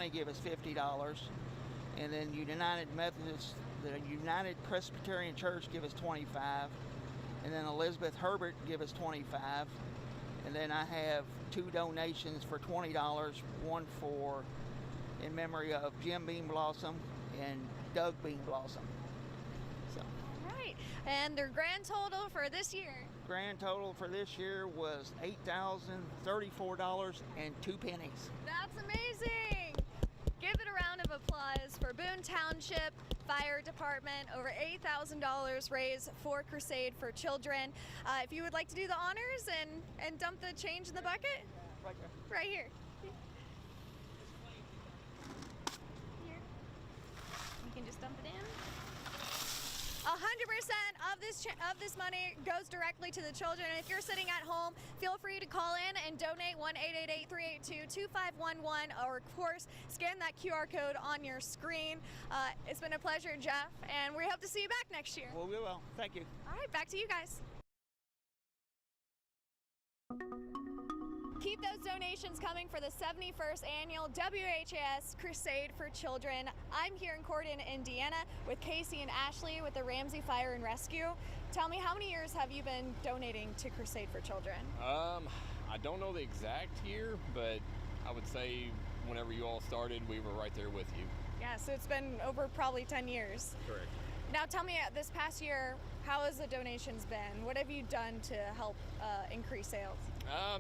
County give us $50, and then United Methodist, the United Presbyterian Church give us $25, and then Elizabeth Herbert give us $25, and then I have 2 donations for $20, one for in memory of Jim Bean Blossom and Doug Bean Blossom. So. All right, and their grand total for this year? Grand total for this year was $8,034.02. That's amazing! Give it a round of applause for Boon Township Fire Department. Over $8,000 raised for Crusade for Children. If you would like to do the honors and dump the change in the bucket? Right there. Right here. You can just dump it in. 100% of this money goes directly to the children. And if you're sitting at home, feel free to call in and donate 1-888-382-2511, or of course scan that QR code on your screen. It's been a pleasure, Jeff, and we hope to see you back next year. Well, we will. Thank you. All right, back to you guys. Keep those donations coming for the 71st annual WHAS Crusade for Children. I'm here in Corydon, Indiana with Casey and Ashley with the Ramsey Fire and Rescue. Tell me, how many years have you been donating to Crusade for Children? I don't know the exact year, but I would say whenever you all started, we were right there with you. Yeah, so it's been over probably 10 years. Correct. Now tell me, this past year, how has the donations been? What have you done to help increase sales?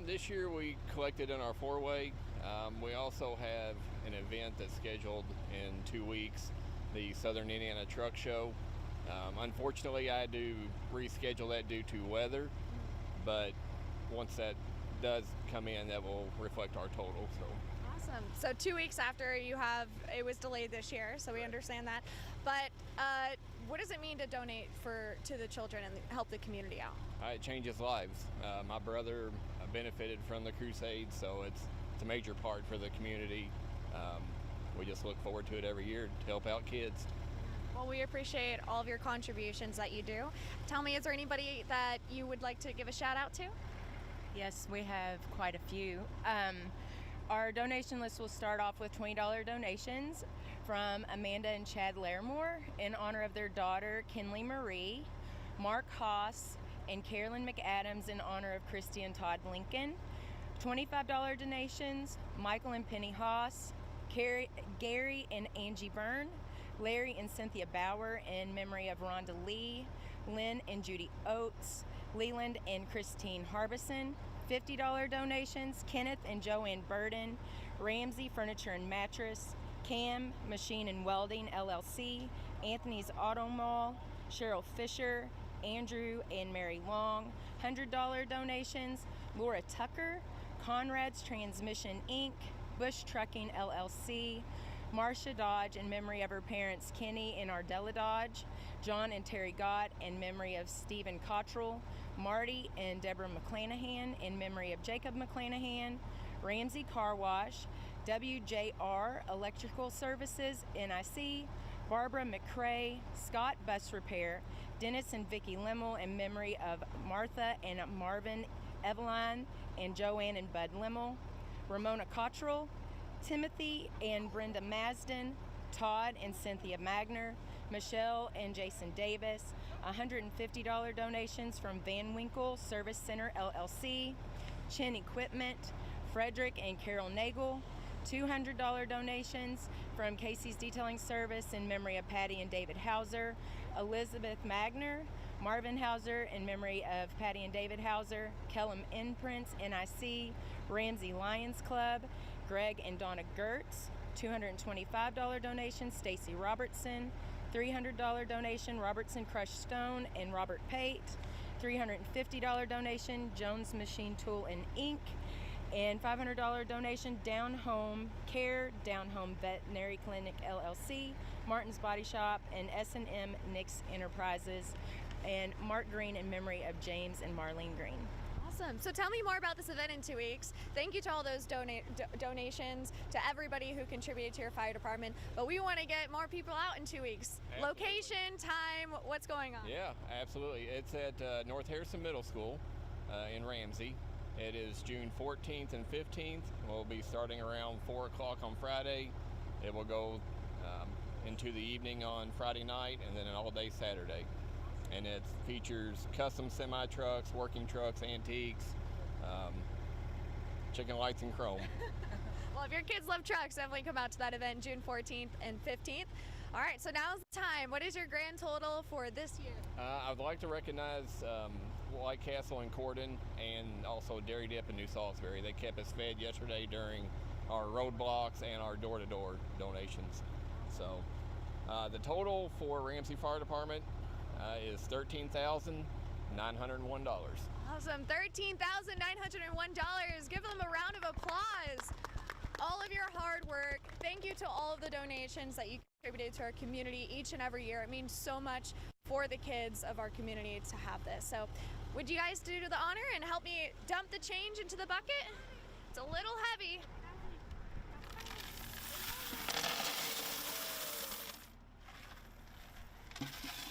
This year we collected in our 4-way. We also have an event that's scheduled in 2 weeks, the Southern Indiana Truck Show. Unfortunately, I had to reschedule that due to weather, but once that does come in, that will reflect our total. So. Awesome. So 2 weeks after it was delayed this year, so we understand that. But what does it mean to donate to the children and help the community out? It changes lives. My brother benefited from the Crusade, so it's a major part for the community. We just look forward to it every year to help out kids. Well, we appreciate all of your contributions that you do. Tell me, is there anybody that you would like to give a shout out to? Yes, we have quite a few. Our donation list will start off with $20 donations from Amanda and Chad Larimore in honor of their daughter, Kinley Marie, Mark Haas, and Carolyn McAdams in honor of Christy and Todd Lincoln. $25 donations, Michael and Penny Haas, Gary and Angie Byrne, Larry and Cynthia Bauer in memory of Rhonda Lee, Lynn and Judy Oates, Leland and Christine Harbison. $50 donations, Kenneth and Joanne Burden, Ramsey Furniture and Mattress, Cam Machine and Welding LLC, Anthony's Auto Mall, Cheryl Fisher, Andrew and Mary Long. $100 donations, Laura Tucker, Conrad's Transmission Inc., Bush Trucking LLC, Marcia Dodge in memory of her parents Kenny and Ardella Dodge, John and Terry Gott in memory of Stephen Cottrell, Marty and Deborah McClanahan in memory of Jacob McClanahan, Ramsey Car Wash, WJR Electrical Services, NIC, Barbara McCrae, Scott Bus Repair, Dennis and Vicki Limmel in memory of Martha and Marvin Eveline and Joanne and Bud Limmel, Ramona Cottrell, Timothy and Brenda Masden, Todd and Cynthia Magner, Michelle and Jason Davis. $150 donations from Van Winkle Service Center LLC, Chin Equipment, Frederick and Carol Nagel. $200 donations from Casey's Detailing Service in memory of Patty and David Hauser, Elizabeth Magner, Marvin Hauser in memory of Patty and David Hauser, Kellum Imprints, NIC, Ramsey Lions Club, Greg and Donna Gertz. $225 donation, Stacy Robertson. $300 donation, Robertson Crushed Stone and Robert Pate. $350 donation, Jones Machine Tool and Inc. And $500 donation, Down Home Care, Down Home Veterinary Clinic LLC, Martin's Body Shop, and S&M Nix Enterprises, and Mark Green in memory of James and Marlene Green. Awesome. So tell me more about this event in 2 weeks. Thank you to all those donations, to everybody who contributed to your fire department. But we want to get more people out in 2 weeks. Absolutely. Location, time, what's going on? Yeah, absolutely. It's at North Harrison Middle School in Ramsey. It is June 14th and 15th. We'll be starting around 4 o'clock on Friday It will go into the evening on Friday night and then an all-day Saturday. And it features custom semi-trucks, working trucks, antiques, chicken lights and chrome. Well, if your kids love trucks, definitely come out to that event June 14th and 15th. All right, so now's the time. What is your grand total for this year? I would like to recognize White Castle and Corden, and also Dairy Dip and New Salisbury. They kept us fed yesterday during our roadblocks and our door-to-door donations. So the total for Ramsey Fire Department is $13,901. Awesome, $13,901. Give them a round of applause. All of your hard work. Thank you to all of the donations that you contributed to our community each and every year. It means so much for the kids of our community to have this. So would you guys do the honor and help me dump the change into the bucket? It's a little heavy.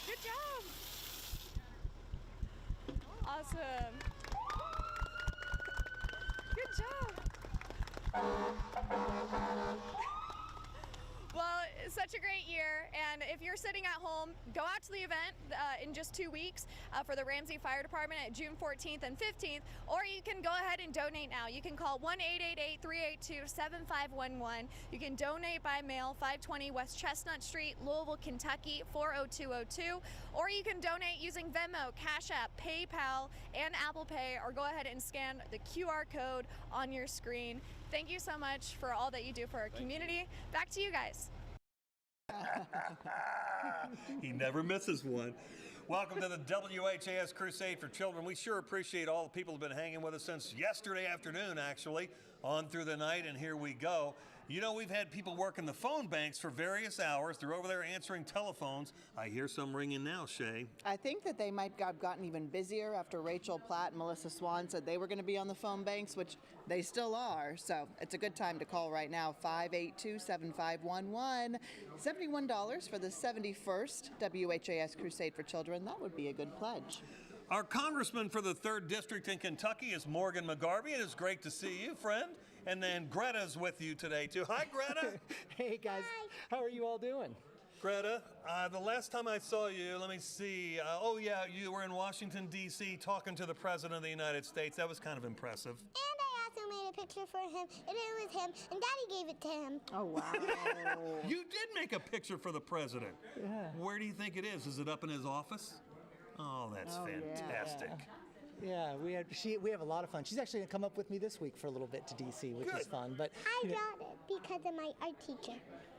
Good job. Awesome. Good job. Well, it's such a great year, and if you're sitting at home, go out to the event in just 2 weeks for the Ramsey Fire Department at June 14th and 15th, or you can go ahead and donate now. You can call 1-888-382-7511. You can donate by mail, 520 West Chestnut Street, Louisville, Kentucky, 40202, or you can donate using Venmo, Cash App, PayPal, and Apple Pay, or go ahead and scan the QR code on your screen. Thank you so much for all that you do for our community. Back to you guys. He never misses one. Welcome to the WHAS Crusade for Children. We sure appreciate all the people who've been hanging with us since yesterday afternoon, actually, on through the night, and here we go. You know, we've had people working the phone banks for various hours. They're over there answering telephones. I hear some ringing now, Shay. I think that they might have gotten even busier after Rachel Platt and Melissa Swan said they were going to be on the phone banks, which they still are. So it's a good time to call right now, 582-7511. $71 for the 71st WHAS Crusade for Children. That would be a good pledge. Our Congressman for the 3rd District in Kentucky is Morgan McGarvey. It is great to see you, friend. And then Greta's with you today, too. Hi, Greta. Hey, guys. Hi. How are you all doing? Greta, the last time I saw you, let me see. Oh, yeah, you were in Washington, D.C. talking to the President of the United States. That was kind of impressive. And I also made a picture for him, and it was him, and Daddy gave it to him. Oh, wow. You did make a picture for the President. Yeah. Where do you think it is? Is it up in his office? Oh, that's fantastic. Yeah, we have a lot of fun. She's actually going to come up with me this week for a little bit to D.C., which is fun. But I brought it because of my art teacher.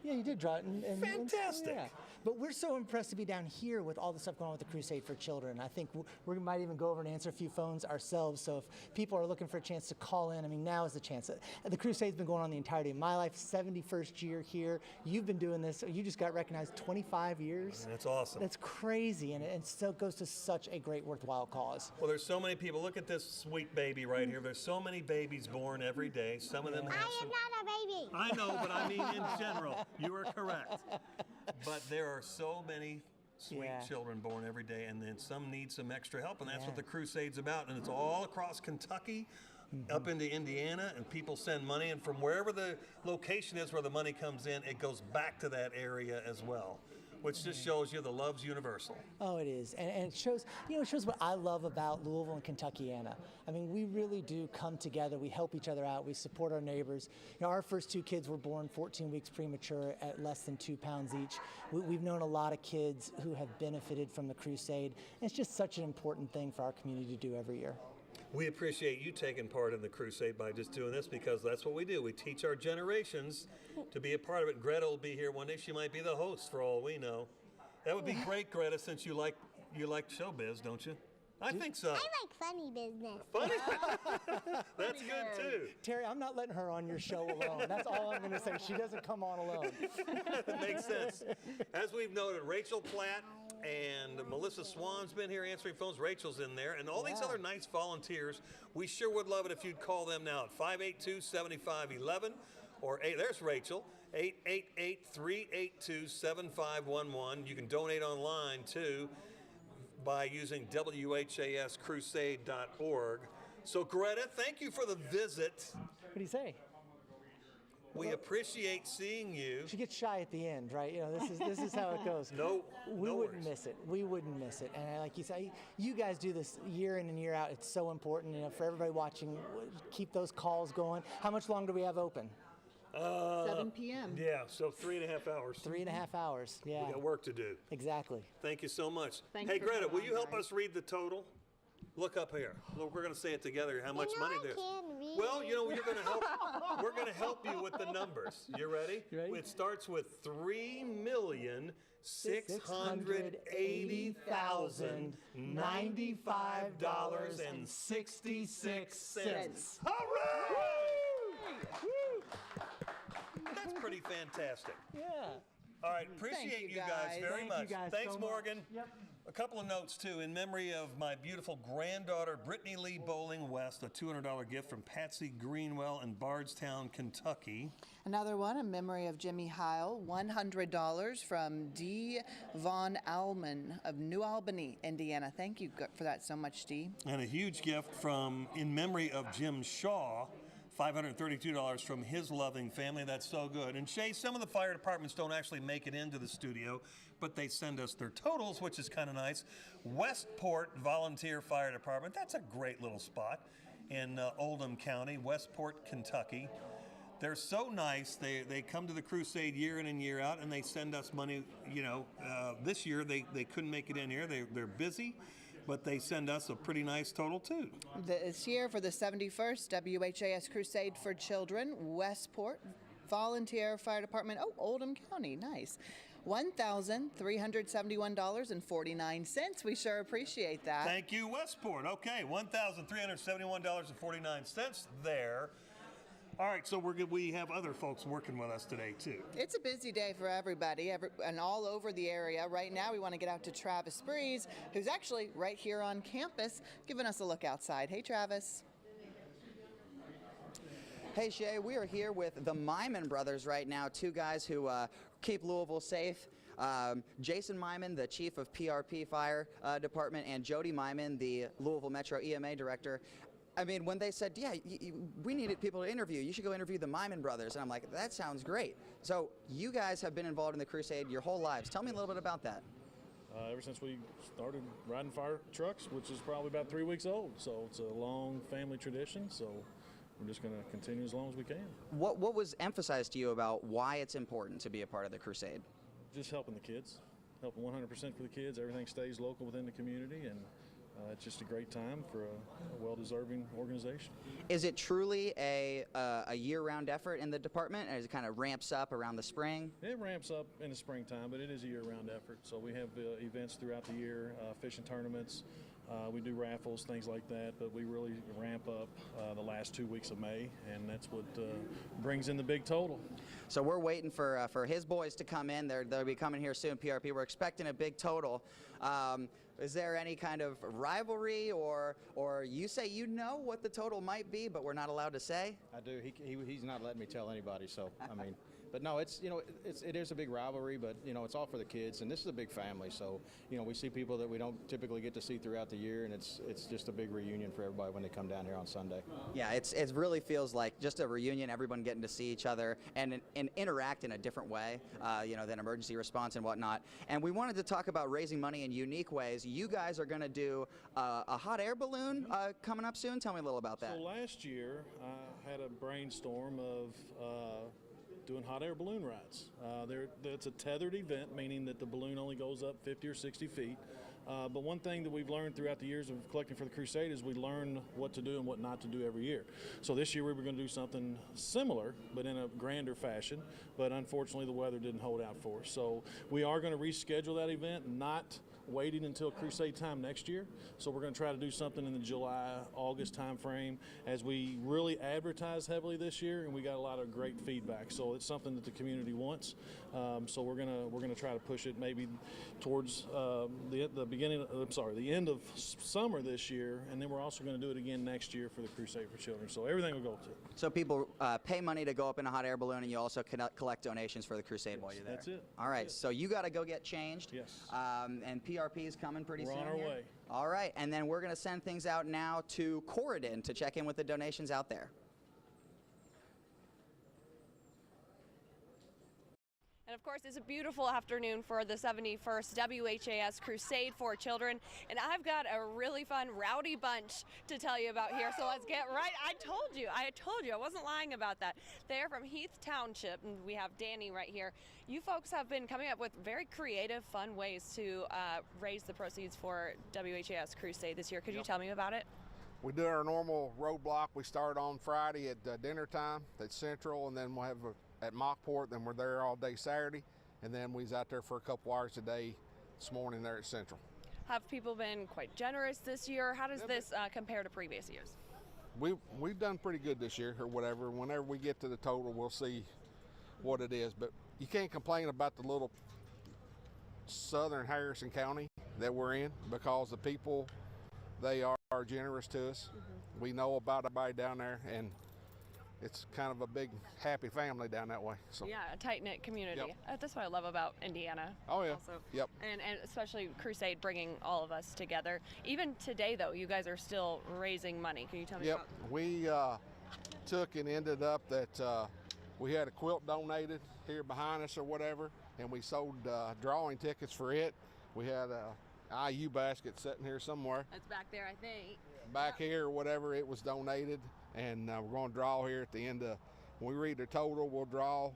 Yeah, you did draw it. Fantastic. Yeah. But we're so impressed to be down here with all the stuff going on with the Crusade for Children. I think we might even go over and answer a few phones ourselves. So if people are looking for a chance to call in, I mean, now is the chance. The Crusade's been going on the entirety of my life, 71st year here. You've been doing this. You just got recognized 25 years. That's awesome. That's crazy, and it still goes to such a great, worthwhile cause. Well, there's so many people. Look at this sweet baby right here. There's so many babies born every day. Some of them have I am not a baby. I know, but I mean in general. You are correct. But there are so many sweet children born every day, and then some need some extra help, and that's what the Crusade's about. And it's all across Kentucky, up into Indiana, and people send money, and from wherever the location is where the money comes in, it goes back to that area as well, which just shows you the love's universal. Oh, it is, and it shows, it shows what I love about Louisville and Kentuckiana. I mean, we really do come together. We help each other out. We support our neighbors. Our first 2 kids were born 14 weeks premature at less than 2 pounds each. We've known a lot of kids who have benefited from the Crusade. And it's just such an important thing for our community to do every year. We appreciate you taking part in the Crusade by just doing this, because that's what we do. We teach our generations to be a part of it. Greta will be here one day. She might be the host for all we know. That would be great, Greta, since you like showbiz, don't you? I think so. I like funny business. Funny? That's good, too. Terry, I'm not letting her on your show alone. That's all I'm going to say. She doesn't come on alone. That makes sense. As we've noted, Rachel Platt and Melissa Swan's been here answering phones. Rachel's in there, and all these other nice volunteers. We sure would love it if you'd call them now at 582-7511, or there's Rachel, 888-382-7511. You can donate online too by using WHAScrusade.org. So Greta, thank you for the visit. What do you say? We appreciate seeing you. She gets shy at the end, right? You know, this is how it goes. We wouldn't miss it. We wouldn't miss it. And like you say, you guys do this year in and year out. It's so important. You know, for everybody watching, keep those calls going. How much longer do we have open? 7 p.m. Yeah, so 3.5 hours. 3.5 hours. Yeah. We got work to do. Exactly. Thank you so much. Thanks hey, for Greta, coming will on, you help guys. us read the total? Look up here. Look, we're going to say it together. How much money I there is. can't read. Well, you know, you're going to help. We're going to help you with the numbers. You ready? You ready? It starts with $3,680,095.66. All right! That's pretty fantastic. Yeah. All right, appreciate you you guys guys. very Thank much. you guys Thanks, so much. Morgan. Yep. A couple of notes, too, in memory of my beautiful granddaughter, Brittany Lee Bowling West, a $200 gift from Patsy Greenwell in Bardstown, Kentucky. Another one in memory of Jimmy Heil, $100 from D. Von Alman of New Albany, Indiana. Thank you for that so much, Dee. And a huge gift from, in memory of Jim Shaw, $532 from his loving family. That's so good. And Shay, some of the fire departments don't actually make it into the studio, but they send us their totals, which is kind of nice. Westport Volunteer Fire Department, that's a great little spot in Oldham County, Westport, Kentucky. They're so nice. They come to the Crusade year in and year out, and they send us money. You know, this year they couldn't make it in here. They're busy, but they send us a pretty nice total too. This year for the 71st WHAS Crusade for Children, Westport Volunteer Fire Department, Oldham County, nice. $1,371.49. We sure appreciate that. Thank you, Westport. Okay, $1,371.49 there. All right, so we have other folks working with us today too. It's a busy day for everybody and all over the area. Right now, we want to get out to Travis Breeze, who's actually right here on campus, giving us a look outside. Hey, Travis. Hey Shay, we are here with the Myman brothers right now, two guys who keep Louisville safe. Jason Myman, the chief of PRP Fire Department, and Jody Myman, the Louisville Metro EMA director. I mean, when they said, yeah, we needed people to interview, you should go interview the Myman brothers. And I'm like, that sounds great. So you guys have been involved in the Crusade your whole lives. Tell me a little bit about that. Ever since we started riding fire trucks, which is probably about 3 weeks old. So it's a long family tradition. So we're just going to continue as long as we can. What was emphasized to you about why it's important to be a part of the Crusade? Just helping the kids, helping 100% for the kids. Everything stays local within the community, and it's just a great time for a well-deserving organization. Is it truly a year-round effort in the department, as it kind of ramps up around the spring? It ramps up in the springtime, but it is a year-round effort. So we have events throughout the year, fishing tournaments. We do raffles, things like that, but we really ramp up the last 2 weeks of May, and that's what brings in the big total. So we're waiting for his boys to come in. They'll be coming here soon, PRP. We're expecting a big total. Is there any kind of rivalry, or you say you know what the total might be, but we're not allowed to say? I do. He's not letting me tell anybody, so, I mean. But no, it is a big rivalry, but it's all for the kids, and this is a big family. So we see people that we don't typically get to see throughout the year, and it's just a big reunion for everybody when they come down here on Sunday. Yeah, it really feels like just a reunion, everyone getting to see each other and interact in a different way, than emergency response and whatnot. And we wanted to talk about raising money in unique ways. You guys are going to do a hot air balloon coming up soon. Tell me a little about that. So last year, I had a brainstorm of doing hot air balloon rides. It's a tethered event, meaning that the balloon only goes up 50 or 60 feet. But one thing that we've learned throughout the years of collecting for the Crusade is we learn what to do and what not to do every year. So this year we were going to do something similar, but in a grander fashion. But unfortunately, the weather didn't hold out for us. So we are going to reschedule that event, not waiting until Crusade time next year. So we're going to try to do something in the July, August time frame as we really advertise heavily this year, and we got a lot of great feedback. So it's something that the community wants. So we're gonna try to push it maybe towards the end of summer this year, and then we're also going to do it again next year for the Crusade for Children. So everything will go to. So people pay money to go up in a hot air balloon, and you also collect donations for the Crusade while you're there. That's it. All right, so you got to go get changed. Yes. And PRP is coming pretty soon. We're on our way. All right, and then we're going to send things out now to Corridon to check in with the donations out there. of course, it's a beautiful afternoon for the 71st WHAS Crusade for Children, and I've got a really fun, rowdy bunch to tell you about here, so let's get right. I told you, I wasn't lying about that. They're from Heath Township, and we have Danny right here. You folks have been coming up with very creative, fun ways to raise the proceeds for WHAS Crusade this year. Could you tell me about it? We do our normal roadblock. We start on Friday at dinner time at Central, and then we'll have at Mockport. Then we're there all day Saturday, and then we was out there for a couple hours a day this morning there at Central. Have people been quite generous this year? How does this compare to previous years? We've done pretty good this year, or whatever. Whenever we get to the total, we'll see what it is. But you can't complain about the little southern Harrison County that we're in, because the people, they are generous to us. Mm-hmm. We know about everybody down there, and it's kind of a big happy family down that way. So yeah, a tight-knit community. Yep. That's what I love about Indiana. Oh yeah. Also. Yep. And especially Crusade bringing all of us together. Even today though, you guys are still raising money. Can you tell me about? We took and ended up that we had a quilt donated here behind us or whatever, and we sold drawing tickets for it. We had a IU basket sitting here somewhere. It's back there, I think. Back here or whatever, it was donated, and we're going to draw here at the end of, when we read the total, we'll draw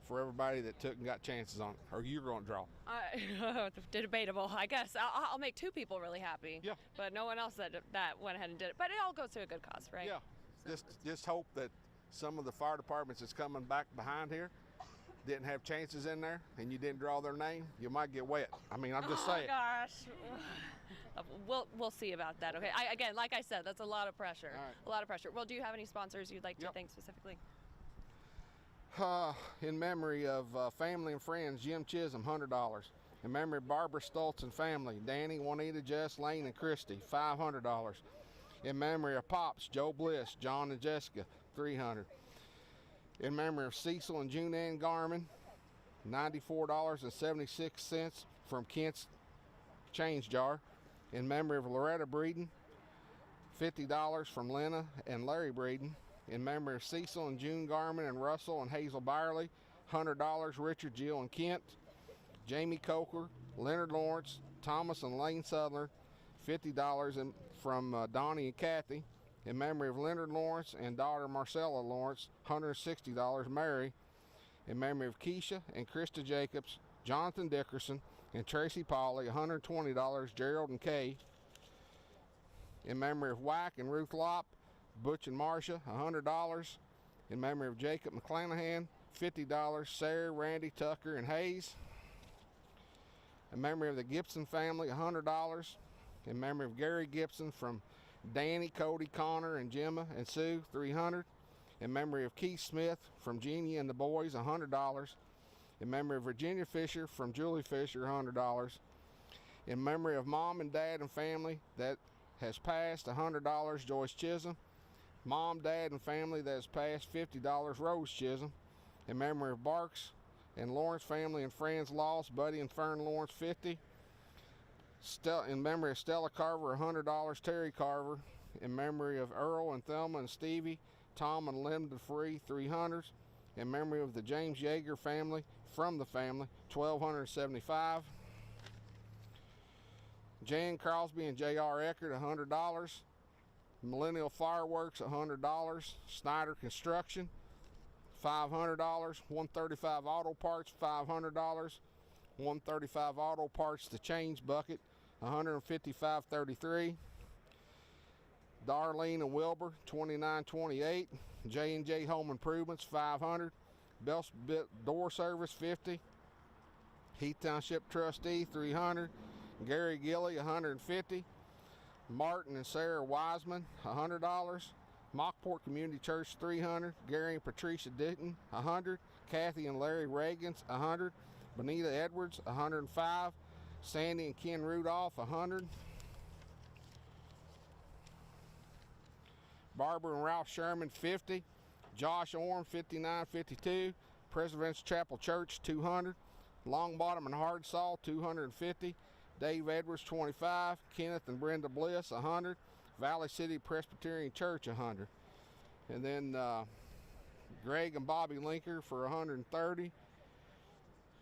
for everybody that took and got chances on it. Or you're going to draw. Debatable, I guess. I'll make two people really happy. Yeah. But no one else that went ahead and did it. But it all goes to a good cause, right? Yeah. So. Just hope that some of the fire departments that's coming back behind here didn't have chances in there, and you didn't draw their name, you might get wet. I mean, I'm just saying. Oh gosh. We'll see about that. Okay. Again, like I said, that's a lot of pressure. Right. A lot of pressure. Well, do you have any sponsors you'd like to thank specifically? In memory of family and friends, Jim Chisholm, $100. In memory of Barbara Stoltz and family, Danny, Juanita, Jess, Lane, and Christy, $500. In memory of Pops, Joe Bliss, John and Jessica, $300. In memory of Cecil and June Ann Garman, $94.76 from Kent's Change Jar. In memory of Loretta Breeden, $50 from Lena and Larry Breeden. In memory of Cecil and June Garman and Russell and Hazel Byerly, $100 Richard, Jill, and Kent. Jamie Coker, Leonard Lawrence, Thomas and Lane Sutherland, $50 from Donnie and Kathy. In memory of Leonard Lawrence and daughter Marcella Lawrence, $160 Mary. In memory of Keisha and Krista Jacobs, Jonathan Dickerson, and Tracy Polly, $120 Gerald and Kay. In memory of Whack and Ruth Lopp, Butch and Marcia, $100. In memory of Jacob McClanahan, $50 Sarah, Randy, Tucker, and Hayes. In memory of the Gibson family, $100. In memory of Gary Gibson from Danny, Cody, Connor, and Gemma and Sue, $300. In memory of Keith Smith from Jeannie and the boys, $100. In memory of Virginia Fisher from Julie Fisher, $100. In memory of Mom and Dad and family that has passed, $100, Joyce Chisholm. Mom, Dad, and family that has passed, $50, Rose Chisholm. In memory of Barks and Lawrence family and friends lost, Buddy and Fern Lawrence, $50. In memory of Stella Carver, $100, Terry Carver. In memory of Earl and Thelma and Stevie, Tom and Linda Free, $300. In memory of the James Yeager family, from the family, $1,275. Jan Crosby and J.R. Eckert, $100. Millennial Fireworks, $100. Snyder Construction, $500. 135 Auto Parts, $500. 135 Auto Parts The Change Bucket, $155.33. Darlene and Wilbur, $29.28. J&J Home Improvements, $500. Bell's Door Service, $50. Heath Township Trustee, $300. Gary Gilly, $150. Martin and Sarah Wiseman, $100. Mockport Community Church, $300. Gary and Patricia Ditton, $100. Kathy and Larry Reagans, $100. Bonita Edwards, $105. Sandy and Ken Rudolph, $100. Barbara and Ralph Sherman, $50. Josh Orm, $59.52. President's Chapel Church, $200. Longbottom and Hardsaw, $250. Dave Edwards, $25. Kenneth and Brenda Bliss, $100. Valley City Presbyterian Church, $100. And then Greg and Bobby Linker for $130.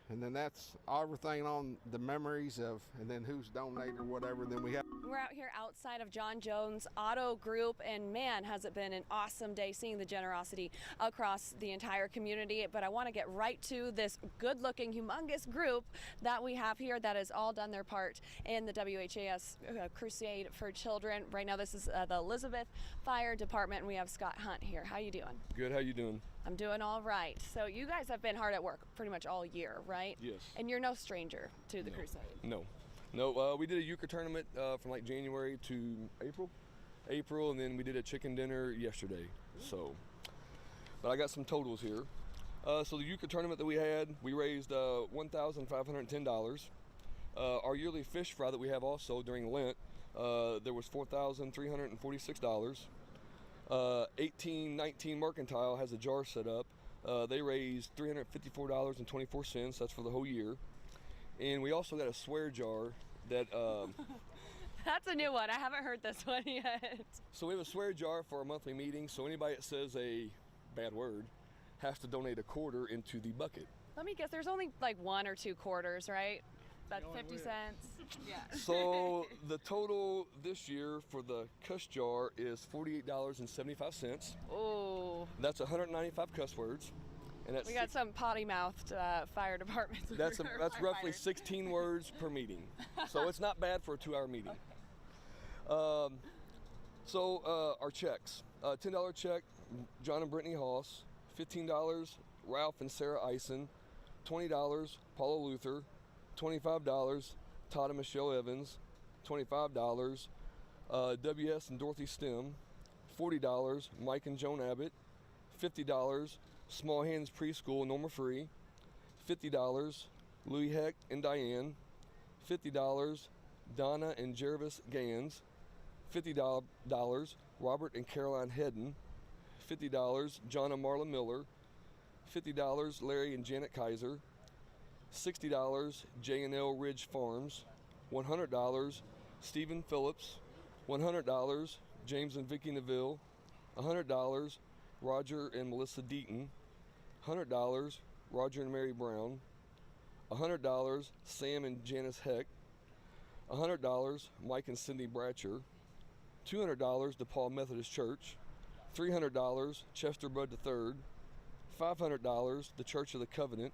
and then that's everything on the memories of, and then who's donated or whatever. Then we have. We're out here outside of John Jones Auto Group, and man, has it been an awesome day seeing the generosity across the entire community. But I want to get right to this good-looking, humongous group that we have here that has all done their part in the WHAS Crusade for Children. Right now, this is the Elizabeth Fire Department, and we have Scott Hunt here. How you doing? Good. How you doing? I'm doing all right. So you guys have been hard at work pretty much all year, right? Yes. And you're no stranger to the Crusade. No, we did a euchre tournament from like January to April, and then we did a chicken dinner yesterday. So, but I got some totals here. So the euchre tournament that we had, we raised $1,510. Our yearly fish fry that we have also during Lent, there was $4,346. 1819 Mercantile has a jar set up. They raised $354.24. That's for the whole year. And we also got a swear jar that That's a new one. I haven't heard this one yet. So we have a swear jar for our monthly meeting, so anybody that says a bad word has to donate a quarter into the bucket. Let me guess, there's only like 1 or 2 quarters, right? That's 50 cents. Yeah. So the total this year for the cuss jar is $48.75. Oh. That's 195 cuss words. And that's we got some potty-mouthed fire departments. That's roughly 16 words per meeting. So it's not bad for a 2-hour meeting. Our checks. $10 check, John and Brittany Hoss. $15, Ralph and Sarah Eisen. $20, Paula Luther. $25, Todd and Michelle Evans. $25, WS and Dorothy Stem. $40, Mike and Joan Abbott. $50, Small Hands Preschool, Norma Free. $50, Louis Heck and Diane. $50, Donna and Jervis Gans. $50, Robert and Caroline Hedden. $50, John and Marla Miller. $50, Larry and Janet Kaiser. $60, J&L Ridge Farms. $100, Stephen Phillips. $100, James and Vicki Neville. $100, Roger and Melissa Deaton. $100, Roger and Mary Brown. $100, Sam and Janice Heck. $100, Mike and Cindy Bratcher. $200, DePaul Methodist Church. $300, Chester Bud III. $500, the Church of the Covenant.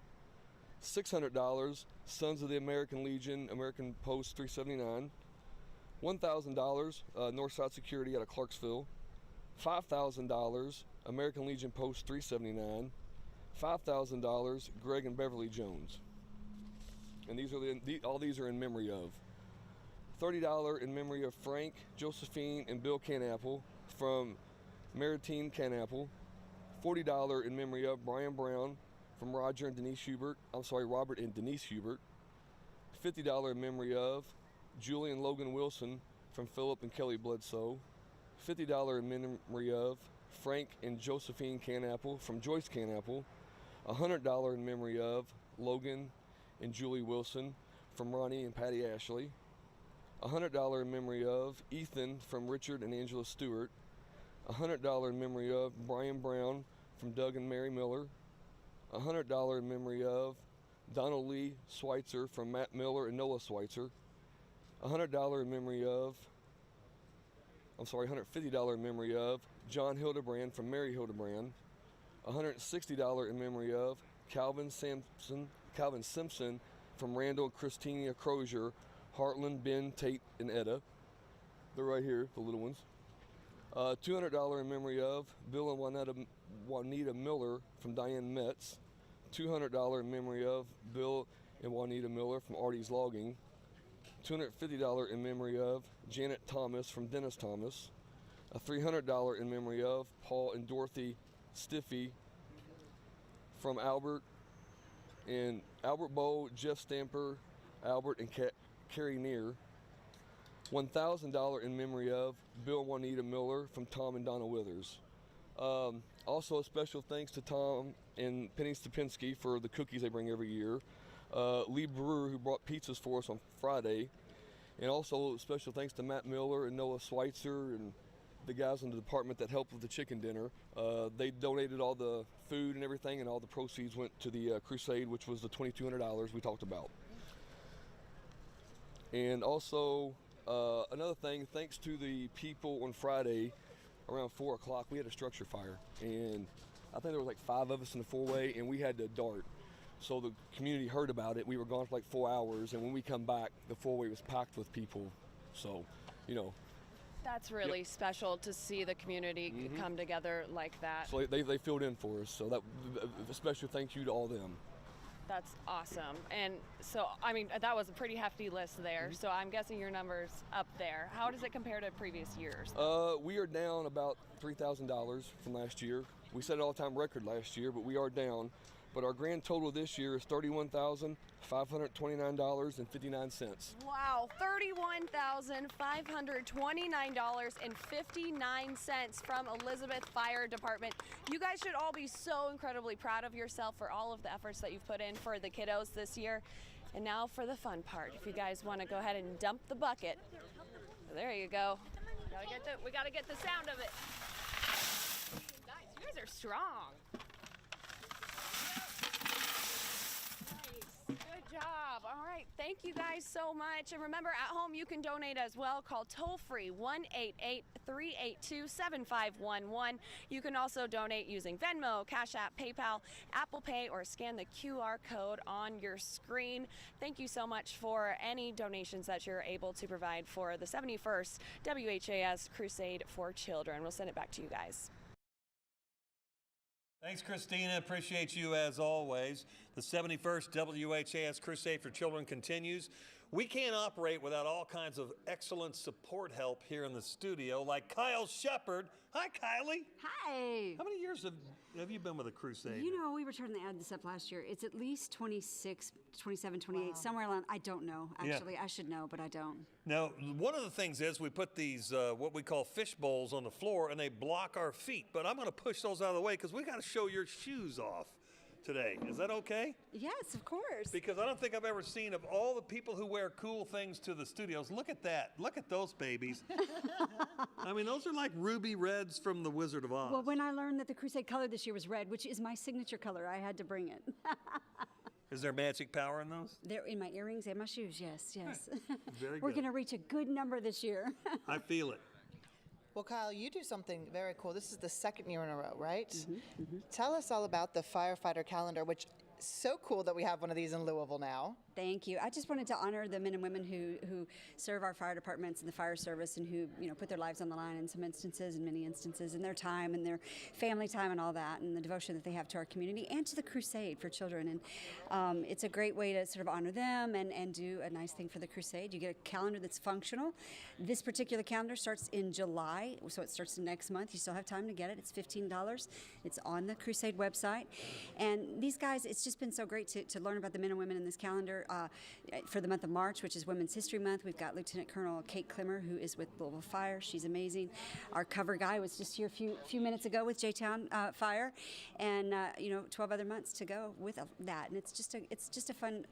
$600, Sons of the American Legion, American Post 379. $1,000, Northside Security out of Clarksville. $5,000, American Legion Post 379. $5,000, Greg and Beverly Jones. And these are all these are in memory of. $30 in memory of Frank, Josephine, and Bill Canapple from Maritime Canapple. $40 in memory of Brian Brown from Robert and Denise Hubert. $50 in memory of Julie and Logan Wilson from Philip and Kelly Bledsoe. $50 in memory of Frank and Josephine Canapple from Joyce Canapple. $100 in memory of Logan and Julie Wilson from Ronnie and Patty Ashley. $100 in memory of Ethan from Richard and Angela Stewart. $100 in memory of Brian Brown from Doug and Mary Miller. $100 in memory of Donald Lee Schweitzer from Matt Miller and Noah Schweitzer. $100 in memory of, $150 in memory of John Hildebrand from Mary Hildebrand. $160 in memory of Calvin Simpson from Randall and Christina Crozier, Heartland, Ben, Tate, and Etta. They're right here, the little ones. $200 in memory of Bill and Juanita Miller from Diane Metz. $200 in memory of Bill and Juanita Miller from Artie's Logging. $250 in memory of Janet Thomas from Dennis Thomas. A $300 in memory of Paul and Dorothy Stiffy from Albert Bow, Jeff Stamper, Albert and Carrie Neer. $1,000 in memory of Bill and Juanita Miller from Tom and Donna Withers. Also a special thanks to Tom and Penny Stupinski for the cookies they bring every year. Lee Brewer, who brought pizzas for us on Friday. And also special thanks to Matt Miller and Noah Schweitzer and the guys in the department that helped with the chicken dinner. They donated all the food and everything, and all the proceeds went to the Crusade, which was the $2,200 we talked about. And also, another thing, thanks to the people on Friday around 4 o'clock, we had a structure fire. And I think there was like 5 of us in the four-way, and we had to dart. So the community heard about it. We were gone for like 4 hours, and when we come back, the four-way was packed with people. So, you know. That's really special to see the community come together like that. So they filled in for us. So that a special thank you to all them. That's awesome. And so, I mean, that was a pretty hefty list there. So I'm guessing your number's up there. How does it compare to previous years? We are down about $3,000 from last year. We set an all-time record last year, but we are down. But our grand total this year is $31,529.59. Wow, $31,529.59 from Elizabeth Fire Department. You guys should all be so incredibly proud of yourself for all of the efforts that you've put in for the kiddos this year. And now for the fun part. If you guys want to go ahead and dump the bucket. There you go. We gotta get the sound of it. Nice, you guys are strong. Good job. All right. Thank you guys so much. And remember, at home, you can donate as well. Call toll-free 1-888-382-7511. You can also donate using Venmo, Cash App, PayPal, Apple Pay, or scan the QR code on your screen. Thank you so much for any donations that you're able to provide for the 71st WHAS Crusade for Children. We'll send it back to you guys. Thanks, Christina. Appreciate you as always. The 71st WHAS Crusade for Children continues. We can't operate without all kinds of excellent support help here in the studio, like Kyle Shepard. Hi, Kylie. Hi. How many years have you been with the Crusade? You know, we were trying to add this up last year. It's at least 26, 27, 28, somewhere around. I don't know, actually. Yeah. I should know, but I don't. Now, one of the things is we put these, what we call fish bowls on the floor, and they block our feet. But I'm going to push those out of the way because we got to show your shoes off today. Is that okay? Yes, of course. Because I don't think I've ever seen, of all the people who wear cool things to the studios, look at that. Look at those babies. I mean, those are like ruby reds from the Wizard of Oz. Well, when I learned that the Crusade color this year was red, which is my signature color, I had to bring it. Is there magic power in those? They're in my earrings and my shoes, yes. Very good. We're going to reach a good number this year. I feel it. Well, Kyle, you do something very cool. This is the second year in a row, right? Tell us all about the Firefighter calendar, which is so cool that we have one of these in Louisville now. Thank you. I just wanted to honor the men and women who serve our fire departments and the fire service, and who put their lives on the line in some instances, in many instances, and their time and their family time and all that, and the devotion that they have to our community and to the Crusade for Children. And it's a great way to sort of honor them and do a nice thing for the Crusade. You get a calendar that's functional. This particular calendar starts in July, so it starts next month. You still have time to get it. It's $15. It's on the Crusade website. And these guys, it's just been so great to learn about the men and women in this calendar. For the month of March, which is Women's History Month, we've got Lieutenant Colonel Kate Klimmer, who is with Louisville Fire. She's amazing. Our cover guy was just here a few minutes ago with J-Town Fire, and 12 other months to go with that. And it's just a fun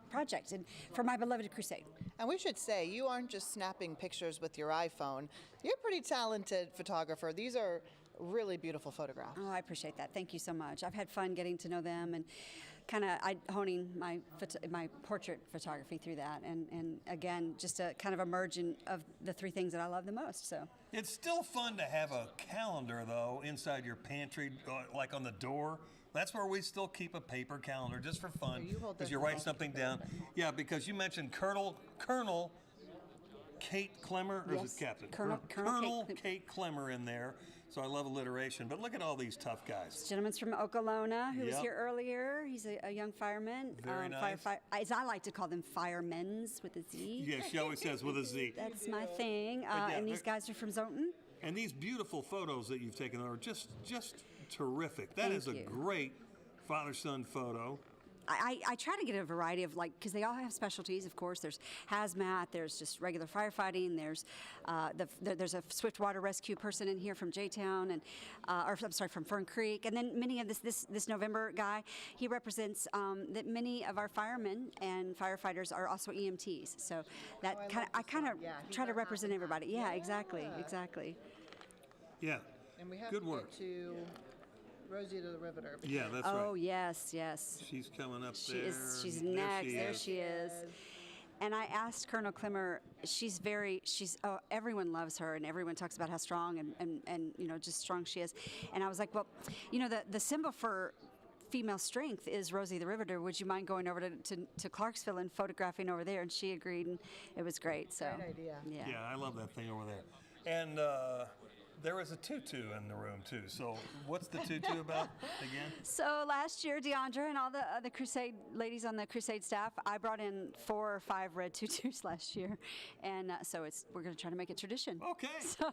project, and for my beloved Crusade. And we should say, you aren't just snapping pictures with your iPhone. You're a pretty talented photographer. These are really beautiful photographs. Oh, I appreciate that. Thank you so much. I've had fun getting to know them and kind of honing my portrait photography through that, and again, just a kind of a merging of the three things that I love the most. So it's still fun to have a calendar, though, inside your pantry, like on the door. That's where we still keep a paper calendar, just for fun, because you write something down. Yeah, because you mentioned Colonel Kate Klimmer, or is it Captain? Colonel Kate Klimmer in there. So I love alliteration. But look at all these tough guys. This gentleman's from Okolona, who was here earlier. He's a young fireman. Very nice. As I like to call them, firemen's with a Z. Yeah, she always says with a Z. That's my thing. And these guys are from Zonton. And these beautiful photos that you've taken are just terrific. That is a great father-son photo. I try to get a variety of, like, because they all have specialties, of course. There's hazmat, there's just regular firefighting, there's there's a swift water rescue person in here from J-Town, and or I'm sorry, from Fern Creek, and then many of this November guy, he represents that many of our firemen and firefighters are also EMTs. So that I kind of try to represent everybody. Yeah, exactly. Yeah. And we have Good to work. get to Rosie to the Riveter. Yeah, that's right. Oh, yes. She's coming up there. She's next. There she is. And I asked Colonel Clemmer, everyone loves her and everyone talks about how strong and just strong she is. And I was like, well, the symbol for female strength is Rosie the Riveter. Would you mind going over to Clarksville and photographing over there? And she agreed, and it was great. So, great idea. Yeah, I love that thing over there. And there is a tutu in the room, too. So what's the tutu about again? So last year, Deandra and all the Crusade ladies on the Crusade staff, I brought in 4 or 5 red tutus last year. And so we're going to try to make it tradition. Okay. So.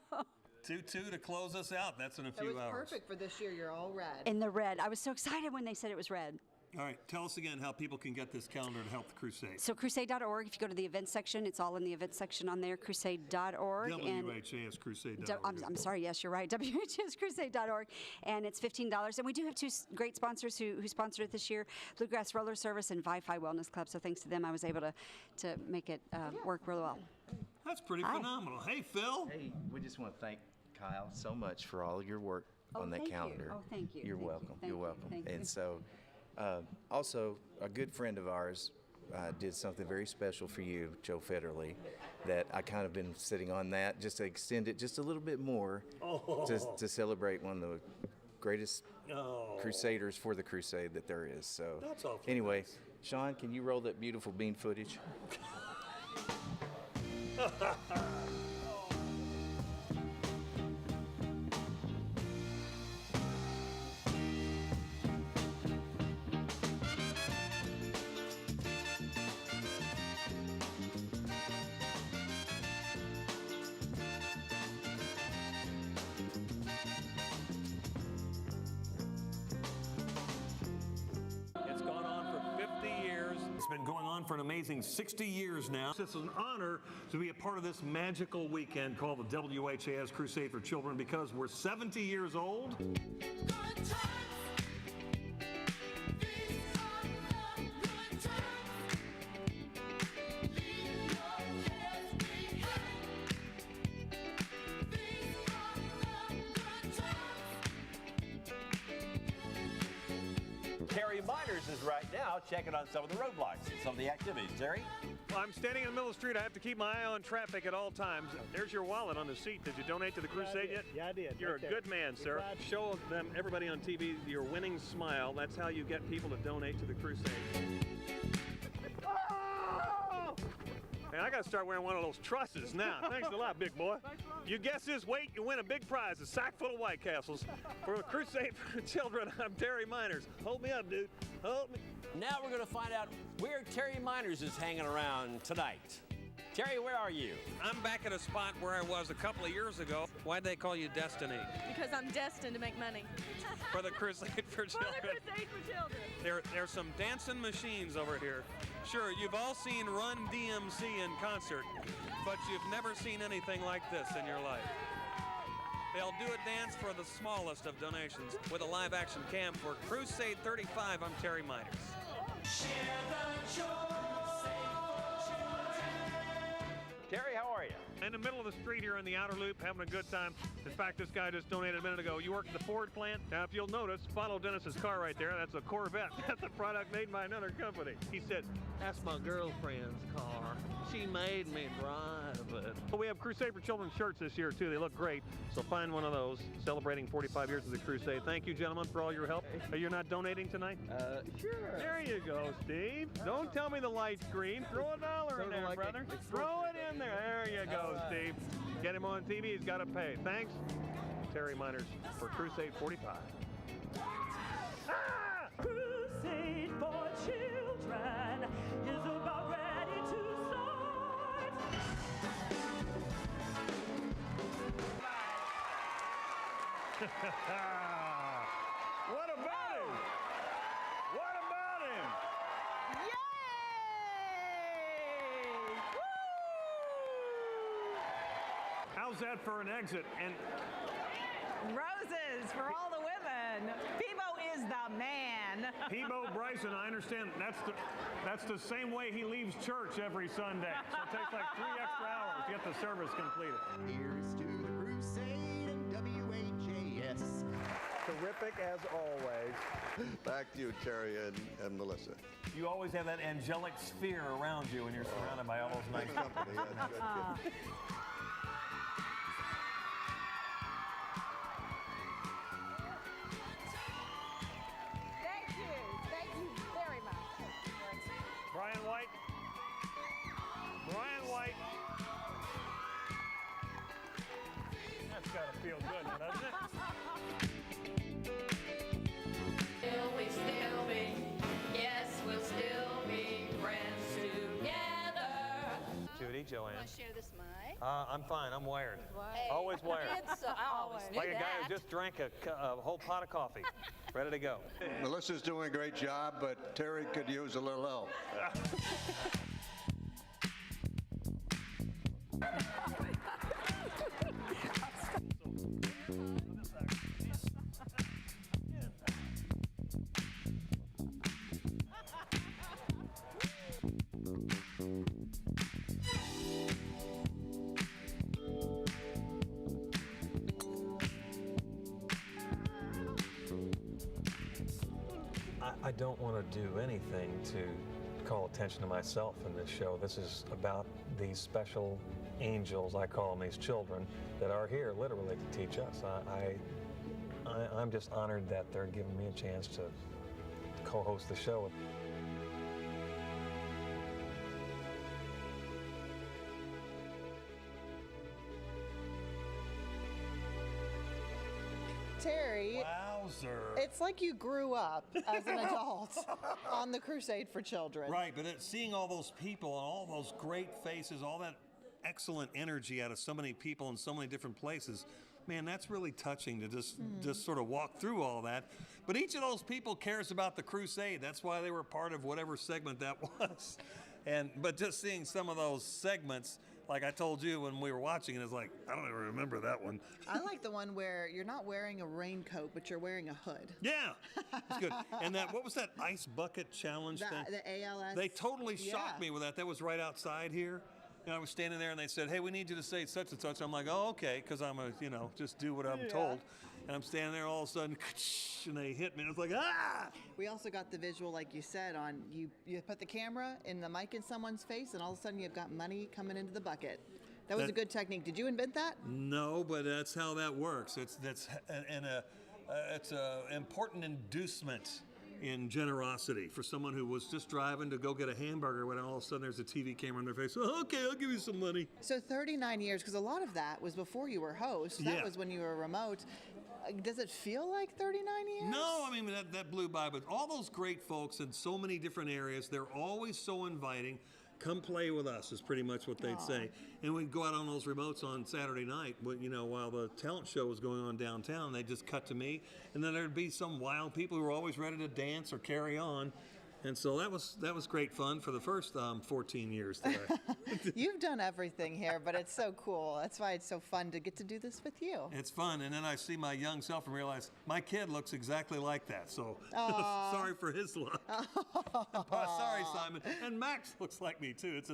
Tutu to close us out. That's in a few hours. It was perfect for this year. You're all red. In the red. I was so excited when they said it was red. All right, tell us again how people can get this calendar to help the Crusade. So crusade.org, if you go to the events section, it's all in the events section on there, crusade.org. WHAS Crusade.org. I'm sorry, yes, you're right, WHAS Crusade.org, and it's $15. And we do have 2 great sponsors who sponsored it this year, Bluegrass Roller Service and Wi-Fi Wellness Club, so thanks to them I was able to make it work really well. That's pretty phenomenal. Hey, Phil. Hey, we just want to thank Kyle so much for all of your work on that calendar. Oh, thank you. You're welcome. You're welcome. Thank you. And so, also, a good friend of ours did something very special for you, Joe Federley, that I kind of been sitting on that just to extend it just a little bit more to celebrate one of the greatest crusaders for the crusade that there is. So, that's awful. Anyway, Sean, can you roll that beautiful bean footage? It's been going on for an amazing 60 years now. It's an honor to be a part of this magical weekend called the WHAS Crusade for Children because we're 70 years old. Terry Miners is right now checking on some of the roadblocks and some of the activities. Terry? Well, I'm standing in the middle of the street. I have to keep my eye on traffic at all times. There's your wallet on the seat. Did you donate to the Crusade yet? Yeah, I did. You're a good man, sir. Show them, everybody on TV, your winning smile. That's how you get people to donate to the Crusade. And I got to start wearing one of those trusses now. Thanks a lot, big boy. You guess this weight, you win a big prize, a sack full of White Castles. For the Crusade for Children, I'm Terry Miners. Hold me up, dude. Hold me. Now we're going to find out where Terry Miners is hanging around tonight. Terry, where are you? I'm back at a spot where I was a couple of years ago. Why'd they call you Destiny? Because I'm destined to make money. For the Crusade for Children. For the Crusade for Children. There's some dancing machines over here. Sure, you've all seen Run DMC in concert, but you've never seen anything like this in your life. They'll do a dance for the smallest of donations with a live-action cam for Crusade 35. I'm Terry Miners. Share the joy. Terry, how are you? In the middle of the street here in the outer loop, having a good time. In fact, this guy just donated a minute ago. You work at the Ford plant? Now, if you'll notice, follow Dennis's car right there. That's a Corvette. That's a product made by another company. He said, that's my girlfriend's car. She made me drive it. Well, we have Crusade for Children shirts this year, too. They look great. So find one of those, celebrating 45 years of the Crusade. Thank you, gentlemen, for all your help. Are you not donating tonight? Sure. There you go, Steve. Don't tell me the light's green. Throw a dollar in there, brother. Throw it in there. There you go, Steve. Get him on TV. He's got to pay. Thanks, Terry Miners, for Crusade 45. Ah! Crusade for Children is about ready to start. What about him? What about him? How's that for an exit? And Roses for all the women. Peebo is the man. Peebo Bryson, I understand that's the same way he leaves church every Sunday. So it takes like 3 extra hours to get the service completed. Here's to the Crusade and WHAS. Terrific as always. Back to you, Terry and Melissa. You always have that angelic sphere around you when you're surrounded by all those nice company. Thank you very much. Brian White. That's got to feel good, doesn't it? We'll still be friends together. Judy, Joanne. Want to share this mic? I'm fine. I'm wired. Hey, Always wired. I always knew Like a guy that. who just drank a whole pot of coffee. Ready to go. Melissa's doing a great job, but Terry could use a little help. I don't want to do anything to call attention to myself in this show. This is about these special angels, I call them, these children that are here literally to teach us. I'm just honored that they're giving me a chance to co-host the show. Terry, Wowzer. it's like you grew up as an adult on the Crusade for Children. Right, but seeing all those people and all those great faces, all that excellent energy out of so many people in so many different places, man, that's really touching to just sort of walk through all that. But each of those people cares about the Crusade. That's why they were part of whatever segment that was. But just seeing some of those segments, like I told you when we were watching it, it's like, I don't even remember that one. I like the one where you're not wearing a raincoat, but you're wearing a hood. Yeah, that's good. And what was that ice bucket challenge thing? The ALS. They totally shocked me with that. That was right outside here. And I was standing there and they said, hey, we need you to say such and such. I'm like, oh, okay, because I'm just do what I'm told. And I'm standing there all of a sudden, and they hit me. And I was like, ah! We also got the visual, like you said, on you put the camera in the mic in someone's face, and all of a sudden you've got money coming into the bucket. That was a good technique. Did you invent that? No, but that's how that works. It's an important inducement in generosity for someone who was just driving to go get a hamburger when all of a sudden there's a TV camera in their face. Oh, okay, I'll give you some money. So 39 years, because a lot of that was before you were host. That was when you were remote. Does it feel like 39 years? No, I mean, that blew by. But all those great folks in so many different areas, they're always so inviting. Come play with us is pretty much what they'd say. And we'd go out on those remotes on Saturday night, while the talent show was going on downtown. They'd just cut to me, and then there'd be some wild people who were always ready to dance or carry on. And so that was great fun for the first 14 years there. You've done everything here, but it's so cool. That's why it's so fun to get to do this with you. It's fun, and then I see my young self and realize my kid looks exactly like that. So sorry for his luck. Sorry, Simon. And Max looks like me too. It's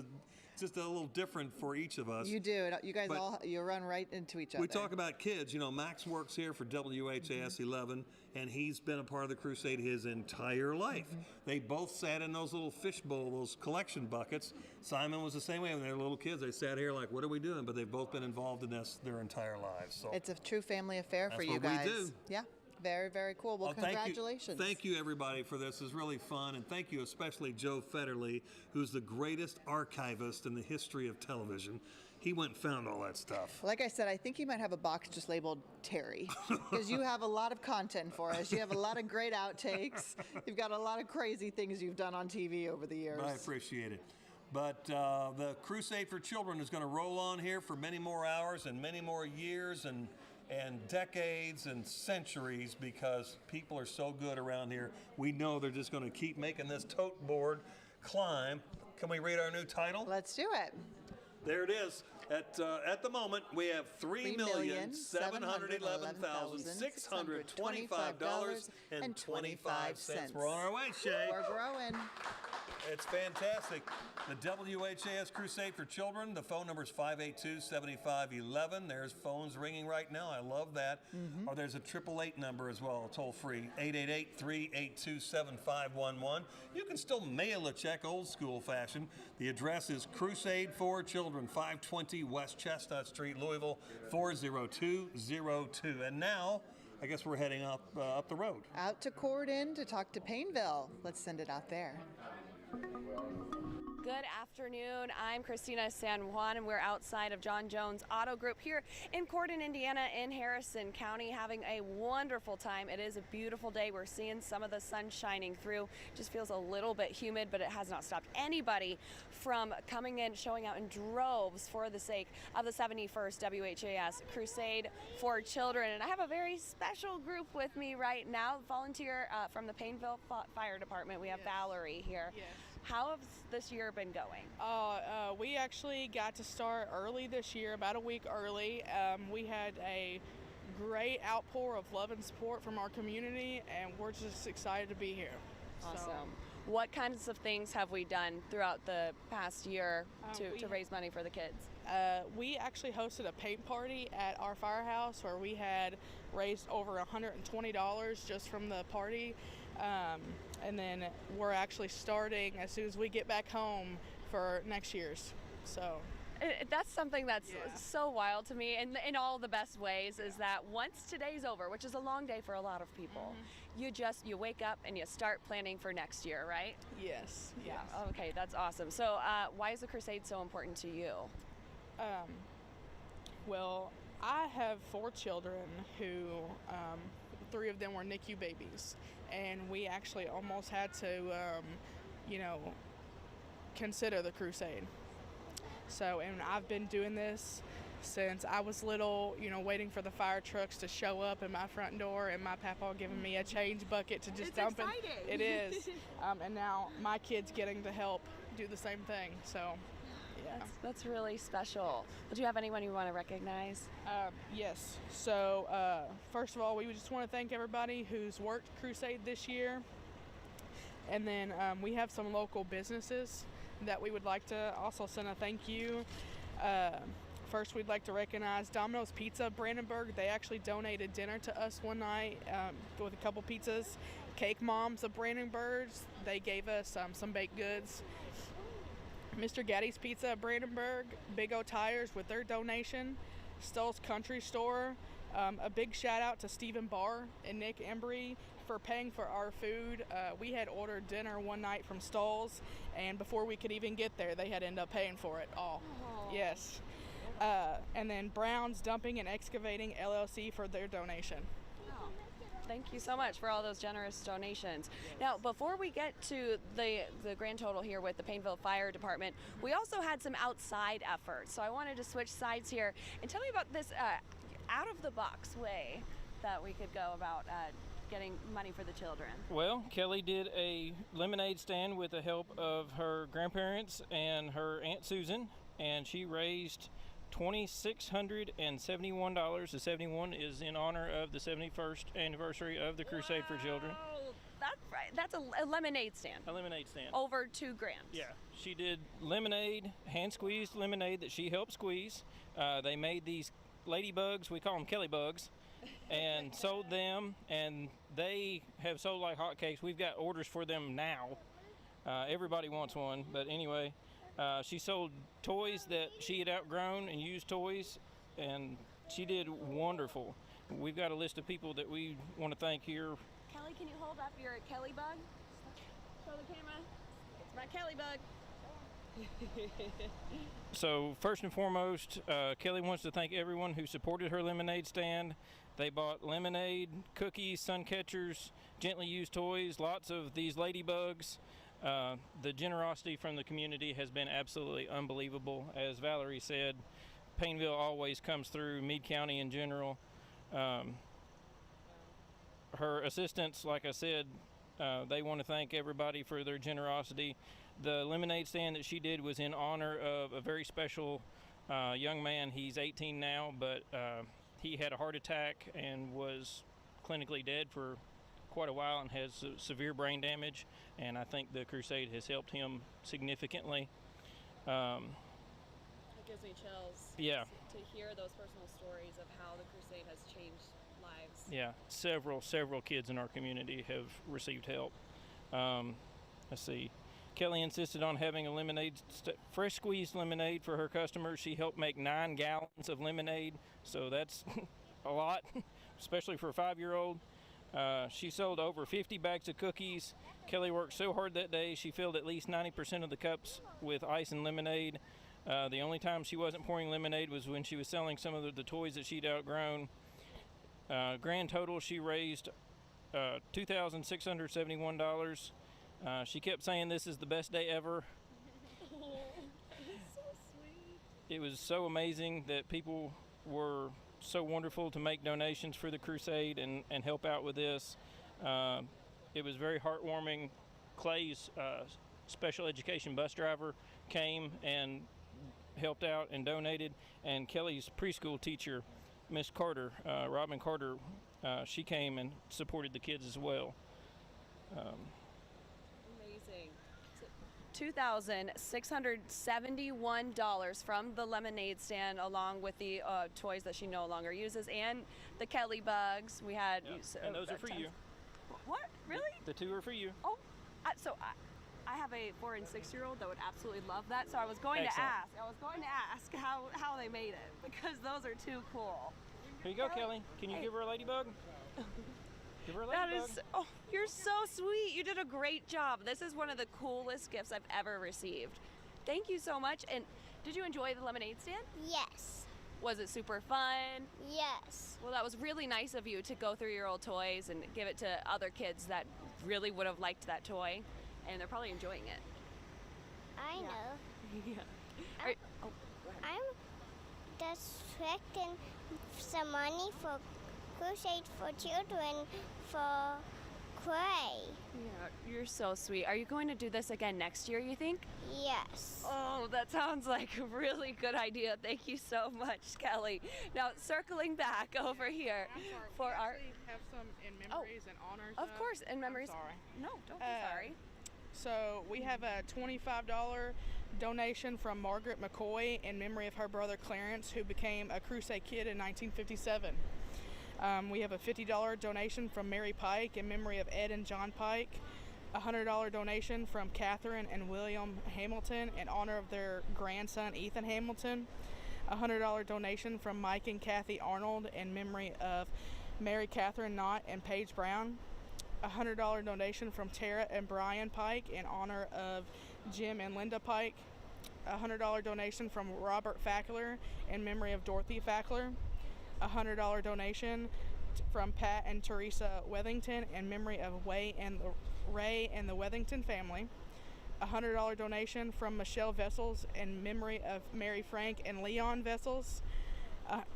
just a little different for each of us. You do. You guys you run right into each other. We talk about kids. Max works here for WHAS 11, and he's been a part of the Crusade his entire life. They both sat in those little fishbowl, those collection buckets. Simon was the same way when they were little kids. They sat here like, what are we doing? But they've both been involved in this their entire lives. So it's a true family affair for you guys. That's what we do. Yeah. Very, very cool. Well, congratulations. Thank you, everybody, for this. It's really fun. And thank you especially Joe Federle, who's the greatest archivist in the history of television. He went and found all that stuff. Like I said, I think you might have a box just labeled Terry, because you have a lot of content for us. You have a lot of great outtakes. You've got a lot of crazy things you've done on TV over the years. I appreciate it. But the Crusade for Children is going to roll on here for many more hours and many more years and decades and centuries, because people are so good around here. We know they're just going to keep making this tote board climb. Can we read our new title? Let's do it. There it is. At the moment, we have $3,711,625.25. We're on our way, Shay. We're growing. It's fantastic. The WHAS Crusade for Children, the phone number is 582-7511. There's phones ringing right now. I love that. Or there's a 888 number as well, toll free, 888-382-7511. You can still mail a check old school fashion. The address is Crusade for Children, 520 West Chestnut Street, Louisville, 40202. And now, I guess we're heading up the road. Out to Corden to talk to Payville. Let's send it out there. Good afternoon. I'm Christina San Juan, and we're outside of John Jones Auto Group here in Corden, Indiana, in Harrison County, having a wonderful time. It is a beautiful day. We're seeing some of the sun shining through. Just feels a little bit humid, but it has not stopped anybody from coming in, showing out in droves for the sake of the 71st WHAS Crusade for Children. And I have a very special group with me right now, volunteer from the Payville Fire Department. We have Valerie here. Yes. How has this year been going? We actually got to start early this year, about a week early. We had a great outpour of love and support from our community, and we're just excited to be here. Awesome. So, what kinds of things have we done throughout the past year to raise money for the kids? We actually hosted a paint party at our firehouse where we had raised over $120 just from the party. And then we're actually starting as soon as we get back home for next year's. So that's something that's so wild to me in all the best ways, is that once today's over, which is a long day for a lot of people, you wake up and you start planning for next year, right? Yes. Yeah. Okay, that's awesome. So why is the Crusade so important to you? Well, I have 4 children who 3 of them were NICU babies. And we actually almost had to, consider the Crusade. So, and I've been doing this since I was little, waiting for the fire trucks to show up at my front door and my papa giving me a change bucket to just dump exciting. It is. And now my kid's getting to help do the same thing. So, yeah. That's really special. Do you have anyone you want to recognize? Yes. So first of all, we just want to thank everybody who's worked Crusade this year. And then we have some local businesses that we would like to also send a thank you. First, we'd like to recognize Domino's Pizza Brandenburg. They actually donated dinner to us one night with a couple pizzas. Cake Moms of Brandenburg, they gave us some baked goods. Mr. Gaddy's Pizza of Brandenburg, Big O Tires with their donation, Stoll's Country Store, a big shout out to Stephen Barr and Nick Embry for paying for our food. We had ordered dinner one night from Stoll's, and before we could even get there, they had ended up paying for it all. Aww. Yes. And then Brown's Dumping and Excavating LLC for their donation. Thank you so much for all those generous donations. Now, before we get to the grand total here with the Payville Fire Department, we also had some outside efforts. So I wanted to switch sides here and tell me about this out-of-the-box way that we could go about getting money for the children. Well, Kelly did a lemonade stand with the help of her grandparents and her Aunt Susan, and she raised $2,671. The 71 is in honor of the 71st anniversary of the Crusade for Children. That's right. That's a lemonade stand. A lemonade stand. Over $2,000. Yeah. She did lemonade, hand-squeezed lemonade that she helped squeeze. They made these ladybugs, we call them Kelly bugs, and sold them, and they have sold like hotcakes. We've got orders for them now. Everybody wants one, but anyway. She sold toys that she had outgrown and used toys, and she did wonderful. We've got a list of people that we want to thank here. Kelly, can you hold up your Kelly bug? Show the camera. It's my Kelly bug. So first and foremost, Kelly wants to thank everyone who supported her lemonade stand. They bought lemonade, cookies, sun catchers, gently used toys, lots of these ladybugs. The generosity from the community has been absolutely unbelievable. As Valerie said, Payville always comes through, Meade County in general. Her assistants, like I said, they want to thank everybody for their generosity. The lemonade stand that she did was in honor of a very special young man. He's 18 now, but he had a heart attack and was clinically dead for quite a while and has severe brain damage, and I think the Crusade has helped him significantly. It gives me chills. Yeah. To hear those personal stories of how the Crusade has changed lives. Yeah, several kids in our community have received help. Let's see. Kelly insisted on having a lemonade, fresh squeezed lemonade for her customers. She helped make 9 gallons of lemonade, so that's a lot, especially for a 5-year-old. She sold over 50 bags of cookies. Kelly worked so hard that day, she filled at least 90% of the cups with ice and lemonade. The only time she wasn't pouring lemonade was when she was selling some of the toys that she'd outgrown. Grand total, she raised $2,671. She kept saying this is the best day ever. So sweet. It was so amazing that people were so wonderful to make donations for the Crusade and help out with this. It was very heartwarming. Clay's special education bus driver came and helped out and donated, and Kelly's preschool teacher, Miss Carter, Robin Carter, she came and supported the kids as well. Amazing. $2,671 from the lemonade stand, along with the toys that she no longer uses, and the Kelly bugs. We had. And those are for you. What? Really? The 2 are for you. Oh, I have a 4- and 6-year-old that would absolutely love that. So I was going Excellent. to ask how they made it, because those are too cool. Here you go, Kelly. Can you give her a ladybug? Give her a ladybug. That is, oh, you're so sweet. You did a great job. This is one of the coolest gifts I've ever received. Thank you so much. And did you enjoy the lemonade stand? Yes. Was it super fun? Yes. Well, that was really nice of you to go through your old toys and give it to other kids that really would have liked that toy, and they're probably enjoying it. I know. Yeah. Go ahead. I'm just expecting some money for Crusade for Children for Cray. Yeah, you're so sweet. Are you going to do this again next year, you think? Yes. Oh, that sounds like a really good idea. Thank you so much, Kelly. Now, circling back over here for our... have some in memories and honors Of course, in memories. I'm sorry. No, don't be sorry. So we have a $25 donation from Margaret McCoy in memory of her brother Clarence, who became a Crusade kid in 1957. We have a $50 donation from Mary Pike in memory of Ed and John Pike. A $100 donation from Catherine and William Hamilton in honor of their grandson Ethan Hamilton. A $100 donation from Mike and Kathy Arnold in memory of Mary Catherine Knott and Paige Brown. A $100 donation from Tara and Brian Pike in honor of Jim and Linda Pike. A $100 donation from Robert Fackler in memory of Dorothy Fackler. A $100 donation from Pat and Teresa Wethington in memory of Ray and the Wethington family. A $100 donation from Michelle Vessels in memory of Mary Frank and Leon Vessels.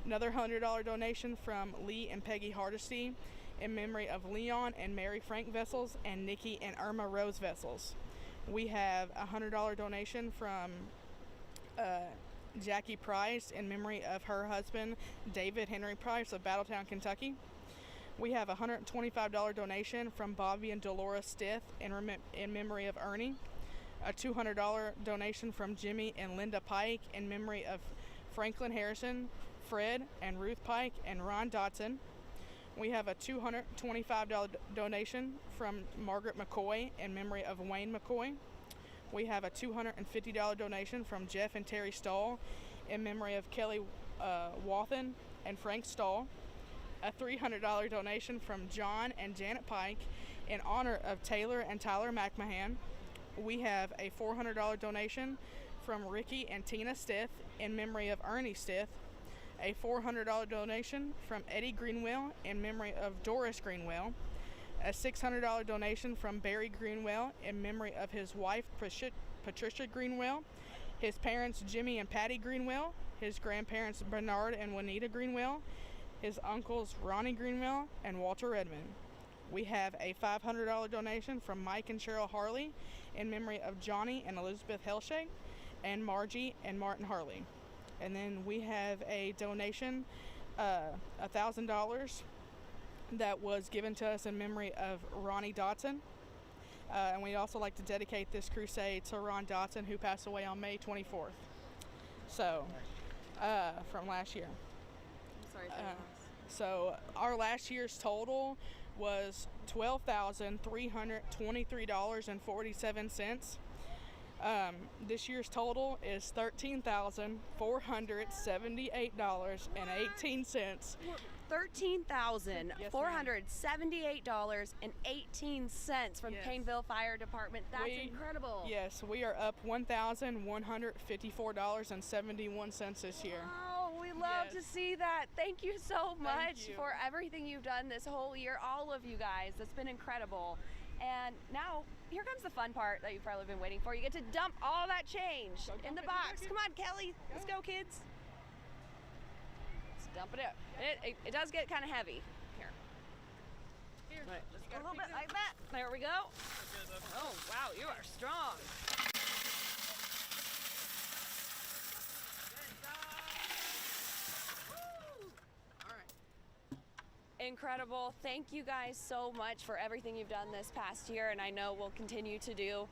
Another $100 donation from Lee and Peggy Hardesty in memory of Leon and Mary Frank Vessels and Nikki and Irma Rose Vessels. We have a $100 donation from Jackie Price in memory of her husband David Henry Price of Battletown, Kentucky. We have a $125 donation from Bobby and Dolores Stith in memory of Ernie. A $200 donation from Jimmy and Linda Pike in memory of Franklin Harrison, Fred and Ruth Pike and Ron Dotson. We have a $225 donation from Margaret McCoy in memory of Wayne McCoy. We have a $250 donation from Jeff and Terry Stahl in memory of Kelly Wathen and Frank Stahl. A $300 donation from John and Janet Pike in honor of Taylor and Tyler McMahon. We have a $400 donation from Ricky and Tina Stith in memory of Ernie Stith. A $400 donation from Eddie Greenwell in memory of Doris Greenwell. A $600 donation from Barry Greenwell in memory of his wife Patricia Greenwell, his parents Jimmy and Patty Greenwell, his grandparents Bernard and Juanita Greenwell, his uncles Ronnie Greenwell and Walter Redmond. We have a $500 donation from Mike and Cheryl Harley in memory of Johnny and Elizabeth Helshay and Margie and Martin Harley. And then we have a donation, $1,000 that was given to us in memory of Ronnie Dotson. And we'd also like to dedicate this crusade to Ron Dotson, who passed away on May 24th. So, from last year. I'm sorry for that. So our last year's total was $12,323.47. This year's total is $13,478.18. $13,478.18 from Yes. Payville Fire Department. That's incredible. Yes, we are up $1,154.71 this year. Oh, we love to see that. Thank you so much for everything you've done this whole year, all of you guys. It's been incredible. And now, here comes the fun part that you've probably been waiting for. You get to dump all that change in the box. Come on, Kelly. Let's go, kids. Let's dump it out. It does get kind of heavy. Here. Right, just a little bit like that. There we go. Oh, wow, you are strong. Incredible. Thank you guys so much for everything you've done this past year, and I know we'll continue to do.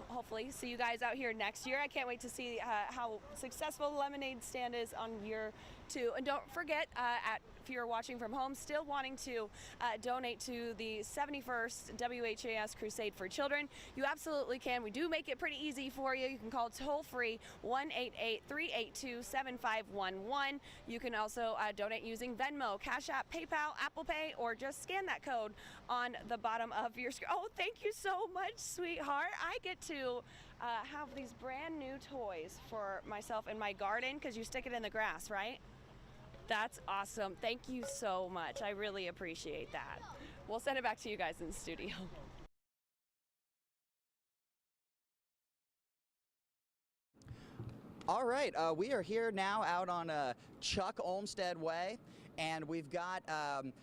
Hopefully see you guys out here next year. I can't wait to see how successful the lemonade stand is on year 2. And don't forget, if you're watching from home, still wanting to donate to the 71st WHAS Crusade for Children, you absolutely can. We do make it pretty easy for you. You can call toll-free 1-888-382-7511. You can also donate using Venmo, Cash App, PayPal, Apple Pay, or just scan that code on the bottom of your screen. Oh, thank you so much, sweetheart. I get to have these brand new toys for myself in my garden because you stick it in the grass, right? That's awesome. Thank you so much. I really appreciate that. We'll send it back to you guys in the studio. All right, we are here now out on Chuck Olmsted Way, and we've got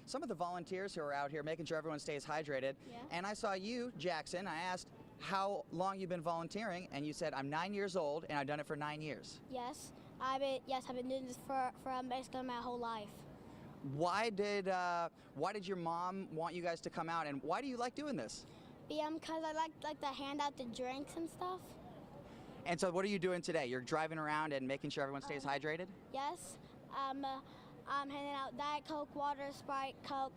some of the volunteers who are out here making sure everyone stays hydrated. Yeah. And I saw you, Jackson. I asked how long you've been volunteering, and you said, I'm 9 years old, and I've done it for 9 years. Yes, I've been doing this for basically my whole life. Why did your mom want you guys to come out, and why do you like doing this? Because I like to hand out the drinks and stuff. And so what are you doing today? You're driving around and making sure everyone stays hydrated? Yes, I'm handing out Diet Coke, water, Sprite, Coke,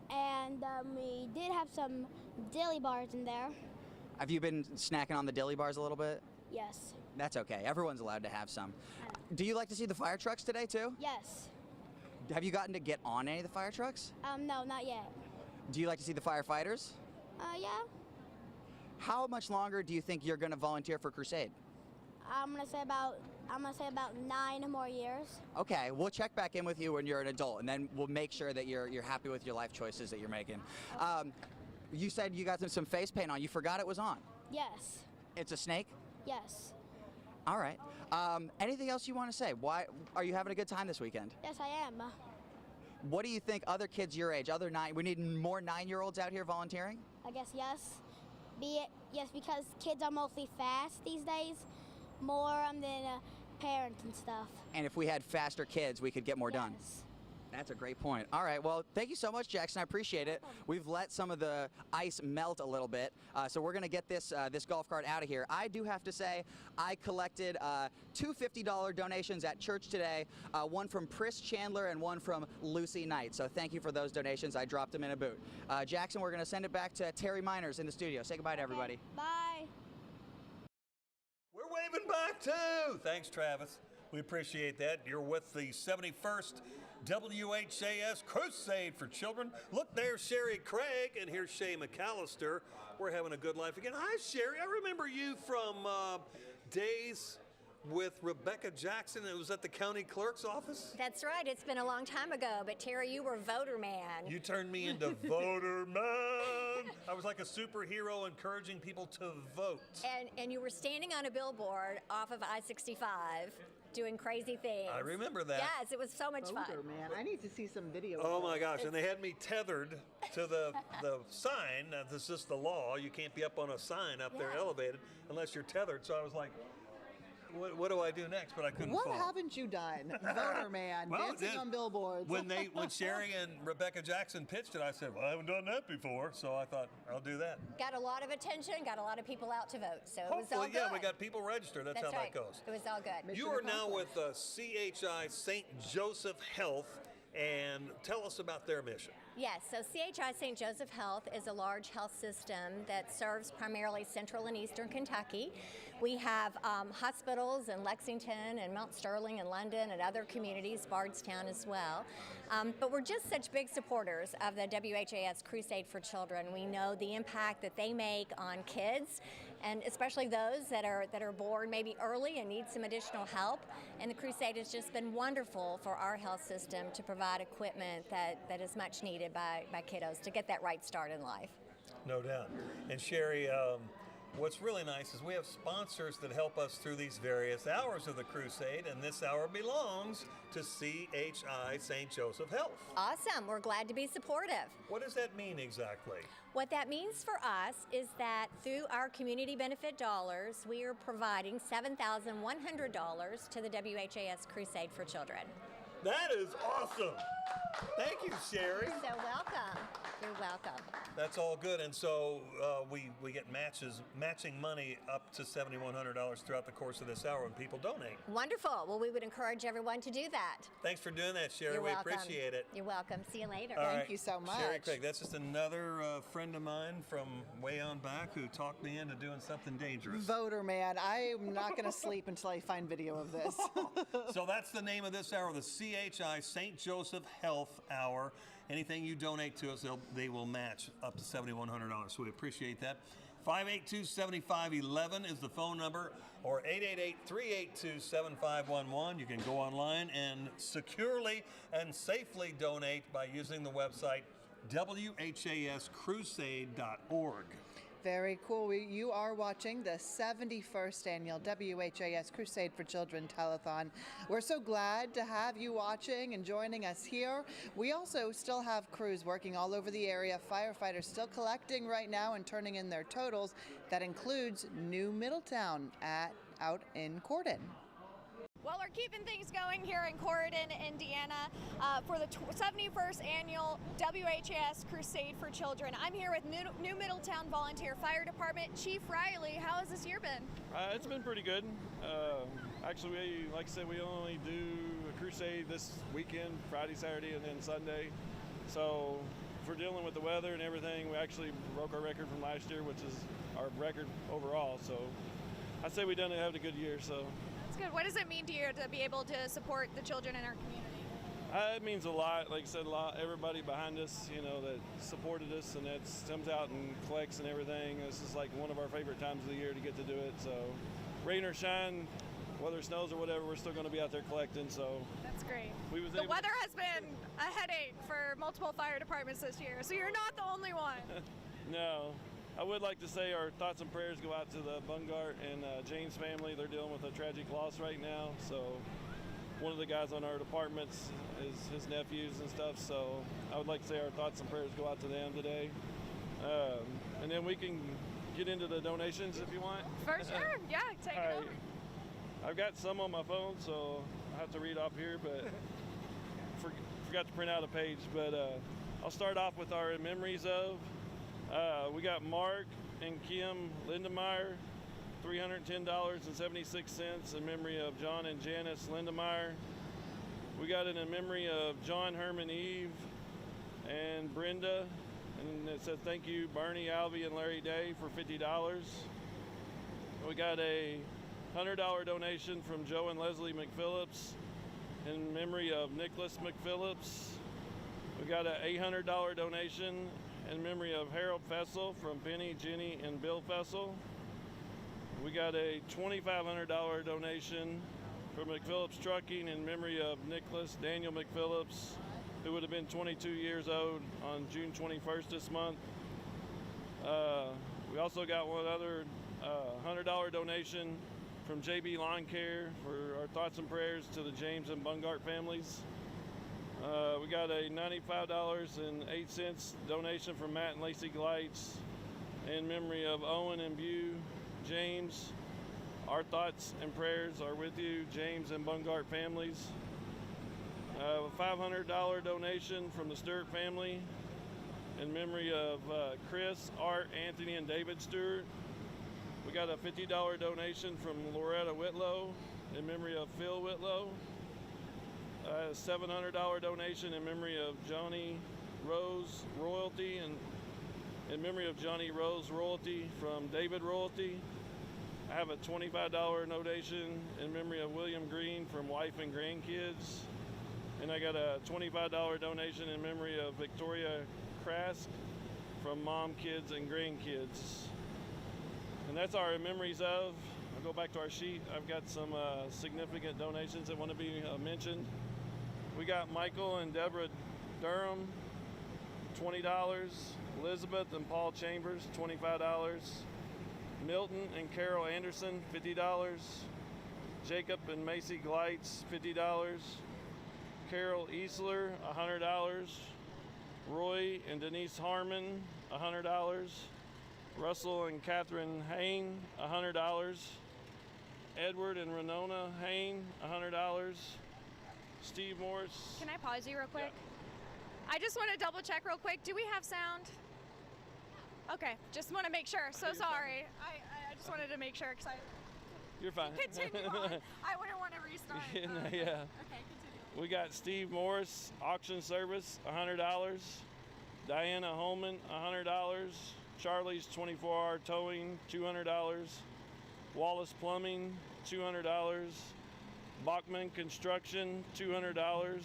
and we did have some dilly bars in there. Have you been snacking on the dilly bars a little bit? Yes. That's okay. Everyone's allowed to have some. Do you like to see the fire trucks today too? Yes. Have you gotten to get on any of the fire trucks? No, not yet. Do you like to see the firefighters? Yeah. How much longer do you think you're going to volunteer for Crusade? I'm gonna say about 9 more years. Okay, we'll check back in with you when you're an adult, and then we'll make sure that you're happy with your life choices that you're making. You said you got some face paint on. You forgot it was on. Yes. It's a snake? Yes. All right. Anything else you want to say? Why are you having a good time this weekend? Yes, I am. What do you think other kids your age, we need more 9-year-olds out here volunteering? I guess yes. Yes, because kids are mostly fast these days, more than parents and stuff. And if we had faster kids, we could get more done. That's a great point. All right, well, thank you so much, Jackson. I appreciate it. We've let some of the ice melt a little bit, so we're going to get this golf cart out of here. I do have to say, I collected 2 $50 donations at church today, one from Pris Chandler and one from Lucy Knight. So thank you for those donations. I dropped them in a boot. Jackson, we're going to send it back to Terry Miners in the studio. Say goodbye to everybody. Bye. We're waving back too. Thanks, Travis. We appreciate that. You're with the 71st WHAS Crusade for Children. Look, there's Sherry Craig, and here's Shay McAllister. We're having a good life again. Hi, Sherry. I remember you from days with Rebecca Jackson. It was at the county clerk's office. That's right. It's been a long time ago. But Terry, you were voter man. You turned me into voter man. I was like a superhero encouraging people to vote. And you were standing on a billboard off of I-65 doing crazy things. I remember that. Yes, it was so much fun. Man, I need to see some video. Oh my gosh, and they had me tethered to the sign. Now, this is the law. You can't be up on a sign up there elevated unless you're tethered. So I was like What do I do next? But I couldn't What fall. haven't you done? Voter man, Well, dancing on billboards. When Sherry and Rebecca Jackson pitched it, I said, well, I haven't done that before. So I thought, I'll do that. Got a lot of attention, got a lot of people out to vote, so it was all Hopefully, good. yeah, we got people registered. That's how right. that goes. It was all good. You are now with CHI St. Joseph Health, and tell us about their mission. Yes, so CHI St. Joseph Health is a large health system that serves primarily central and eastern Kentucky. We have hospitals in Lexington and Mount Sterling and London and other communities, Bardstown as well. But we're just such big supporters of the WHAS Crusade for Children. We know the impact that they make on kids, and especially those that are born maybe early and need some additional help. And the Crusade has just been wonderful for our health system to provide equipment that is much needed by kiddos to get that right start in life. No doubt. And Sherry, what's really nice is we have sponsors that help us through these various hours of the Crusade, and this hour belongs to CHI St. Joseph Health. Awesome. We're glad to be supportive. What does that mean exactly? What that means for us is that through our community benefit dollars, we are providing $7,100 to the WHAS Crusade for Children. That is awesome. Thank you, Sherry. You're so welcome. You're welcome. That's all good, and so we get matching money up to $7,100 throughout the course of this hour when people donate. Wonderful. Well, we would encourage everyone to do that. Thanks for doing that, Sherry. You're we welcome. appreciate it. You're welcome. See you later. Thank you so much. Sherry Craig, that's just another friend of mine from way on back who talked me into doing something dangerous. Voter man, I'm not going to sleep until I find video of this. So that's the name of this hour, the CHI St. Joseph Health Hour. Anything you donate to us, they will match up to $7,100. So we appreciate that. 582-7511 is the phone number, or 888-382-7511. You can go online and securely and safely donate by using the website WHAScrusade.org. Very cool. You are watching the 71st annual WHAS Crusade for Children Telethon. We're so glad to have you watching and joining us here. We also still have crews working all over the area. Firefighters still collecting right now and turning in their totals. That includes New Middletown out in Corden. Well, we're keeping things going here in Corridon, Indiana, for the 71st annual WHAS Crusade for Children. I'm here with New Middletown Volunteer Fire Department Chief Riley. How has this year been? It's been pretty good. Actually, like I said, we only do a crusade this weekend, Friday, Saturday, and then Sunday. So if we're dealing with the weather and everything, we actually broke our record from last year, which is our record overall. So I'd say we done have a good year. So. That's good. What does it mean to you to be able to support the children in our community? It means a lot. Like I said, everybody behind us, that supported us and that comes out and collects and everything. This is like one of our favorite times of the year to get to do it. So rain or shine, whether it snows or whatever, we're still going to be out there collecting. So that's great. The weather has been a headache for multiple fire departments this year, so you're not the only one. No. I would like to say our thoughts and prayers go out to the Bungart and James family. They're dealing with a tragic loss right now. So one of the guys on our departments is his nephews and stuff. So I would like to say our thoughts and prayers go out to them today. And then we can get into the donations if you want. For sure. Yeah, take it over. I've got some on my phone, so I have to read off here, but forgot to print out a page. But I'll start off with our memories of. We got Mark and Kim Lindemeyer, $310.76 in memory of John and Janice Lindemeyer. We got it in memory of John, Herman, Eve, and Brenda. And it says thank you, Barney, Alvy, and Larry Day for $50. We got a $100 donation from Joe and Leslie McPhillips in memory of Nicholas McPhillips. We got an $800 donation in memory of Harold Fessel from Penny, Jenny, and Bill Fessel. We got a $2,500 donation from McPhillips Trucking in memory of Nicholas Daniel McPhillips, who would have been 22 years old on June 21st this month. We also got one other $100 donation from JB Lawn Care for our thoughts and prayers to the James and Bungart families. We got a $95.08 donation from Matt and Lacey Glites in memory of Owen and Bew James. Our thoughts and prayers are with you, James and Bungart families. A $500 donation from the Stewart family in memory of Chris, Art, Anthony, and David Stewart. We got a $50 donation from Loretta Whitlow in memory of Phil Whitlow. A $700 donation in memory of Johnny Rose Royalty and in memory of Johnny Rose Royalty from David Royalty. I have a $25 donation in memory of William Green from wife and grandkids. And I got a $25 donation in memory of Victoria Krask from mom, kids, and grandkids. And that's our memories of. I'll go back to our sheet. I've got some significant donations that want to be mentioned. We got Michael and Deborah Durham, $20. Elizabeth and Paul Chambers, $25. Milton and Carol Anderson, $50. Jacob and Macy Gleitz, $50. Carol Easler, $100. Roy and Denise Harmon, $100. Russell and Catherine Hain, $100. Edward and Renona Hain, $100. Steve Morris. Can I pause you real quick? Yeah. I just want to double check real quick. Do we have sound? Okay, just want to make sure. So sorry. I just wanted to make sure because You're fine. Continue on. I wouldn't want to restart. Yeah. Okay, continue. We got Steve Morris, auction service, $100. Diana Holman, $100. Charlie's 24-hour towing, $200. Wallace Plumbing, $200. Bachman Construction, $200.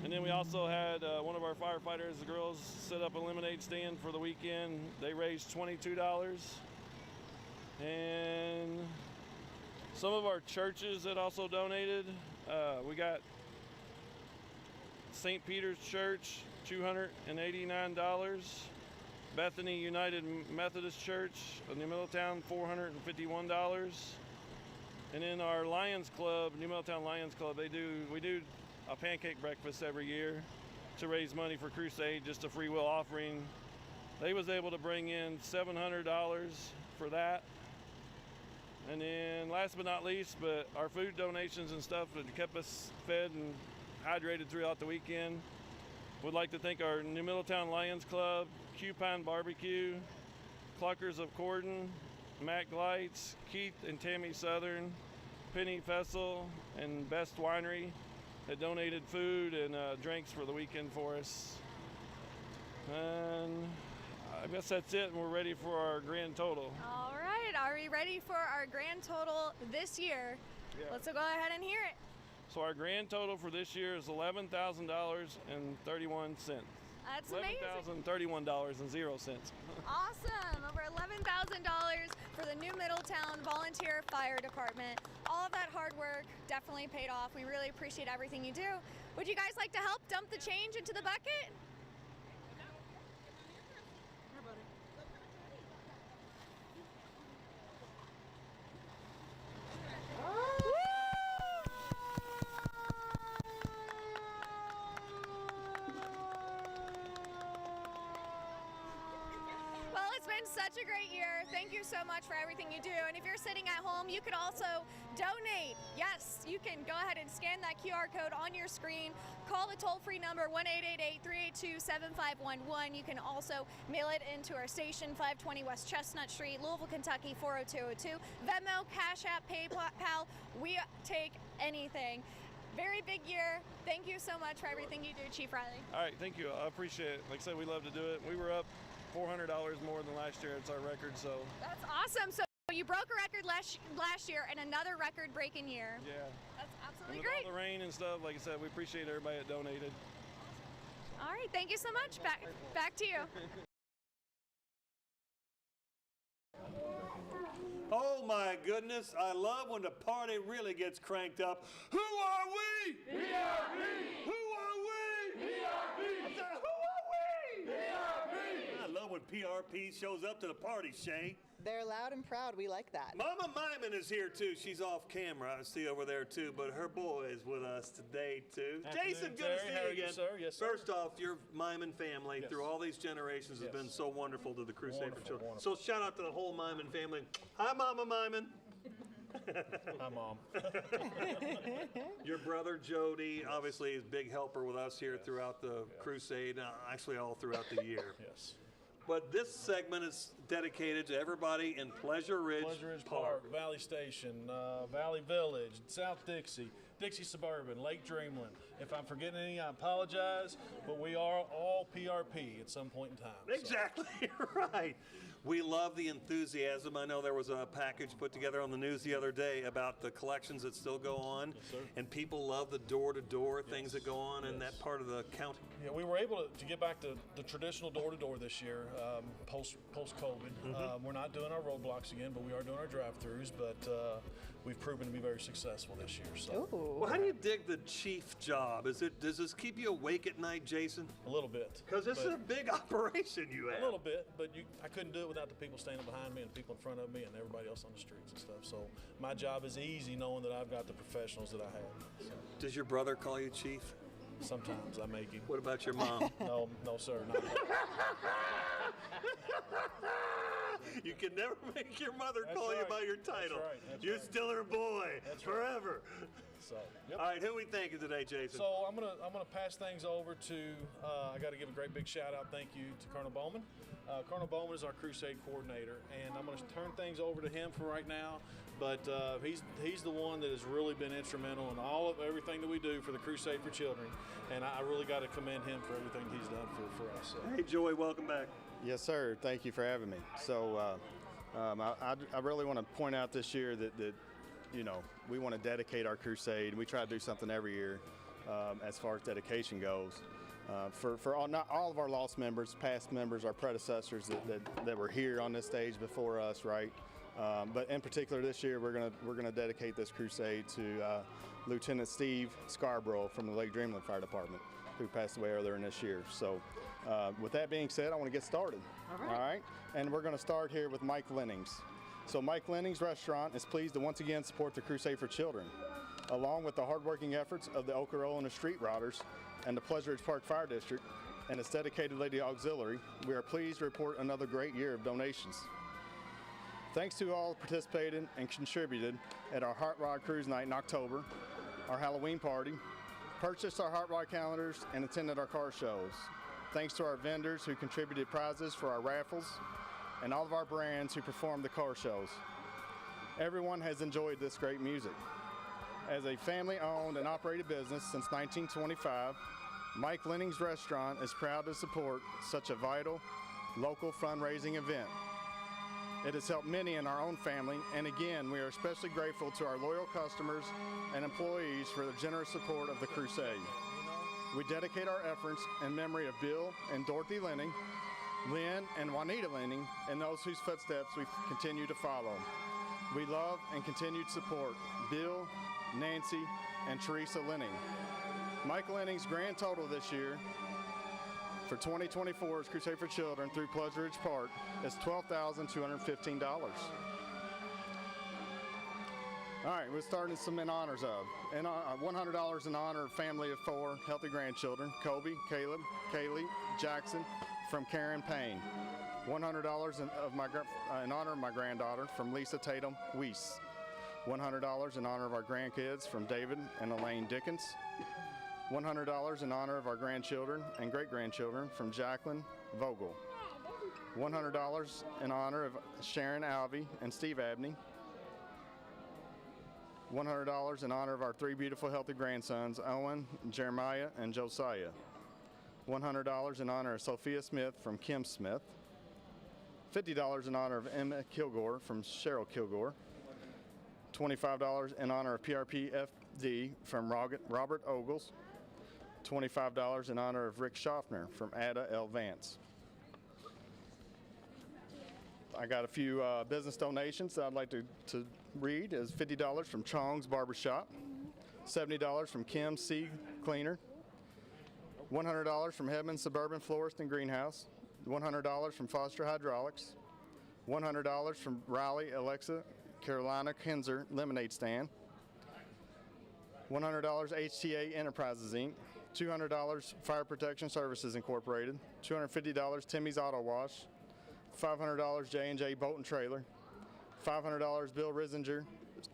And then we also had one of our firefighters, the girls, set up a lemonade stand for the weekend. They raised $22. And some of our churches that also donated, we got St. Peter's Church, $289. Bethany United Methodist Church of New Middletown, $451. And then our Lions Club, New Middletown Lions Club, we do a pancake breakfast every year to raise money for Crusade, just a free will offering. They was able to bring in $700 for that. And then last but not least, but our food donations and stuff that kept us fed and hydrated throughout the weekend. Would like to thank our New Middletown Lions Club, Cupine Barbecue, Cluckers of Corden, Matt Gleitz, Keith and Tammy Southern, Penny Fessel, and Best Winery that donated food and drinks for the weekend for us. And I guess that's it, and we're ready for our grand total. All right, are we ready for our grand total this year? Yeah. Let's go ahead and hear it. So our grand total for this year is $11,000.31. That's amazing. $11,031.00. Awesome, over $11,000 for the New Middletown Volunteer Fire Department. All of that hard work definitely paid off. We really appreciate everything you do. Would you guys like to help dump the change into the bucket? Such a great year. Thank you so much for everything you do. And if you're sitting at home, you could also donate. Yes, you can go ahead and scan that QR code on your screen. Call the toll-free number 1-888-382-7511. You can also mail it into our station, 520 West Chestnut Street, Louisville, Kentucky, 40202. Venmo, Cash App, PayPal. We take anything. Very big year. Thank you so much for everything you do, Chief Riley. All right, thank you. I appreciate it. Like I said, we love to do it. We were up $400 more than last year. It's our record, so. That's awesome. So you broke a record last year and another record-breaking year. Yeah. That's absolutely with great. All the rain and stuff, like I said, we appreciate everybody that donated. All right, thank you so much. Back to you. Oh my goodness, I love when the party really gets cranked up. Who are we? PRP! Who are we? PRP! I said, who are we? PRP! I love when PRP shows up to the party, Shay. They're loud and proud. We like that. Mama Myman is here too. She's off camera. I see over there too, but her boy is with us today too. Jason, good to see you again. Sir? Yes, sir. First off, your Myman family through all these generations has been so wonderful to the Crusade for Children. So shout out to the whole Myman family. Hi, Mama Myman. Hi, Mom. Your brother Jody obviously is a big helper with us here throughout the crusade, actually all throughout the year. Yes. But this segment is dedicated to everybody in Pleasure Ridge Park, Valley Station, Valley Village, South Dixie, Dixie Suburban, Lake Dreamland. If I'm forgetting any, I apologize, but we are all PRP at some point in time. Exactly right. We love the enthusiasm. I know there was a package put together on the news the other day about the collections that still go on, and people love the door-to-door things that go on in that part of the county. Yeah, we were able to get back to the traditional door-to-door this year, post-COVID. We're not doing our roadblocks again, but we are doing our drive-thrus, but we've proven to be very successful this year. So. Well, how do you dig the chief job? Does this keep you awake at night, Jason? A little bit. Because this is a big operation you have. A little bit, but I couldn't do it without the people standing behind me and people in front of me and everybody else on the streets and stuff. So my job is easy knowing that I've got the professionals that I have. So. Does your brother call you chief? Sometimes I make him. What about your mom? No, sir. Not You can never make your mother call you by your title. That's You're right. still her boy forever. So, yep. All right, who we thanking today, Jason? So I'm gonna pass things over to. I got to give a great big shout out, thank you to Colonel Bowman. Colonel Bowman is our Crusade coordinator, and I'm going to turn things over to him for right now. But he's the one that has really been instrumental in everything that we do for the Crusade for Children, and I really got to commend him for everything he's done for us. So. Hey, Joy, welcome back. Yes, sir. Thank you for having me. So I really want to point out this year that we want to dedicate our crusade. We try to do something every year as far as dedication goes. Not all of our lost members, past members, our predecessors that were here on this stage before us, right? But in particular this year, we're gonna dedicate this crusade to Lieutenant Steve Scarborough from the Lake Dreamland Fire Department, who passed away earlier in this year. So with that being said, I want to get started. All right. And we're going to start here with Mike Lennings. So Mike Lennings Restaurant is pleased to once again support the Crusade for Children. Along with the hardworking efforts of the Okarona Street Routers and the Pleasure Ridge Park Fire District and its dedicated Lady Auxiliary, we are pleased to report another great year of donations. Thanks to all who participated and contributed at our Hot Rod Cruise Night in October, our Halloween party, purchased our Hot Rod calendars, and attended our car shows. Thanks to our vendors who contributed prizes for our raffles, and all of our brands who performed the car shows. Everyone has enjoyed this great music. As a family-owned and operated business since 1925, Mike Lennings Restaurant is proud to support such a vital, local fundraising event. It has helped many in our own family, and again, we are especially grateful to our loyal customers and employees for their generous support of the Crusade. We dedicate our efforts in memory of Bill and Dorothy Lenning, Lynn and Juanita Lenning, and those whose footsteps we continue to follow. We love and continue to support Bill, Nancy, and Teresa Lenning. Mike Lenning's grand total this year for 2024's Crusade for Children through Pleasure Ridge Park is $12,215. All right, we're starting some in honors of. And $100 in honor of family of 4 healthy grandchildren, Kobe, Caleb, Kaylee, Jackson, from Karen Payne. $100 in honor of my granddaughter from Lisa Tatum Weiss. $100 in honor of our grandkids from David and Elaine Dickens. $100 in honor of our grandchildren and great-grandchildren from Jacqueline Vogel. $100 in honor of Sharon Alvey and Steve Abney. $100 in honor of our 3 beautiful, healthy grandsons, Owen, Jeremiah, and Josiah. $100 in honor of Sophia Smith from Kim Smith. $50 in honor of Emma Kilgore from Cheryl Kilgore. $25 in honor of PRPFD from Robert Ogles. $25 in honor of Rick Schaffner from Ada L. Vance. I got a few business donations that I'd like to read. Is $50 from Chong's Barbershop, $70 from Kim C. Cleaner, $100 from Hedman Suburban Florist and Greenhouse, $100 from Foster Hydraulics, $100 from Riley Alexa Carolina Kinzer Lemonade Stand, $100 HTA Enterprises Inc., $200 Fire Protection Services Incorporated, $250 Timmy's Auto Wash, $500 J&J Boat and Trailer, $500 Bill Risinger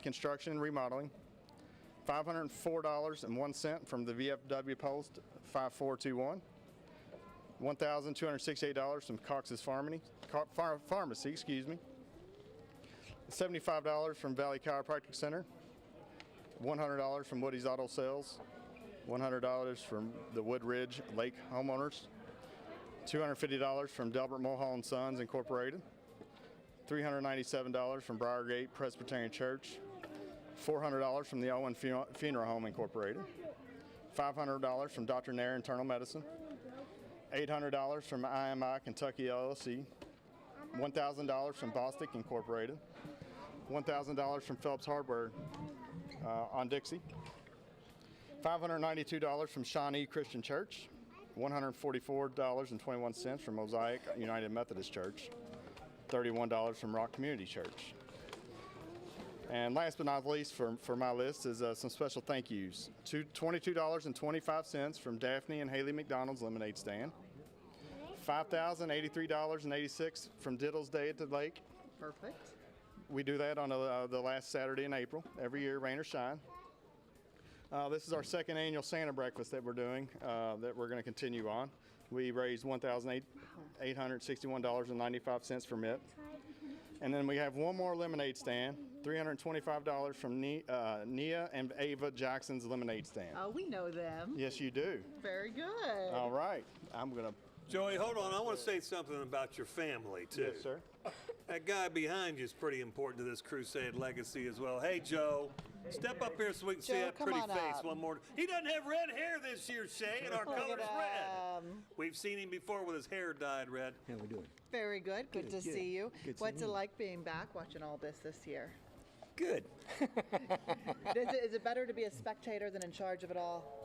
Construction and Remodeling. $504.01 from the VFW Post 5421. $1,268 from Cox's Pharmacy, excuse me. $75 from Valley Chiropractic Center. $100 from Woody's Auto Sales. $100 from the Woodridge Lake Homeowners. $250 from Delbert Mulhall & Sons Incorporated. $397 from Briargate Presbyterian Church. $400 from the Owen Funeral Home Incorporated. $500 from Dr. Nair Internal Medicine. $800 from IMI Kentucky LLC. $1,000 from Bostic Incorporated. $1,000 from Phelps Hardware on Dixie. $592 from Shawnee Christian Church. $144.21 from Mosaic United Methodist Church. $31 from Rock Community Church. And last but not least for my list is some special thank yous. $22.25 from Daphne and Haley McDonald's Lemonade Stand. $5,083.86 from Diddle's Day at the Lake. Perfect. We do that on the last Saturday in April, every year, rain or shine. This is our second annual Santa breakfast that we're doing, that we're going to continue on. We raised $1,861.95 from it. And then we have one more lemonade stand, $325 from Nia and Ava Jackson's Lemonade Stand. Oh, we know them. Yes, you do. Very good. All right. I'm going to... Joey, hold on. I want to say something about your family, too. Yes, sir. That guy behind you is pretty important to this Crusade legacy as well. Hey, Joe, step up here so we can see that pretty face one more. He doesn't have red hair this year, Shay, and our color's red. We've seen him before with his hair dyed red. How we doing? Very good. Good to see you. Good What's seeing it you. like being back watching all this year? Good. Is it better to be a spectator than in charge of it all?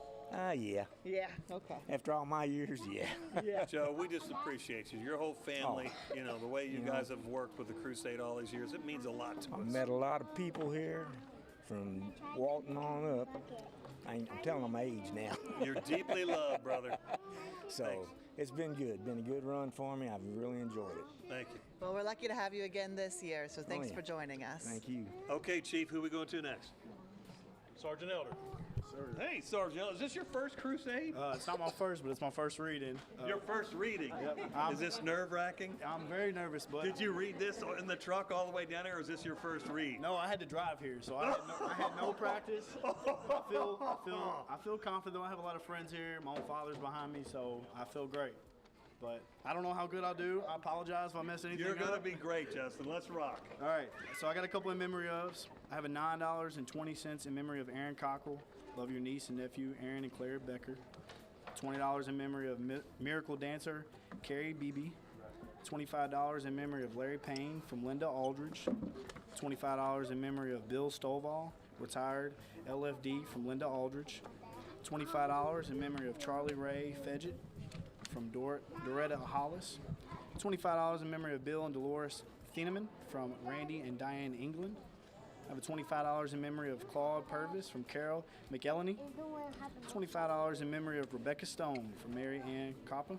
Yeah. Yeah, okay. After all my years, yeah. Yeah. Joe, we just appreciate you. Your whole family, you know, the way you guys have worked with the Crusade all these years, it means a lot to I us. met a lot of people here from Walton on up. I'm telling them my age now. You're deeply loved, brother. So Thanks. it's been good. Been a good run for me. I've really enjoyed it. Thank you. Well, we're lucky to have you again this year, so thanks yeah. for joining us. Thank you. Okay, Chief, who are we going to next? Sergeant Elder. Hey, Sergeant, is this your first Crusade? It's not my first, but it's my first reading. Your first reading? Yep. Is this nerve-wracking? I'm very nervous, but... Did you read this in the truck all the way down there, or is this your first read? No, I had to drive here, so I had no practice. I feel confident. I have a lot of friends here. My own father's behind me, so I feel great. But I don't know how good I'll do. I apologize if I mess anything up. You're going to be great, Justin. Let's rock. All right, so I got a couple in memory ofs. I have a $9.20 in memory of Aaron Cockle. Love your niece and nephew, Aaron and Claire Becker. $20 in memory of miracle dancer, Carrie Beebe. $25 in memory of Larry Payne from Linda Aldridge. $25 in memory of Bill Stovall, retired LFD from Linda Aldridge. $25 in memory of Charlie Ray Fedget from Doretta Hollis. $25 in memory of Bill and Dolores Thieneman from Randy and Diane England. I have a $25 in memory of Claude Purvis from Carol McElhenney. $25 in memory of Rebecca Stone from Mary Ann Coppa.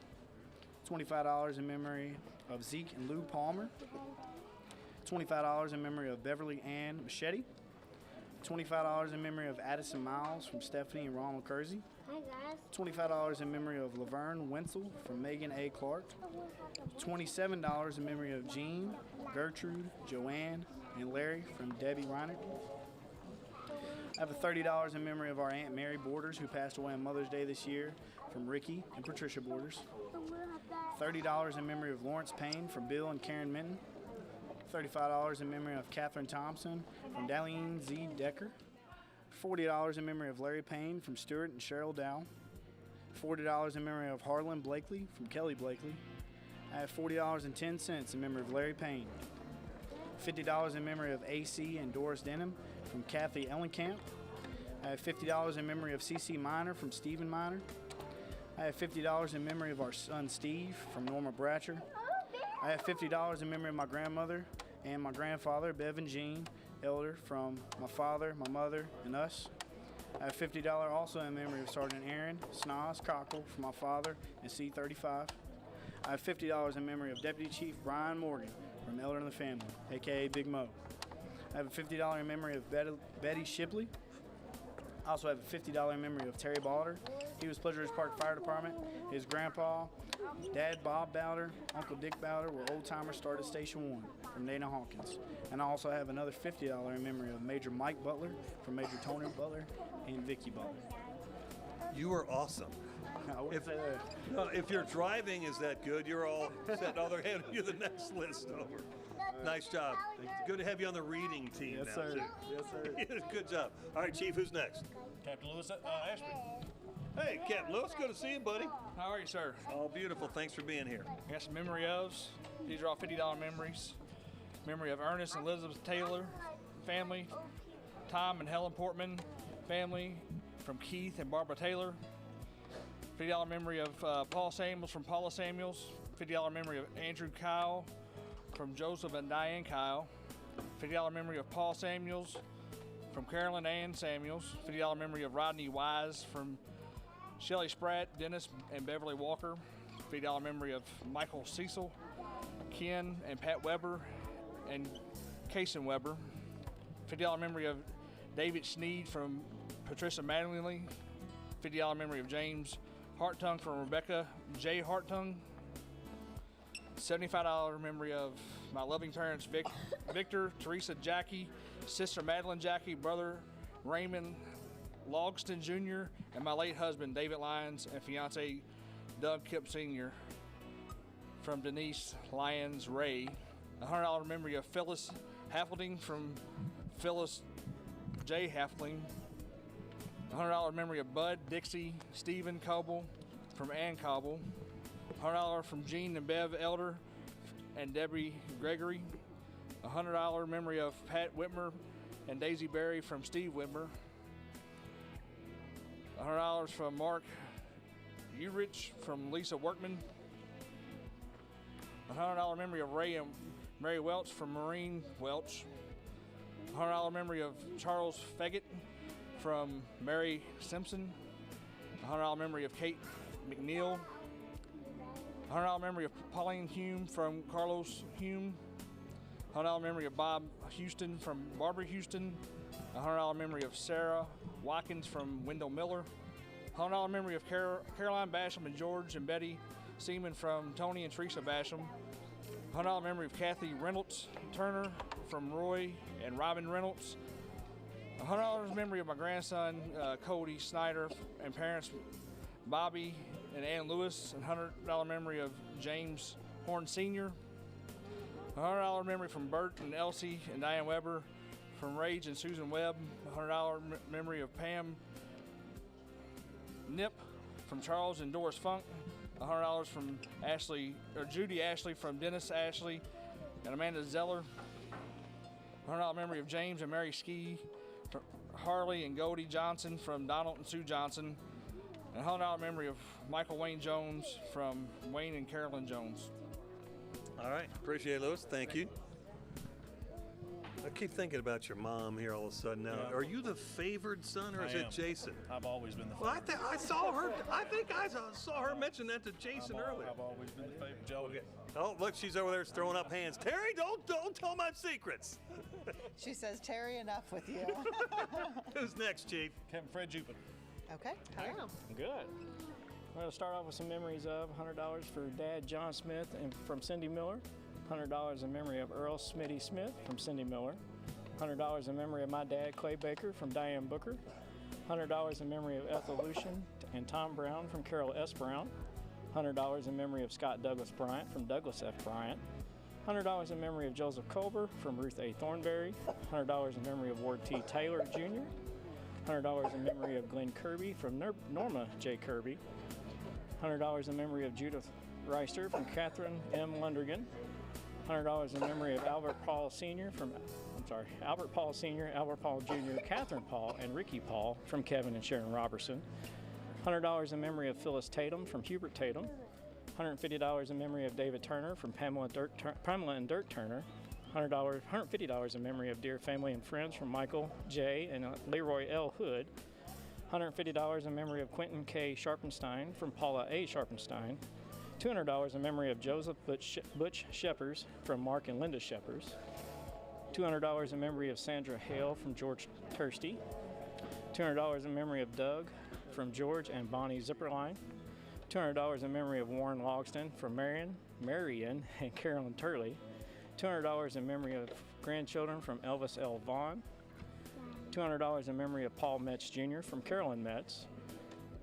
$25 in memory of Zeke and Lou Palmer. $25 in memory of Beverly Ann Machete. $25 in memory of Addison Miles from Stephanie and Ronald Kersey. $25 in memory of Laverne Wenzel from Megan A. Clark. $27 in memory of Jean, Gertrude, Joanne, and Larry from Debbie Reiner. I have a $30 in memory of our Aunt Mary Borders, who passed away on Mother's Day this year, from Ricky and Patricia Borders. $30 in memory of Lawrence Payne from Bill and Karen Minton. $35 in memory of Catherine Thompson from Darlene Z. Decker. $40 in memory of Larry Payne from Stuart and Cheryl Dow. $40 in memory of Harlan Blakely from Kelly Blakely. I have $40.10 in memory of Larry Payne. $50 in memory of AC and Doris Denham from Kathy Ellenkamp. I have $50 in memory of CC Miner from Stephen Miner. I have $50 in memory of our son Steve from Norma Bratcher. I have $50 in memory of my grandmother and my grandfather, Bev and Jean Elder, from my father, my mother, and us. I have $50 also in memory of Sergeant Aaron Snoz Cockle from my father and C-35. I have $50 in memory of Deputy Chief Brian Morgan from Elder and the Family, a.k.a. Big Mo. I have a $50 in memory of Betty Shipley. I also have a $50 in memory of Terry Balder. He was Pleasure Ridge Park Fire Department. His grandpa, Dad Bob Bowder, Uncle Dick Bowder were old-timers started Station 1 from Dana Hawkins. And I also have another $50 in memory of Major Mike Butler from Major Tony Butler and Vicky Butler. You are awesome. If your driving is that good, you're all set. Oh, they're handing you the next list over. Nice job. Good to have you on the reading team. Yes, now, sir. too. Yes, sir. Good job. All right, Chief, who's next? Captain Lewis Ashby. Hey, Captain Lewis, good to see you, buddy. How are you, sir? Oh, beautiful. Thanks for being here. I got some memory ofs. These are all $50 memories. Memory of Ernest and Elizabeth Taylor family, Tom and Helen Portman family, from Keith and Barbara Taylor. $50 memory of Paul Samuels from Paula Samuels. $50 memory of Andrew Kyle from Joseph and Diane Kyle. $50 memory of Paul Samuels from Carolyn Ann Samuels. $50 memory of Rodney Wise from Shelley Spratt, Dennis, and Beverly Walker. $50 memory of Michael Cecil, Ken and Pat Weber, and Kason Weber. $50 memory of David Sneed from Patricia Mattingly. $50 memory of James Hartung from Rebecca J. Hartung. $75 memory of my loving parents, Victor, Teresa Jackie, sister Madeline Jackie, brother Raymond Logston Jr., and my late husband, David Lyons, and fiance, Doug Kipp Sr. from Denise Lyons Ray. $100 memory of Phyllis Halfling from Phyllis J. Halfling. $100 memory of Bud Dixie Stephen Coble from Ann Coble. $100 from Gene and Bev Elder and Debbie Gregory. $100 memory of Pat Whitmer and Daisy Berry from Steve Whitmer. $100 from Mark Urich from Lisa Workman. $100 memory of Ray and Mary Welch from Maureen Welch. $100 memory of Charles Feggett from Mary Simpson. $100 memory of Kate McNeil. $100 memory of Pauline Hume from Carlos Hume. $100 memory of Bob Houston from Barbara Houston. $100 memory of Sarah Watkins from Wendell Miller. $100 memory of Caroline Basham and George and Betty Seaman from Tony and Teresa Basham. $100 memory of Kathy Reynolds Turner from Roy and Robin Reynolds. $100 memory of my grandson Cody Snyder and parents Bobby and Ann Lewis. And $100 memory of James Horn Sr. $100 memory from Bert and Elsie and Diane Weber from Rage and Susan Webb. $100 memory of Pam Nip from Charles and Doris Funk. $100 from Judy Ashley from Dennis Ashley and Amanda Zeller. $100 memory of James and Mary Ski, Harley and Goldie Johnson from Donald and Sue Johnson. And $100 memory of Michael Wayne Jones from Wayne and Carolyn Jones. All right, appreciate it, Lewis. Thank you. I keep thinking about your mom here all of a sudden now. Yeah. Are you the favored son, or is it Jason? I've always been the Well, favorite. I saw her. I think I saw her mention that to Jason earlier. I've always been the favorite. Joe. Okay. Oh, look, she's over there throwing up hands. Terry, don't tell my secrets. She says, Terry, enough with you. Who's next, Chief? Captain Fred Jupin. Okay, hello. Good. I'm going to start off with some memories of $100 for Dad John Smith and from Cindy Miller. $100 in memory of Earl Smitty Smith from Cindy Miller. $100 in memory of my dad Clay Baker from Diane Booker. $100 in memory of Ethel Lucian and Tom Brown from Carol S. Brown. $100 in memory of Scott Douglas Bryant from Douglas F. Bryant. $100 in memory of Joseph Culber from Ruth A. Thornberry. $100 in memory of Ward T. Taylor Jr. $100 in memory of Glenn Kirby from Norma J. Kirby. $100 in memory of Judith Reister from Catherine M. Lundergan. $100 in memory of Albert Paul Sr., Albert Paul Jr., Catherine Paul, and Ricky Paul from Kevin and Sharon Robertson. $100 in memory of Phyllis Tatum from Hubert Tatum. $150 in memory of David Turner from Pamela and Dirk Turner. $150 in memory of dear family and friends from Michael J. and Leroy L. Hood. $150 in memory of Quentin K. Sharpenstein from Paula A. Sharpenstein. $200 in memory of Joseph Butch Sheppers from Mark and Linda Sheppers. $200 in memory of Sandra Hale from George Tursty, $200 in memory of Doug from George and Bonnie Zipperline, $200 in memory of Warren Logston from Marion, and Carolyn Turley, $200 in memory of grandchildren from Elvis L. Vaughn, $200 in memory of Paul Metz Jr. from Carolyn Metz,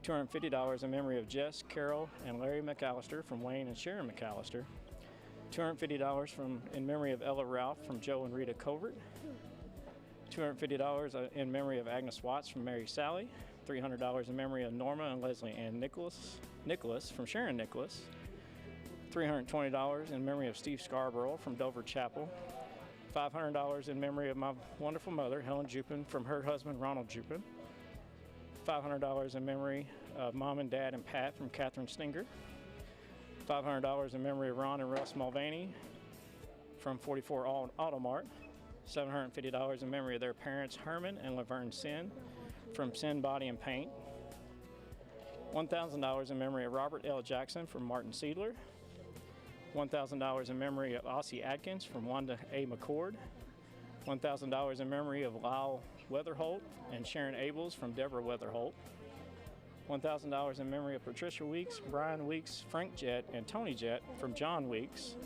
$250 in memory of Jess, Carol, and Larry McAllister from Wayne and Sharon McAllister, $250 in memory of Ella Ralph from Joe and Rita Covert, $250 in memory of Agnes Watts from Mary Sally, $300 in memory of Norma and Leslie Ann Nicholas from Sharon Nicholas, $320 in memory of Steve Scarborough from Dover Chapel, $500 in memory of my wonderful mother, Helen Jupin, from her husband, Ronald Jupin, $500 in memory of Mom and Dad and Pat from Catherine Stinger, $500 in memory of Ron and Russ Mulvaney from 44 Auto Mart, $750 in memory of their parents, Herman and Laverne Sin from Sin Body and Paint, $1,000 in memory of Robert L. Jackson from Martin Seidler, $1,000 in memory of Ossie Adkins from Wanda A. McCord, $1,000 in memory of Lyle Weatherholt and Sharon Abels from Deborah Weatherholt, $1,000 in memory of Patricia Weeks, Brian Weeks, Frank Jett, and Tony Jett from John Weeks,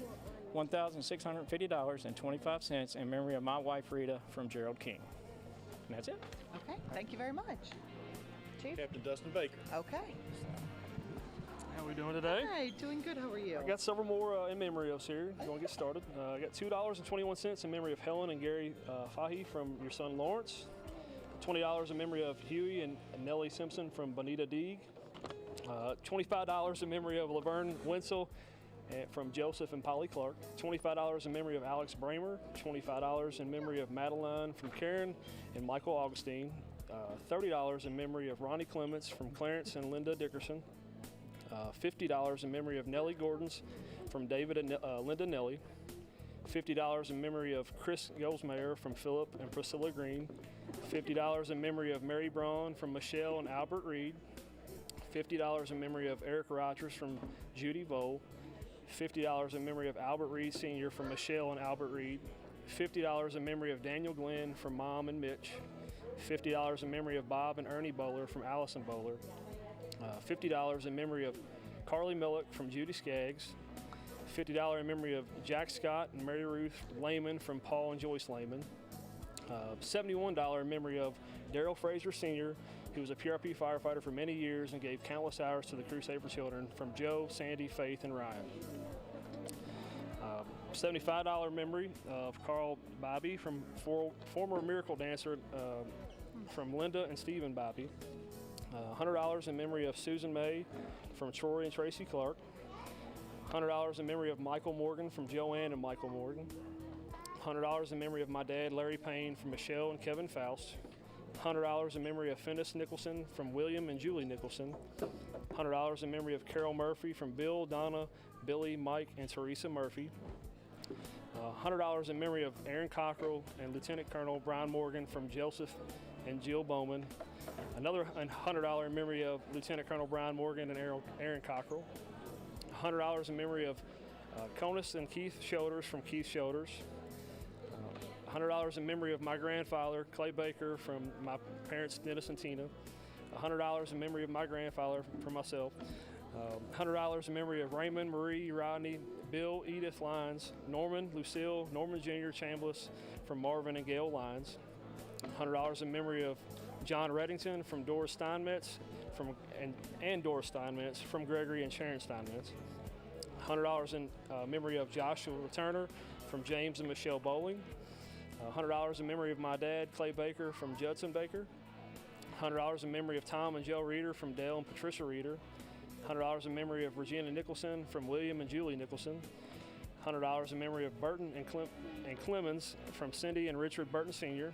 $1,650.25 in memory of my wife Rita from Gerald King. And that's it. Okay, thank you very much. Chief? Captain Dustin Baker. Okay. How are we doing today? Hi, doing good. How are you? I got several more in memory of here. You want to get started? I got $2.21 in memory of Helen and Gary Fahy from your son Lawrence. $20 in memory of Huey and Nellie Simpson from Bonita Deeg. $25 in memory of Laverne Wenzel from Joseph and Polly Clark. $25 in memory of Alex Bramer. $25 in memory of Madeline from Karen and Michael Augustine. $30 in memory of Ronnie Clements from Clarence and Linda Dickerson. $50 in memory of Nellie Gordons from David and Linda Nellie. $50 in memory of Chris Goldsmeyer from Philip and Priscilla Green. $50 in memory of Mary Braun from Michelle and Albert Reed. $50 in memory of Eric Rogers from Judy Vole. $50 in memory of Albert Reed Sr. from Michelle and Albert Reed. $50 in memory of Daniel Glenn from Mom and Mitch. $50 in memory of Bob and Ernie Bowler from Allison Bowler. $50 in memory of Carly Millick from Judy Skaggs. $50 in memory of Jack Scott and Mary Ruth Lamin from Paul and Joyce Lamin. $71 in memory of Daryl Fraser Sr., who was a PRP firefighter for many years and gave countless hours to the Crusade for Children, from Joe, Sandy, Faith, and Ryan. $75 memory of Carl Bobby, from former Miracle Dancer from Linda and Stephen Bobby. $100 in memory of Susan May from Troy and Tracy Clark. $100 in memory of Michael Morgan from Joanne and Michael Morgan. $100 in memory of my dad, Larry Payne, from Michelle and Kevin Faust. $100 in memory of Finnis Nicholson from William and Julie Nicholson. $100 in memory of Carol Murphy from Bill, Donna, Billy, Mike, and Teresa Murphy. $100 in memory of Aaron Cockrell and Lieutenant Colonel Brian Morgan from Joseph and Jill Bowman. Another $100 in memory of Lieutenant Colonel Brian Morgan and Aaron Cockrell. $100 in memory of Conus and Keith Shoulders from Keith Shoulders. $100 in memory of my grandfather, Clay Baker, from my parents, Dennis and Tina. $100 in memory of my grandfather, for myself. $100 in memory of Raymond, Marie, Rodney, Bill, Edith Lyons, Norman, Lucille, Norman Jr. Chambliss, from Marvin and Gail Lyons. $100 in memory of John Reddington from Doris Steinmetz, and Doris Steinmetz from Gregory and Sharon Steinmetz. $100 in memory of Joshua Turner from James and Michelle Bowling. $100 in memory of my dad, Clay Baker, from Judson Baker. $100 in memory of Tom and Joe Reeder from Dale and Patricia Reeder. $100 in memory of Regina Nicholson from William and Julie Nicholson. $100 in memory of Burton and Clemens from Cindy and Richard Burton Sr.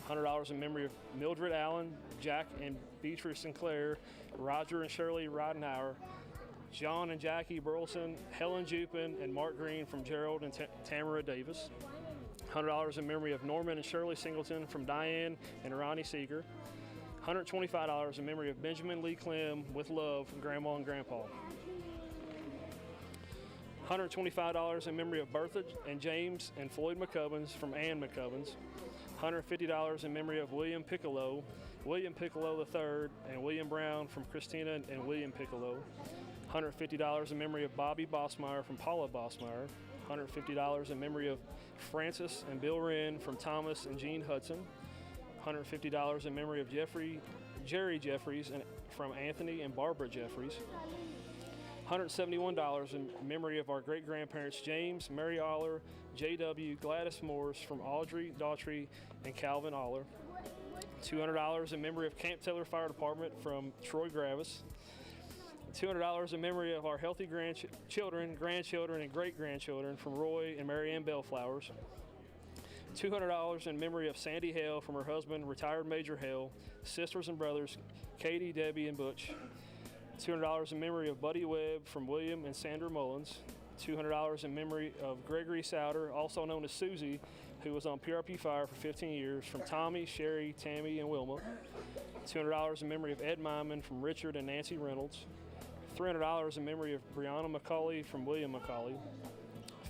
$100 in memory of Mildred Allen, Jack and Beatrice Sinclair, Roger and Shirley Rodenauer, John and Jackie Burleson, Helen Jupin, and Mark Green from Gerald and Tamara Davis. $100 in memory of Norman and Shirley Singleton from Diane and Ronnie Seeger. $125 in memory of Benjamin Lee Clem, with love, Grandma and Grandpa. $125 in memory of Bertha and James and Floyd McCubbins from Ann McCubbins. $150 in memory of William Piccolo III, and William Brown from Christina and William Piccolo. $150 in memory of Bobby Bossmeyer from Paula Bossmeyer. $150 in memory of Francis and Bill Wren from Thomas and Jean Hudson. $150 in memory of Jerry Jeffries from Anthony and Barbara Jeffries. $171 in memory of our great-grandparents James, Mary Aller, J.W., Gladys Morris from Audrey Daughtry and Calvin Aller. $200 in memory of Camp Taylor Fire Department from Troy Gravis. $200 in memory of our healthy grandchildren, and great-grandchildren from Roy and Mary Ann Bellflowers. $200 in memory of Sandy Hale from her husband, retired Major Hale, sisters and brothers, Katie, Debbie, and Butch. $200 in memory of Buddy Webb from William and Sandra Mullins. $200 in memory of Gregory Souter, also known as Susie, who was on PRP Fire for 15 years, from Tommy, Sherry, Tammy, and Wilma. $200 in memory of Ed Myman from Richard and Nancy Reynolds. $300 in memory of Brianna McCauley from William McCauley.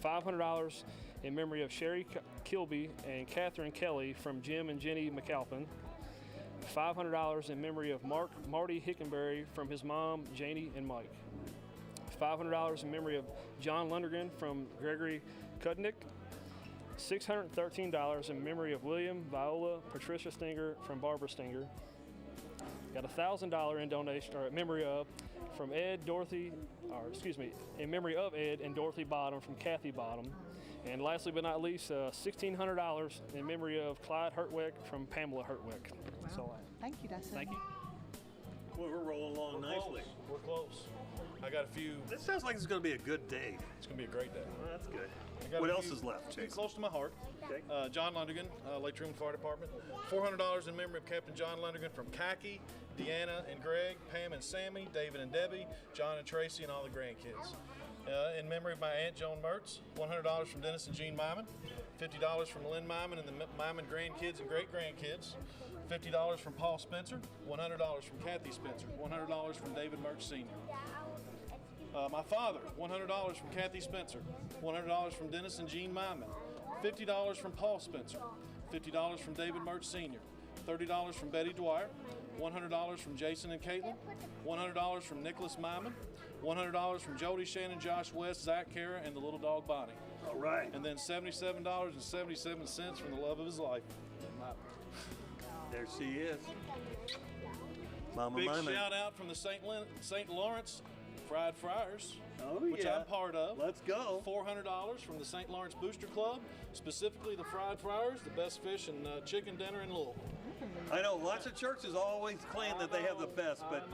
$500 in memory of Sherry Kilby and Catherine Kelly from Jim and Jenny McAlpin. $500 in memory of Marty Hickenberry from his mom, Janie and Mike. $500 in memory of John Lundergan from Gregory Kudnick. $613 in memory of William, Viola, Patricia Stinger from Barbara Stinger. Got $1,000 in donation, or in memory of, from in memory of Ed and Dorothy Bottom from Kathy Bottom. And lastly but not least, $1,600 in memory of Clyde Hertwick from Pamela Hertwick. So, Thank you, Dustin. thank you. Well, we're rolling along nicely. We're close. I got a few. This sounds like it's going to be a good day. It's going to be a great day. Well, that's good. I got What a else few- is left, a few Jason? Close to my heart. Okay. John Lundergan, Lake Truman Fire Department. $400 in memory of Captain John Lundergan from Kaki, Deanna and Greg, Pam and Sammy, David and Debbie, John and Tracy, and all the grandkids. In memory of my Aunt Joan Mertz, $100 from Dennis and Jean Myman, $50 from Lynn Myman and the Myman grandkids and great-grandkids, $50 from Paul Spencer, $100 from Kathy Spencer, $100 from David Mertz Sr. My father, $100 from Kathy Spencer, $100 from Dennis and Jean Myman, $50 from Paul Spencer, $50 from David Mertz Sr., $30 from Betty Dwyer, $100 from Jason and Caitlin, $100 from Nicholas Myman, $100 from Jody, Shannon, Josh West, Zach Kara, and the little dog Bonnie. All right. And then $77.77 from the love of his life. There she is. Mama Big Myman. shout out from the St. Lawrence Fried Fryers, Oh, which yeah. I'm part of. Let's go. $400 from the St. Lawrence Booster Club, specifically the Fried Fryers, the best fish and chicken dinner in Louisville. I know lots of churches always claim that they have the best, but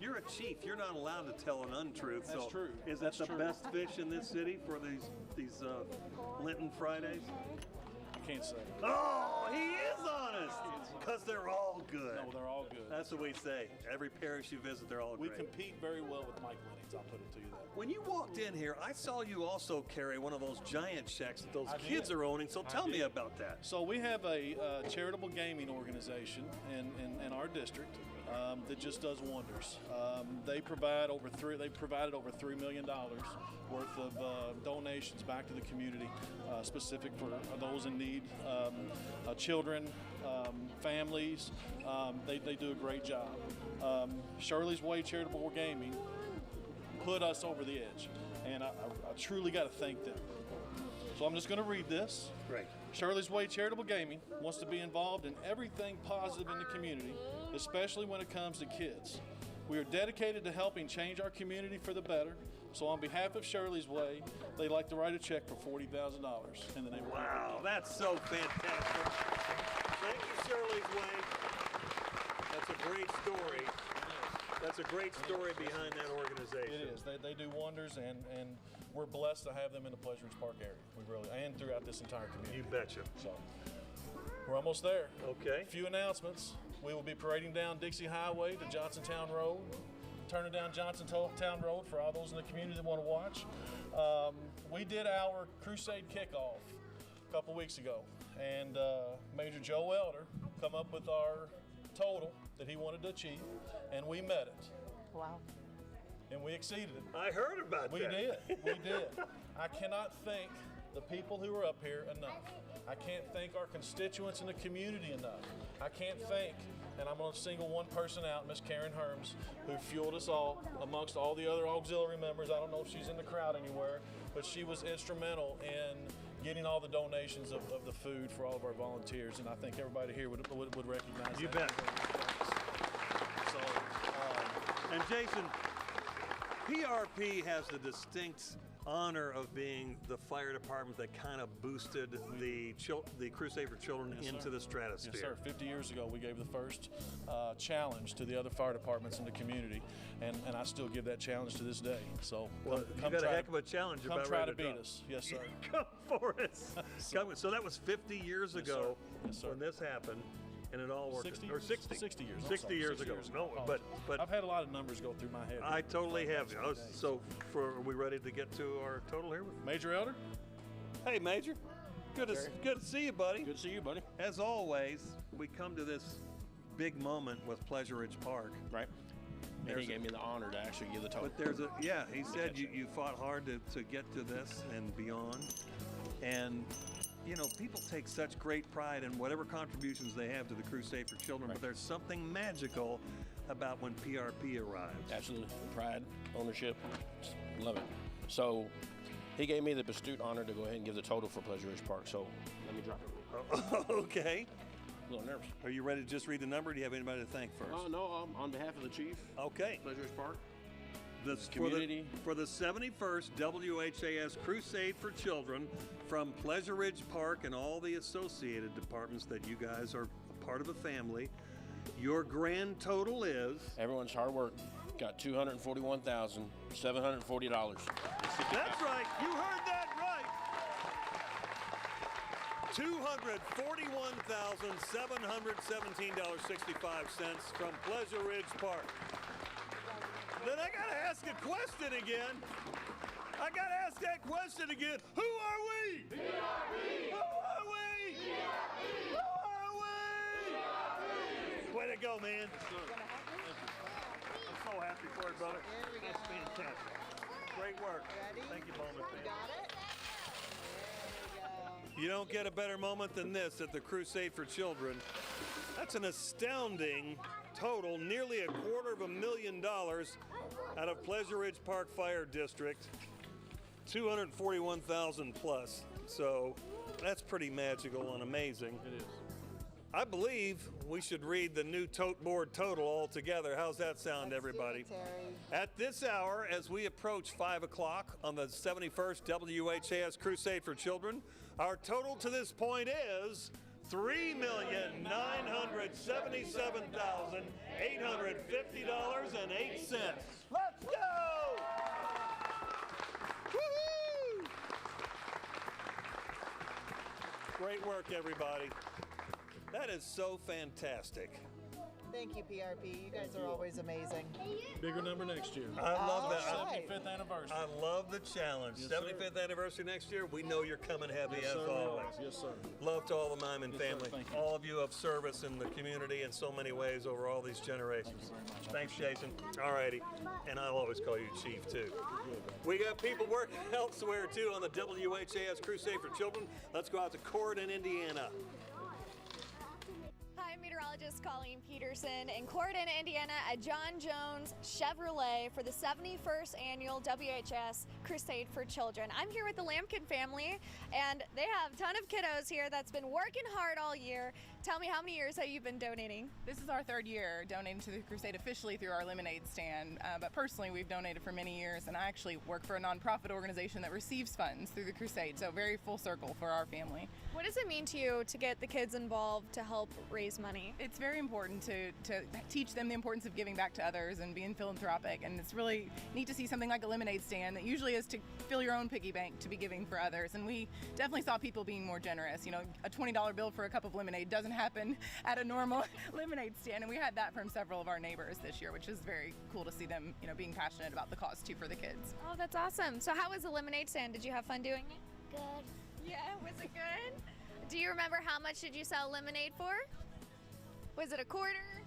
you're a chief. You're not allowed to tell an untruth. That's so true. Is That's that the true. best fish in this city for these Lenten Fridays? I can't say. Oh, he is honest. Because they're all good. No, they're all good. That's what we say. Every parish you visit, they're all We great. compete very well with Mike Lennings, I'll put it to you that way. When you walked in here, I saw you also carry one of those giant shacks that those I kids did. are owning. So I tell me did. about that. So we have a charitable gaming organization in our district that just does wonders. They provided over $3 million worth of donations back to the community, specific for those in need, children, families. They do a great job. Shirley's Way Charitable Gaming put us over the edge, and I truly got to thank them. So I'm just going to read this. Great. Shirley's Way Charitable Gaming wants to be involved in everything positive in the community, especially when it comes to kids. We are dedicated to helping change our community for the better. So on behalf of Shirley's Way, they'd like to write a check for $40,000 in the name of Wow, that's so fantastic. Thank you, Shirley's Way. That's a great story. That's a great story behind that organization. It is. They do wonders, and we're blessed to have them in the Pleasure Ridge Park area. We really, and throughout this entire community. You betcha. So we're almost there. Okay. A few announcements. We will be parading down Dixie Highway to Johnsontown Road, turning down Johnsontown Road for all those in the community that want to watch. We did our Crusade kickoff a couple weeks ago, and Major Joe Elder come up with our total that he wanted to achieve, and we met it. Wow. and we exceeded it. I heard about We that. We did. I cannot thank the people who are up here enough. I can't thank our constituents in the community enough. I can't thank, and I'm going to single one person out, Miss Karen Herms, who fueled us all amongst all the other auxiliary members. I don't know if she's in the crowd anywhere, but she was instrumental in getting all the donations of the food for all of our volunteers, and I think everybody here would recognize You that. bet. So, And Jason, PRP has the distinct honor of being the fire department that kind of boosted the Crusade for Children Yes, into sir. the stratosphere. Yes, sir. 50 years ago, we gave the first challenge to the other fire departments in the community, and I still give that challenge to this day. So, Well, you got a heck of a challenge Come about try ready to to beat go. us. Yes, sir. Come for us. So that was 50 years Yes, ago sir. Yes, sir. when this happened, and it all worked. 60 Or 60. 60 years. I'm 60 sorry, years 60 ago. years No, ago. but I've had a lot of numbers go through my head. I totally have. So, are we ready to get to our total here? Major Elder? Hey, Major. Good to see you, buddy. Good to see you, buddy. As always, we come to this big moment with Pleasure Ridge Park. Right. And he gave me the honor to actually give the total. But he said you fought hard to get to this and beyond. And, people take such great pride in whatever contributions they have to the Crusade for Children, but there's something magical about when PRP arrives. Absolutely. Pride, ownership, love it. So he gave me the astute honor to go ahead and give the total for Pleasure Ridge Park. So let me drop it. Okay. A little nervous. Are you ready to just read the number, or do you have anybody to thank first? No, on behalf of the chief. Okay. Pleasure Ridge Park. Community. For the 71st WHAS Crusade for Children from Pleasure Ridge Park and all the associated departments that you guys are part of a family, your grand total is... Everyone's hard work got $241,740. That's right. You heard that right. $241,717.65 from Pleasure Ridge Park. Then I gotta ask a question again. Who are we? PRP! Who are we? PRP! Who are we? PRP! Way to go, man. I'm so happy for it, brother. That's fantastic. Great work. Thank you, Bowman. Got it? You don't get a better moment than this at the Crusade for Children. That's an astounding total, nearly $250,000 out of Pleasure Ridge Park Fire District, 241,000 plus. So that's pretty magical and amazing. It is. I believe we should read the new tote board total all together. How's that sound, everybody? At this hour, as we approach 5 o'clock on the 71st WHAS Crusade for Children, our total to this point is $3,977,850.08. Let's go! Woo-hoo! Great work, everybody. That is so fantastic. Thank you, PRP. You guys are always amazing. Bigger number next year. I love that. 75th anniversary. I love the challenge. Yes, 75th sir. anniversary next year. We know you're coming heavy Yes, as sir, always. Yes, sir. Love to all the Miman Yes, sir. family. Thank you. All of you of service in the community in so many ways over all these generations. Thanks, Jason. All righty. And I'll always call you Chief, too. We got people working elsewhere, too, on the WHAS Crusade for Children. Let's go out to Corydon, Indiana. Hi, meteorologist Colleen Peterson in Corydon, Indiana at John Jones Chevrolet for the 71st annual WHS Crusade for Children. I'm here with the Lamin family, and they have a ton of kiddos here that's been working hard all year. Tell me, how many years have you been donating? This is our third year donating to the Crusade officially through our lemonade stand, but personally we've donated for many years, and I actually work for a nonprofit organization that receives funds through the Crusade, so very full circle for our family. What does it mean to you to get the kids involved to help raise money? It's very important to teach them the importance of giving back to others and being philanthropic, and it's really neat to see something like a lemonade stand that usually is to fill your own piggy bank to be giving for others, and we definitely saw people being more generous. You know, a $20 bill for a cup of lemonade doesn't happen at a normal lemonade stand, and we had that from several of our neighbors this year, which is very cool to see them, you know, being passionate about the cause too for the kids. Oh, that's awesome. So how was the lemonade stand? Did you have fun doing it? Good. Yeah, was it good? Do you remember how much did you sell lemonade for? Was it a quarter?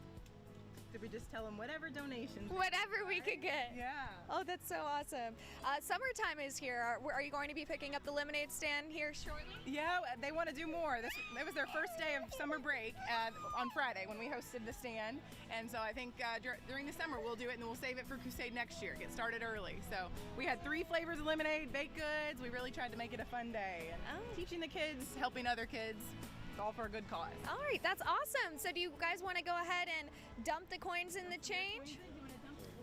we just tell them whatever donations. Whatever we could get. Yeah. Oh, that's so awesome. Summertime is here. Are you going to be picking up the lemonade stand here shortly? Yeah, they want to do more. It was their first day of summer break on Friday when we hosted the stand. And so I think during the summer we'll do it and then we'll save it for Crusade next year. Get started early. So we had 3 flavors of lemonade, baked goods. We really tried to make it a fun day. And teaching the kids, helping other kids. All for a good cause. All right, that's awesome. So do you guys want to go ahead and dump the coins in the change?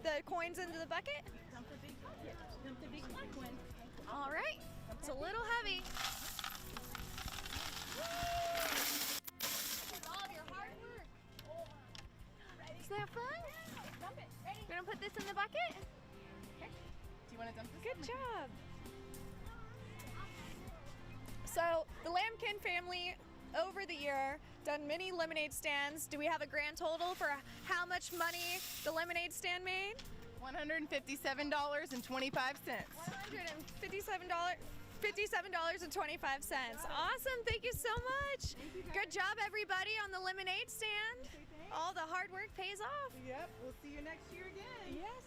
The coins into the bucket? Dump the big bucket. Dump the big black one. All right, it's a little heavy. All of your hard work. Is that fun? Dump it. Ready? We're gonna put this in the bucket? Okay. Do you want to dump this? Good job. So the Lamin family over the year done many lemonade stands. Do we have a grand total for how much money the lemonade stand made? $157.25. $57.25. Awesome, thank you so much. Good job everybody on the lemonade stand. All the hard work pays off. Yep, we'll see you next year again. Yes,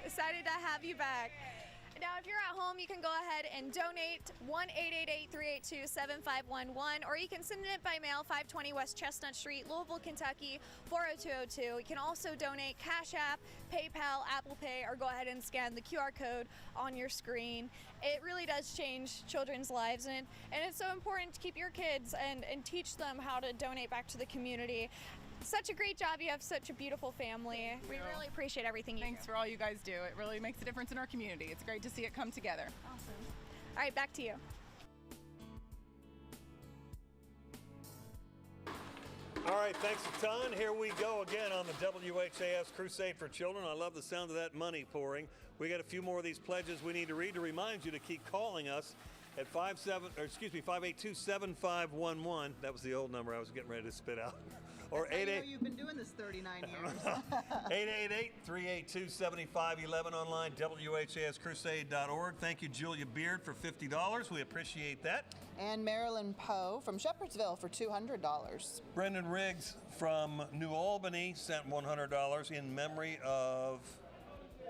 excited to have you back. Now, if you're at home, you can go ahead and donate 1-888-382-7511, or you can send it by mail, 520 West Chestnut Street, Louisville, Kentucky, 40202. You can also donate Cash App, PayPal, Apple Pay, or go ahead and scan the QR code on your screen. It really does change children's lives, and it's so important to keep your kids and teach them how to donate back to the community. Such a great job. You have such a beautiful family. We really appreciate everything you do. Thanks for all you guys do. It really makes a difference in our community. It's great to see it come together. Awesome. All right, back to you. All right, thanks a ton. Here we go again on the WHAS Crusade for Children. I love the sound of that money pouring. We got a few more of these pledges we need to read to remind you to keep calling us at 582-7511. That was the old number I was getting ready to spit out. Or 88. You've been doing this 39 years. 888-382-7511 online, WHAScrusade.org. Thank you, Julia Beard, for $50. We appreciate that. And Marilyn Poe from Shepherdsville for $200. Brendan Riggs from New Albany sent $100 in memory of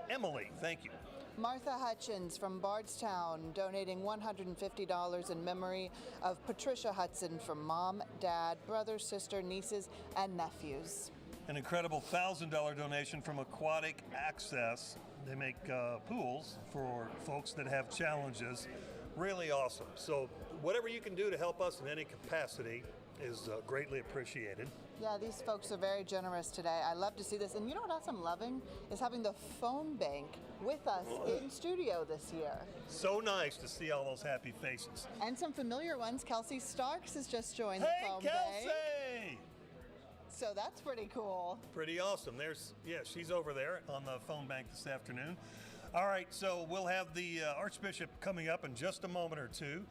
Emily. Thank you. Martha Hutchins from Bardstown donating $150 in memory of Patricia Hudson from mom, dad, brother, sister, nieces, and nephews. An incredible $1,000 donation from Aquatic Access. They make pools for folks that have challenges. Really awesome. So whatever you can do to help us in any capacity is greatly appreciated. Yeah, these folks are very generous today. I love to see this. And you know what else I'm loving? Is having the phone bank with us in studio this year. So nice to see all those happy faces. And some familiar ones. Kelsey Starks has just joined the phone Kelsey! bank. So that's pretty cool. Pretty awesome. She's over there on the phone bank this afternoon. All right, so we'll have the Archbishop coming up in just a moment or two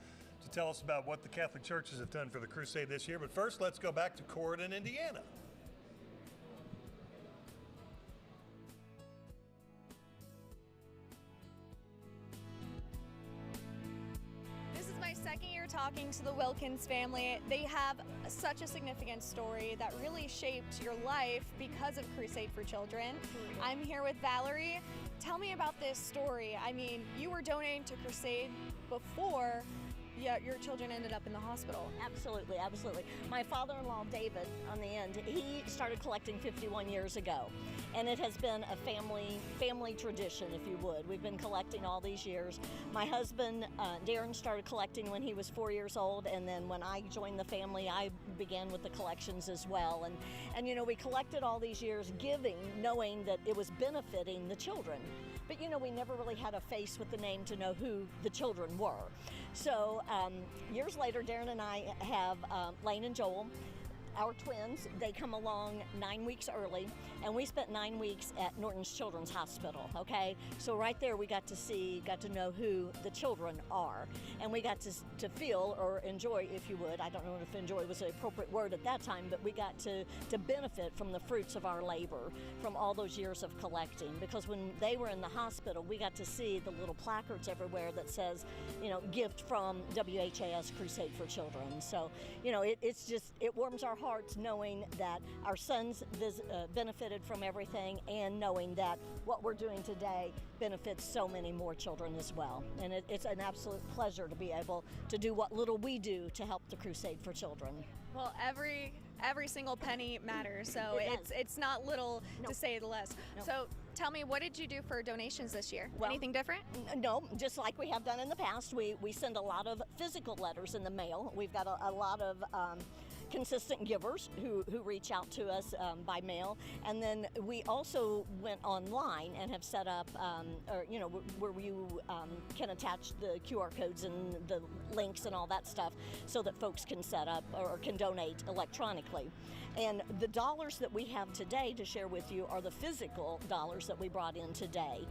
to tell us about what the Catholic churches have done for the Crusade this year. But first, let's go back to Corydon, Indiana. This is my second year talking to the Wilkins family. They have such a significant story that really shaped your life because of Crusade for Children. I'm here with Valerie. Tell me about this story. I mean, you were donating to Crusade before your children ended up in the hospital. Absolutely, absolutely. My father-in-law, David, on the end, he started collecting 51 years ago. And it has been a family tradition, if you would. We've been collecting all these years. My husband, Darren, started collecting when he was 4 years old, and then when I joined the family, I began with the collections as well. And you know, we collected all these years giving, knowing that it was benefiting the children. But you know, we never really had a face with the name to know who the children were. So years later, Darren and I have Lane and Joel, our twins. They come along 9 weeks early, and we spent 9 weeks at Norton's Children's Hospital, okay? So right there we got to know who the children are, and we got to feel or enjoy, if you would. I don't know if enjoy was the appropriate word at that time, but we got to benefit from the fruits of our labor from all those years of collecting, because when they were in the hospital, we got to see the little placards everywhere that says, you know, gift from WHAS Crusade for Children. So, you know, it warms our hearts knowing that our sons benefited from everything, and knowing that what we're doing today benefits so many more children as well. And it's an absolute pleasure to be able to do what little we do to help the Crusade for Children. Well, every single penny matters, so it's not little, to say the least. So tell me, what did you do for donations this year? Anything different? No, just like we have done in the past. We send a lot of physical letters in the mail. We've got a lot of consistent givers who reach out to us by mail, and then we also went online and have set up, where you can attach the QR codes and the links and all that stuff, so that folks can set up or can donate electronically. And the dollars that we have today to share with you are the physical dollars that we brought in today.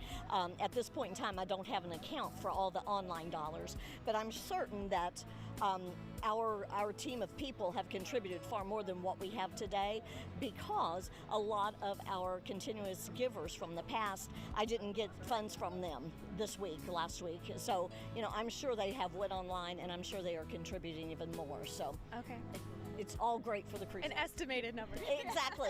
At this point in time, I don't have an account for all the online dollars, but I'm certain that our team of people have contributed far more than what we have today, because a lot of our continuous givers from the past, I didn't get funds from them last week. So, I'm sure they have went online, and I'm sure they are contributing even more. So, okay. It's all great for the Crusade. An estimated number. Exactly.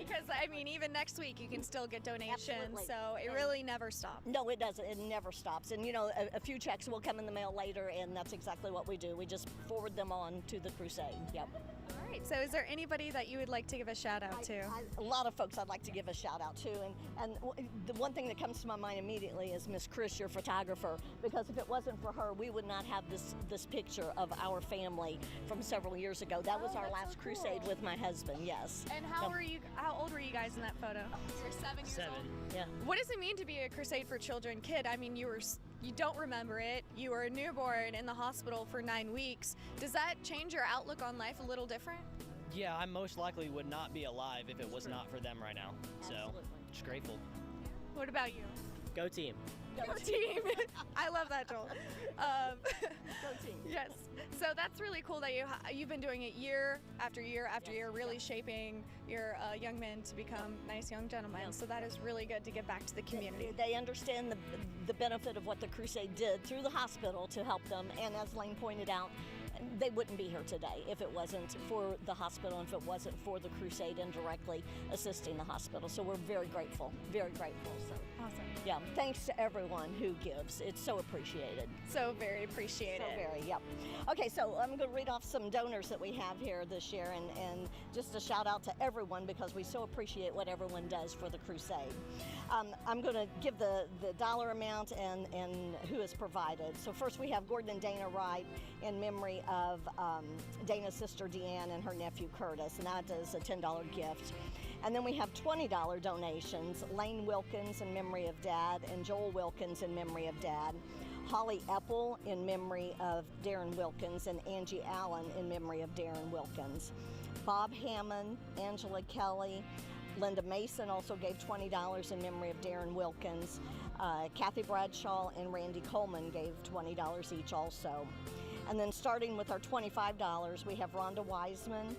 Because, even next week you can still get donations, Absolutely. So it really never stops. No, it doesn't. It never stops. And, a few checks will come in the mail later, and that's exactly what we do. We just forward them on to the Crusade. Yep. All right. So is there anybody that you would like to give a shout out to? A lot of folks I'd like to give a shout out to. And the one thing that comes to my mind immediately is Miss Chris, your photographer, because if it wasn't for her, we would not have this picture of our family from several years ago. That was our last Crusade with my husband, yes. And how old were you guys in that photo? You're 7 years old? Yeah. What does it mean to be a Crusade for Children kid? You don't remember it. You were a newborn in the hospital for 9 weeks. Does that change your outlook on life a little different? Yeah, I most likely would not be alive if it was not for them right now. So, just grateful. What about you? Go team. Go team. I love that, Joel. Go team. Yes. So that's really cool that you've been doing it year after year after year, really shaping your young men to become nice young gentlemen. Yeah. So that is really good to give back to the community. They understand the benefit of what the Crusade did through the hospital to help them. And as Lane pointed out, they wouldn't be here today if it wasn't for the hospital and if it wasn't for the Crusade indirectly assisting the hospital. So we're very grateful, very grateful. So awesome. Yeah, thanks to everyone who gives. It's so appreciated. So very appreciated. So very, yep. Okay, so I'm going to read off some donors that we have here this year, and just a shout out to everyone because we so appreciate what everyone does for the Crusade. I'm going to give the dollar amount and who has provided. So first we have Gordon and Dana Wright in memory of Dana's sister Deanne and her nephew Curtis, and that is a $10 gift. And then we have $20 donations, Lane Wilkins in memory of Dad and Joel Wilkins in memory of Dad, Holly Epple in memory of Darren Wilkins, and Angie Allen in memory of Darren Wilkins. Bob Hammond, Angela Kelly, Linda Mason also gave $20 in memory of Darren Wilkins. Kathy Bradshaw and Randy Coleman gave $20 each also. And then starting with our $25, we have Rhonda Wiseman,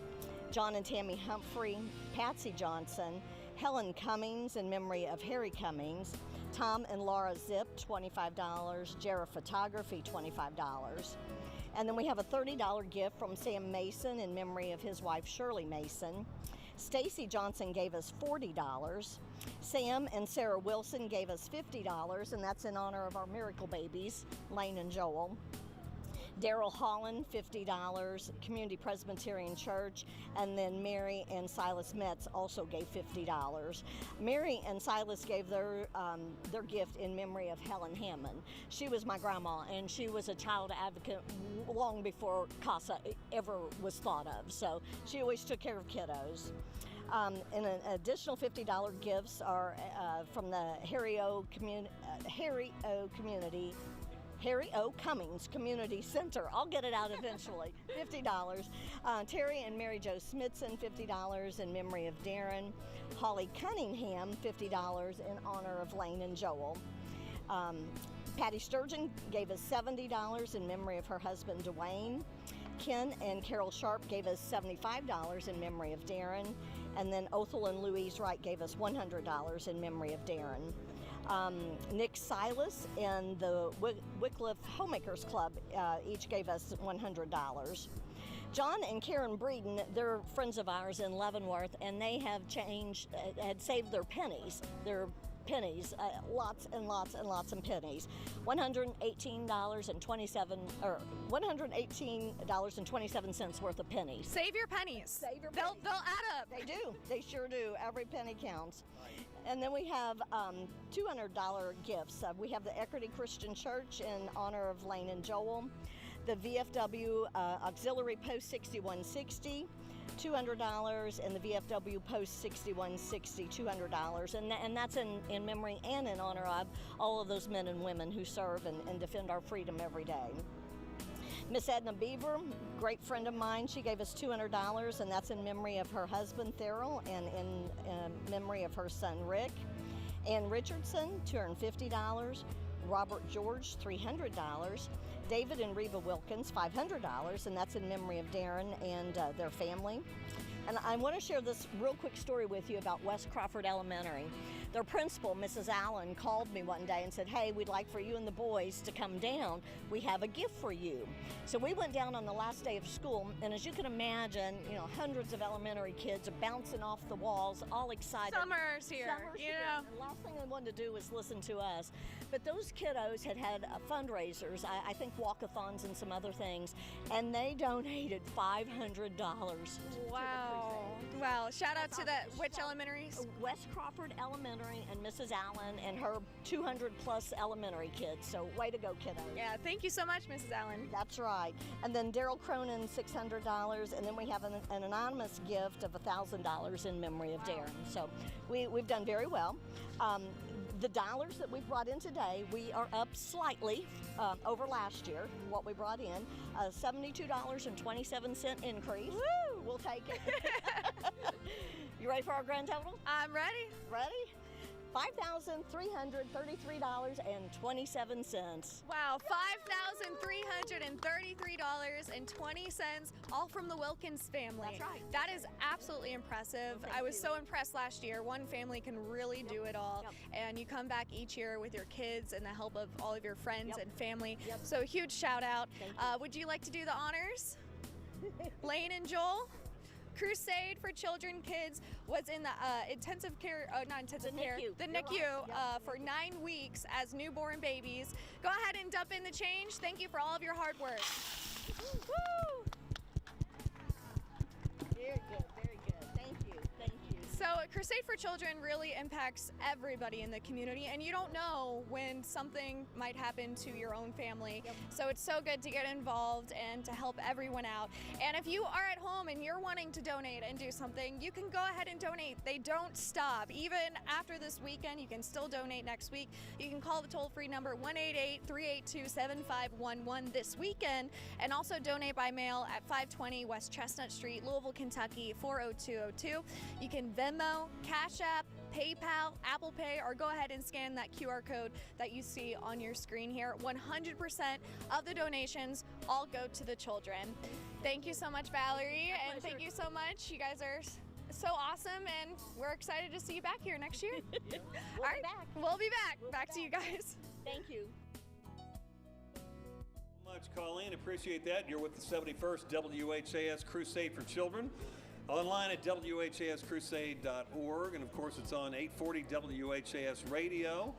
John and Tammy Humphrey, Patsy Johnson, Helen Cummings in memory of Harry Cummings, Tom and Laura Zip, $25, Jarrah Photography, $25. And then we have a $30 gift from Sam Mason in memory of his wife Shirley Mason. Stacy Johnson gave us $40. Sam and Sarah Wilson gave us $50, and that's in honor of our miracle babies, Lane and Joel. Daryl Holland, $50, Community Presbyterian Church, and then Mary and Silas Metz also gave $50. Mary and Silas gave their gift in memory of Helen Hammond. She was my grandma, and she was a child advocate long before CASA ever was thought of, so she always took care of kiddos. And an additional $50 gifts are from the Harry O. Cummings Community Center. I'll get it out eventually. $50. Terry and Mary Jo Smithson, $50 in memory of Darren. Holly Cunningham, $50 in honor of Lane and Joel. Patty Sturgeon gave us $70 in memory of her husband Dwayne. Ken and Carol Sharp gave us $75 in memory of Darren. And then Othel and Louise Wright gave us $100 in memory of Darren. Nick Silas and the Wycliffe Homemakers Club each gave us $100. John and Karen Breeden, they're friends of ours in Leavenworth, and they have had saved their pennies, lots and lots and lots of pennies. $118.27 worth of pennies. Save your pennies. Save your pennies. They'll add up. They do. They sure do. Every penny counts. And then we have $200 gifts. We have the Equity Christian Church in honor of Lane and Joel, the VFW Auxiliary Post 6160, $200, and the VFW Post 6160, $200. And that's in memory and in honor of all of those men and women who serve and defend our freedom every day. Miss Edna Beaver, great friend of mine, she gave us $200, and that's in memory of her husband, Theral, and in memory of her son, Rick. Ann Richardson, $250. Robert George, $300. David and Reva Wilkins, $500, and that's in memory of Darren and their family. And I want to share this real quick story with you about West Crawford Elementary. Their principal, Mrs. Allen, called me one day and said, hey, we'd like for you and the boys to come down. We have a gift for you. So we went down on the last day of school, and as you can imagine, hundreds of elementary kids are bouncing off the walls, all excited. Summer's here, And the last thing they wanted to do was listen to us. But those kiddos had fundraisers, I think walkathons and some other things, and they donated $500. Wow. Shout out to which elementaries? West Crawford Elementary and Mrs. Allen and her 200 plus elementary kids. So way to go, kiddo. Yeah, thank you so much, Mrs. Allen. That's right. And then Daryl Cronin, $600, and then we have an anonymous gift of $1,000 in memory of Darren. So we've done very well. The dollars that we've brought in today, we are up slightly over last year, what we brought in, $72.27 increase. Woo! We'll take it. You ready for our grand total? I'm ready. Ready? $5,333.27. Wow, $5,333.20, all from the Wilkins family. That's right. That is absolutely impressive. I was so impressed last year. One family can really do it all, and you come back each year with your kids and the help of all of your friends and family. So huge shout out. Would you like to do the honors? Lane and Joel? Crusade for Children Kids was in the intensive care, the NICU for 9 weeks as newborn babies. Go ahead and dump in the change. Thank you for all of your hard work. Woo! Very good, very good. Thank you, thank you. So Crusade for Children really impacts everybody in the community, and you don't know when something might happen to your own family. So it's so good to get involved and to help everyone out. And if you are at home and you're wanting to donate and do something, you can go ahead and donate. They don't stop. Even after this weekend, you can still donate next week. You can call the toll-free number 1-888-382-7511 this weekend, and also donate by mail at 520 West Chestnut Street, Louisville, Kentucky, 40202. You can Venmo, Cash App, PayPal, Apple Pay, or go ahead and scan that QR code that you see on your screen here. 100% of the donations all go to the children. Thank you so much, Valerie, and thank you so much. You guys are so awesome, and we're excited to see you back here next year. All right, we'll be back. Back to you guys. Thank you. Much, Colleen. Appreciate that. You're with the 71st WHAS Crusade for Children. Online at WHAScrusade.org, and of course it's on 840 WHAS Radio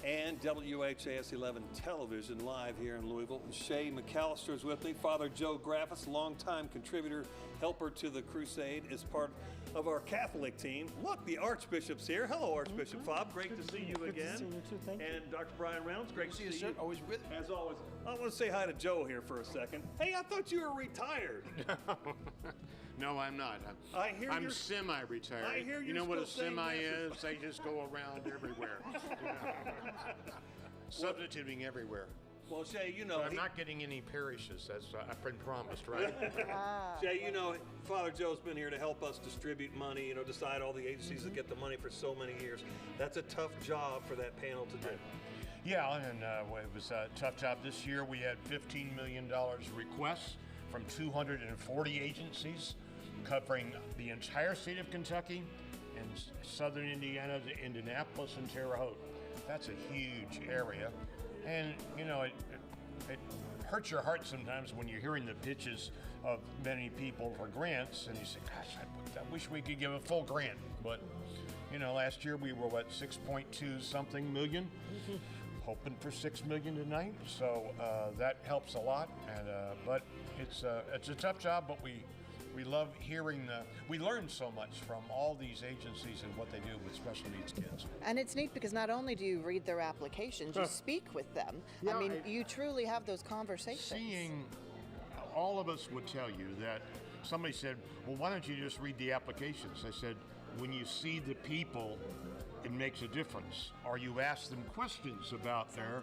and WHAS 11 Television live here in Louisville. Shay McAllister is with me. Father Joe Graffis, longtime contributor, helper to the Crusade, is part of our Catholic team. Look, the Archbishop's here. Hello, Archbishop Fobb. Great to see you again. Good to see you too. Thank you. And Dr. Brian Reynolds, great to see you. Sir. Always with me. As always. I want to say hi to Joe here for a second. Hey, I thought you were retired. No, I'm not. I'm semi-retired. I hear you know what a semi is? They just go around everywhere. Substituting everywhere. Well, Shay, you know... But I'm not getting any parishes, as I've been promised, right? Shay, you know, Father Joe's been here to help us distribute money, decide all the agencies that get the money for so many years. That's a tough job for that panel to do. Yeah, and it was a tough job. This year we had $15 million requests from 240 agencies, covering the entire state of Kentucky and southern Indiana to Indianapolis and Terre Haute. That's a huge area. And, it hurts your heart sometimes when you're hearing the pitches of many people for grants, and you say, gosh, I wish we could give a full grant. But, you know, last year we were, what, 6.2 something million? Hoping for 6 million tonight, so that helps a lot. And but it's a tough job, but we love hearing we learn so much from all these agencies and what they do with special needs kids. And it's neat because not only do you read their applications, you speak with them. Yeah, I mean, you truly have those conversations. Seeing, all of us would tell you that somebody said, well, why don't you just read the applications? I said, when you see the people, it makes a difference. Or you ask them questions about their,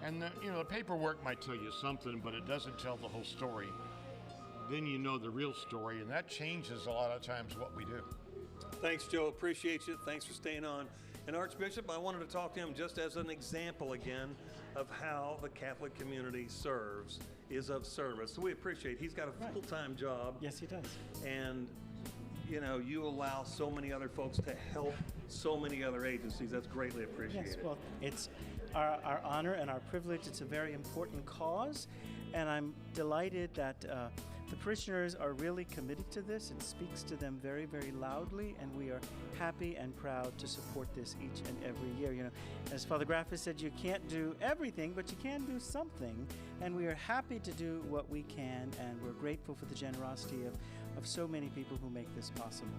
and the paperwork might tell you something, but it doesn't tell the whole story. Then you know the real story, and that changes a lot of times what we do. Thanks, Joe. Appreciate you. Thanks for staying on. And Archbishop, I wanted to talk to him just as an example again of how the Catholic community serves, is of service. So we appreciate he's got a full-time job. Yes, he does. And you allow so many other folks to help so many other agencies. That's greatly appreciated. Yes, well, it's our honor and our privilege. It's a very important cause, and I'm delighted that the parishioners are really committed to this. It speaks to them very, very loudly, and we are happy and proud to support this each and every year. As Father Graff has said, you can't do everything, but you can do something, and we are happy to do what we can, and we're grateful for the generosity of so many people who make this possible.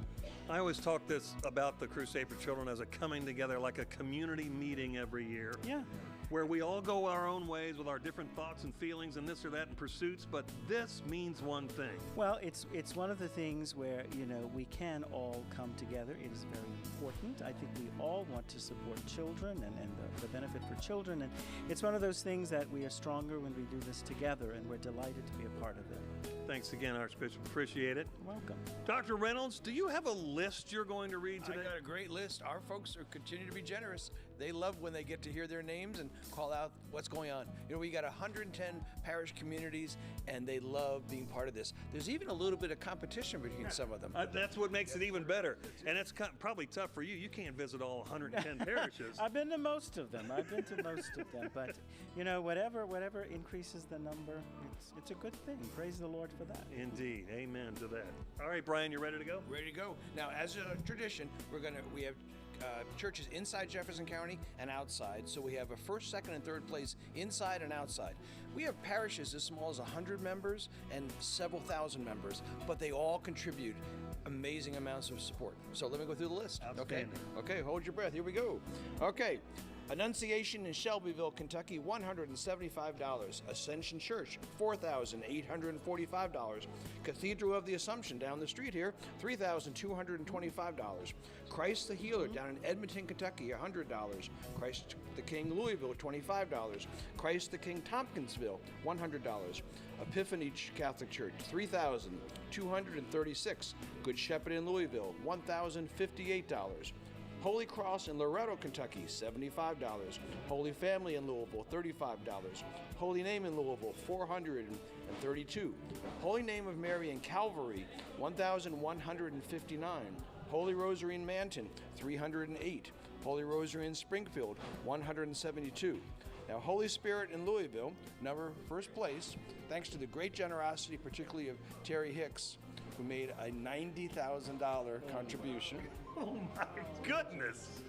I always talk about the Crusade for Children as a coming together, like a community meeting every year. Yeah. Where we all go our own ways with our different thoughts and feelings and this or that and pursuits, but this means one thing. Well, it's one of the things where, we can all come together. It is very important. I think we all want to support children and the benefit for children, and it's one of those things that we are stronger when we do this together, and we're delighted to be a part of it. Thanks again, Archbishop. Appreciate it. Welcome. Dr. Reynolds, do you have a list you're going to read today? I got a great list. Our folks continue to be generous. They love when they get to hear their names and call out what's going on. We got 110 parish communities, and they love being part of this. There's even a little bit of competition between some of them. That's what makes it even better. And it's probably tough for you. You can't visit all 110 parishes. I've been to most of them. But whatever increases the number, it's a good thing. Praise the Lord for that. Indeed. Amen to that. All right, Brian, you ready to go? Ready to go. Now, as a tradition, we have churches inside Jefferson County and outside. So we have a first, second, and third place inside and outside. We have parishes as small as 100 members and several thousand members, but they all contribute amazing amounts of support. So let me go through the list. Okay, hold your breath. Here we go. Okay. Annunciation in Shelbyville, Kentucky, $175. Ascension Church, $4,845. Cathedral of the Assumption down the street here, $3,225. Christ the Healer down in Edmonton, Kentucky, $100. Christ the King, Louisville, $25. Christ the King, Tompkinsville, $100. Epiphany Catholic Church, $3,236. Good Shepherd in Louisville, $1,058. Holy Cross in Loretto, Kentucky, $75. Holy Family in Louisville, $35. Holy Name in Louisville, $432. Holy Name of Mary in Calvary, $1,159. Holy Rosary in Manton, $308. Holy Rosary in Springfield, $172. Now, Holy Spirit in Louisville, first place, thanks to the great generosity, particularly of Terry Hicks, who made a $90,000 contribution. Oh my goodness!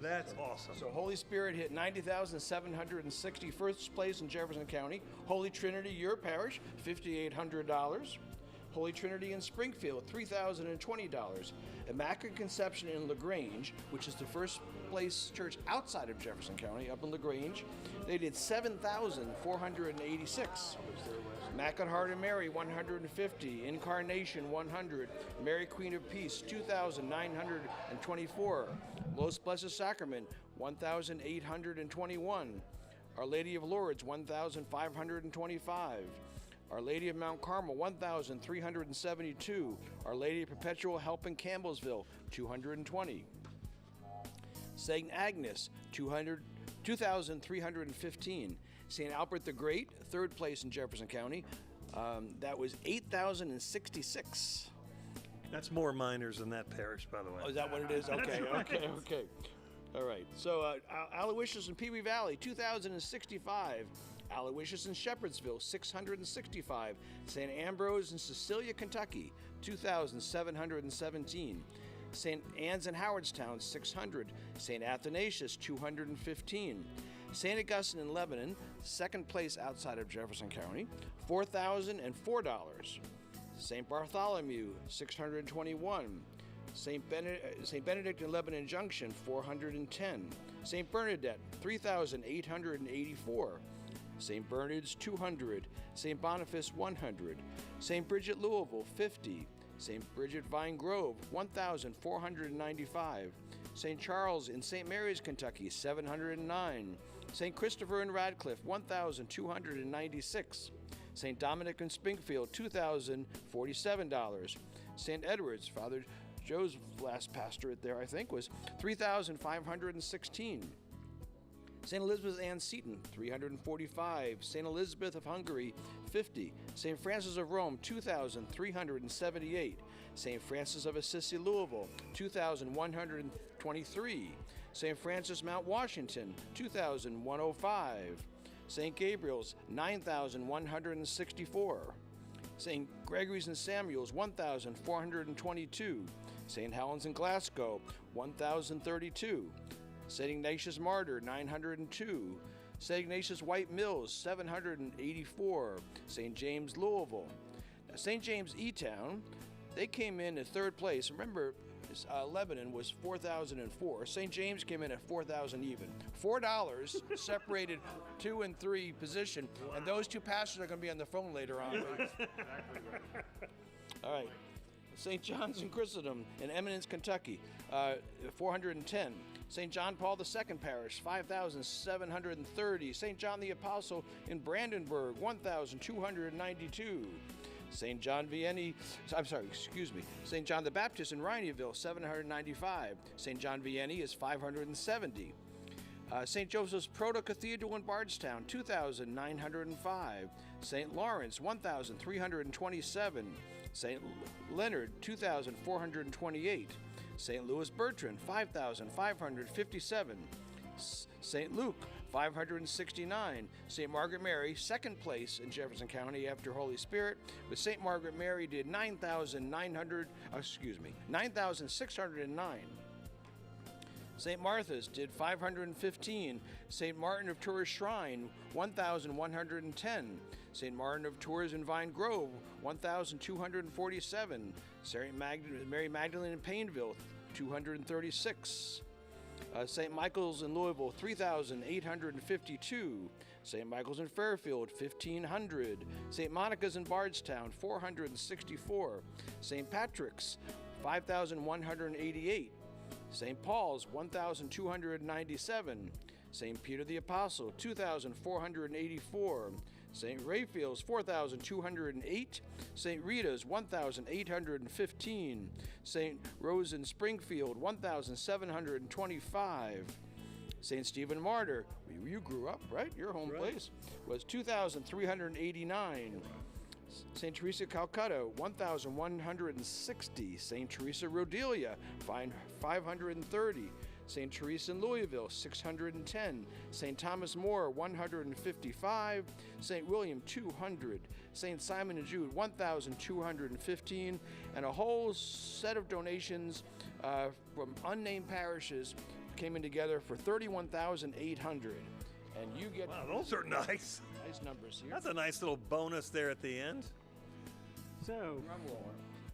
That's awesome. So Holy Spirit hit $90,760, first place in Jefferson County. Holy Trinity, your parish, $5,800. Holy Trinity in Springfield, $3,020. Immaculate Conception in LaGrange, which is the first place church outside of Jefferson County, up in LaGrange, they did $7,486. Immaculate Heart of Mary, $150. Incarnation, $100. Mary Queen of Peace, $2,924. Most Blessed Sacrament, $1,821. Our Lady of Lourdes, $1,525. Our Lady of Mount Carmel, $1,372. Our Lady of Perpetual Help in Campbellsville, $220. St. Agnes, $2,315. St. Albert the Great, third place in Jefferson County. That was $8,066. That's more minors than that parish, by the way. Oh, is that what it is? Okay, okay. All right. So Aloysius in Pee Wee Valley, $2,065. Aloysius in Shepherdsville, $665. St. Ambrose in Cecilia, Kentucky, $2,717. St. Anne's in Howardstown, $600. St. Athanasius, $215. St. Augustine in Lebanon, second place outside of Jefferson County, $4,004. St. Bartholomew, $621. St. Benedict in Lebanon Junction, $410. St. Bernadette, $3,884. St. Bernard's, $200. St. Boniface, $100. St. Bridget Louisville, $50. St. Bridget Vine Grove, $1,495. St. Charles in St. Mary's, Kentucky, $709. St. Christopher in Radcliffe, $1,296. St. Dominic in Springfield, $2,047. St. Edward's, Father Joe's last pastorate there, I think, was $3,516. St. Elizabeth Ann Seton, $345. St. Elizabeth of Hungary, $50. St. Francis of Rome, $2,378. St. Francis of Assisi, Louisville, $2,123. St. Francis Mount Washington, $2,105. St. Gabriel's, $9,164. St. Gregory's and Samuel's, $1,422. St. Helens in Glasgow, $1,032. St. Ignatius Martyr, $902. St. Ignatius White Mills, $784. St. James Louisville. Now, St. James E-Town, they came in third place. Remember, Lebanon was 4,004. St. James came in at 4,000 even. $4 separated 2 and 3 position, and those two pastors are going to be on the phone later on. All right. St. John's in Christendom in Eminence, Kentucky, 410. St. John Paul II Parish, 5,730. St. John the Apostle in Brandenburg, 1,292. St. John Vianney, St. John the Baptist in Rhineyville, 795. St. John Vianney is 570. St. Joseph's Proto-Cathedral in Bardstown, 2,905. St. Lawrence, 1,327. St. Leonard, 2,428. St. Louis Bertrand, 5,557. St. Luke, 569. St. Margaret Mary, second place in Jefferson County after Holy Spirit, but St. Margaret Mary did 9,609. St. Martha's did 515. St. Martin of Tours Shrine, 1,110. St. Martin of Tours in Vine Grove, 1,247. St. Mary Magdalene in Payville, 236. St. Michael's in Louisville, 3,852. St. Michael's in Fairfield, 1,500. St. Monica's in Bardstown, 464. St. Patrick's, 5,188. St. Paul's, 1,297. St. Peter the Apostle, 2,484. St. Raphael's, 4,208. St. Rita's, 1,815. St. Rose in Springfield, 1,725. St. Stephen Martyr, where you grew up, right? Your home place, was 2,389. St. Teresa Calcutta, 1,160. St. Teresa Rodelia, 530. St. Teresa in Louisville, 610. St. Thomas More, 155. St. William, 200. St. Simon and Jude, 1,215. And a whole set of donations from unnamed parishes came in together for 31,800. And you get... Wow, those are nice. Nice numbers here. That's a nice little bonus there at the end. So,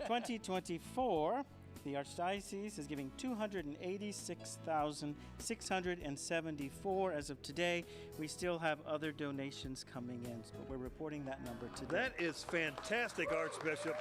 2024... the Archdiocese is giving $286,674 as of today. We still have other donations coming in, but we're reporting that number today. That is fantastic, Archbishop.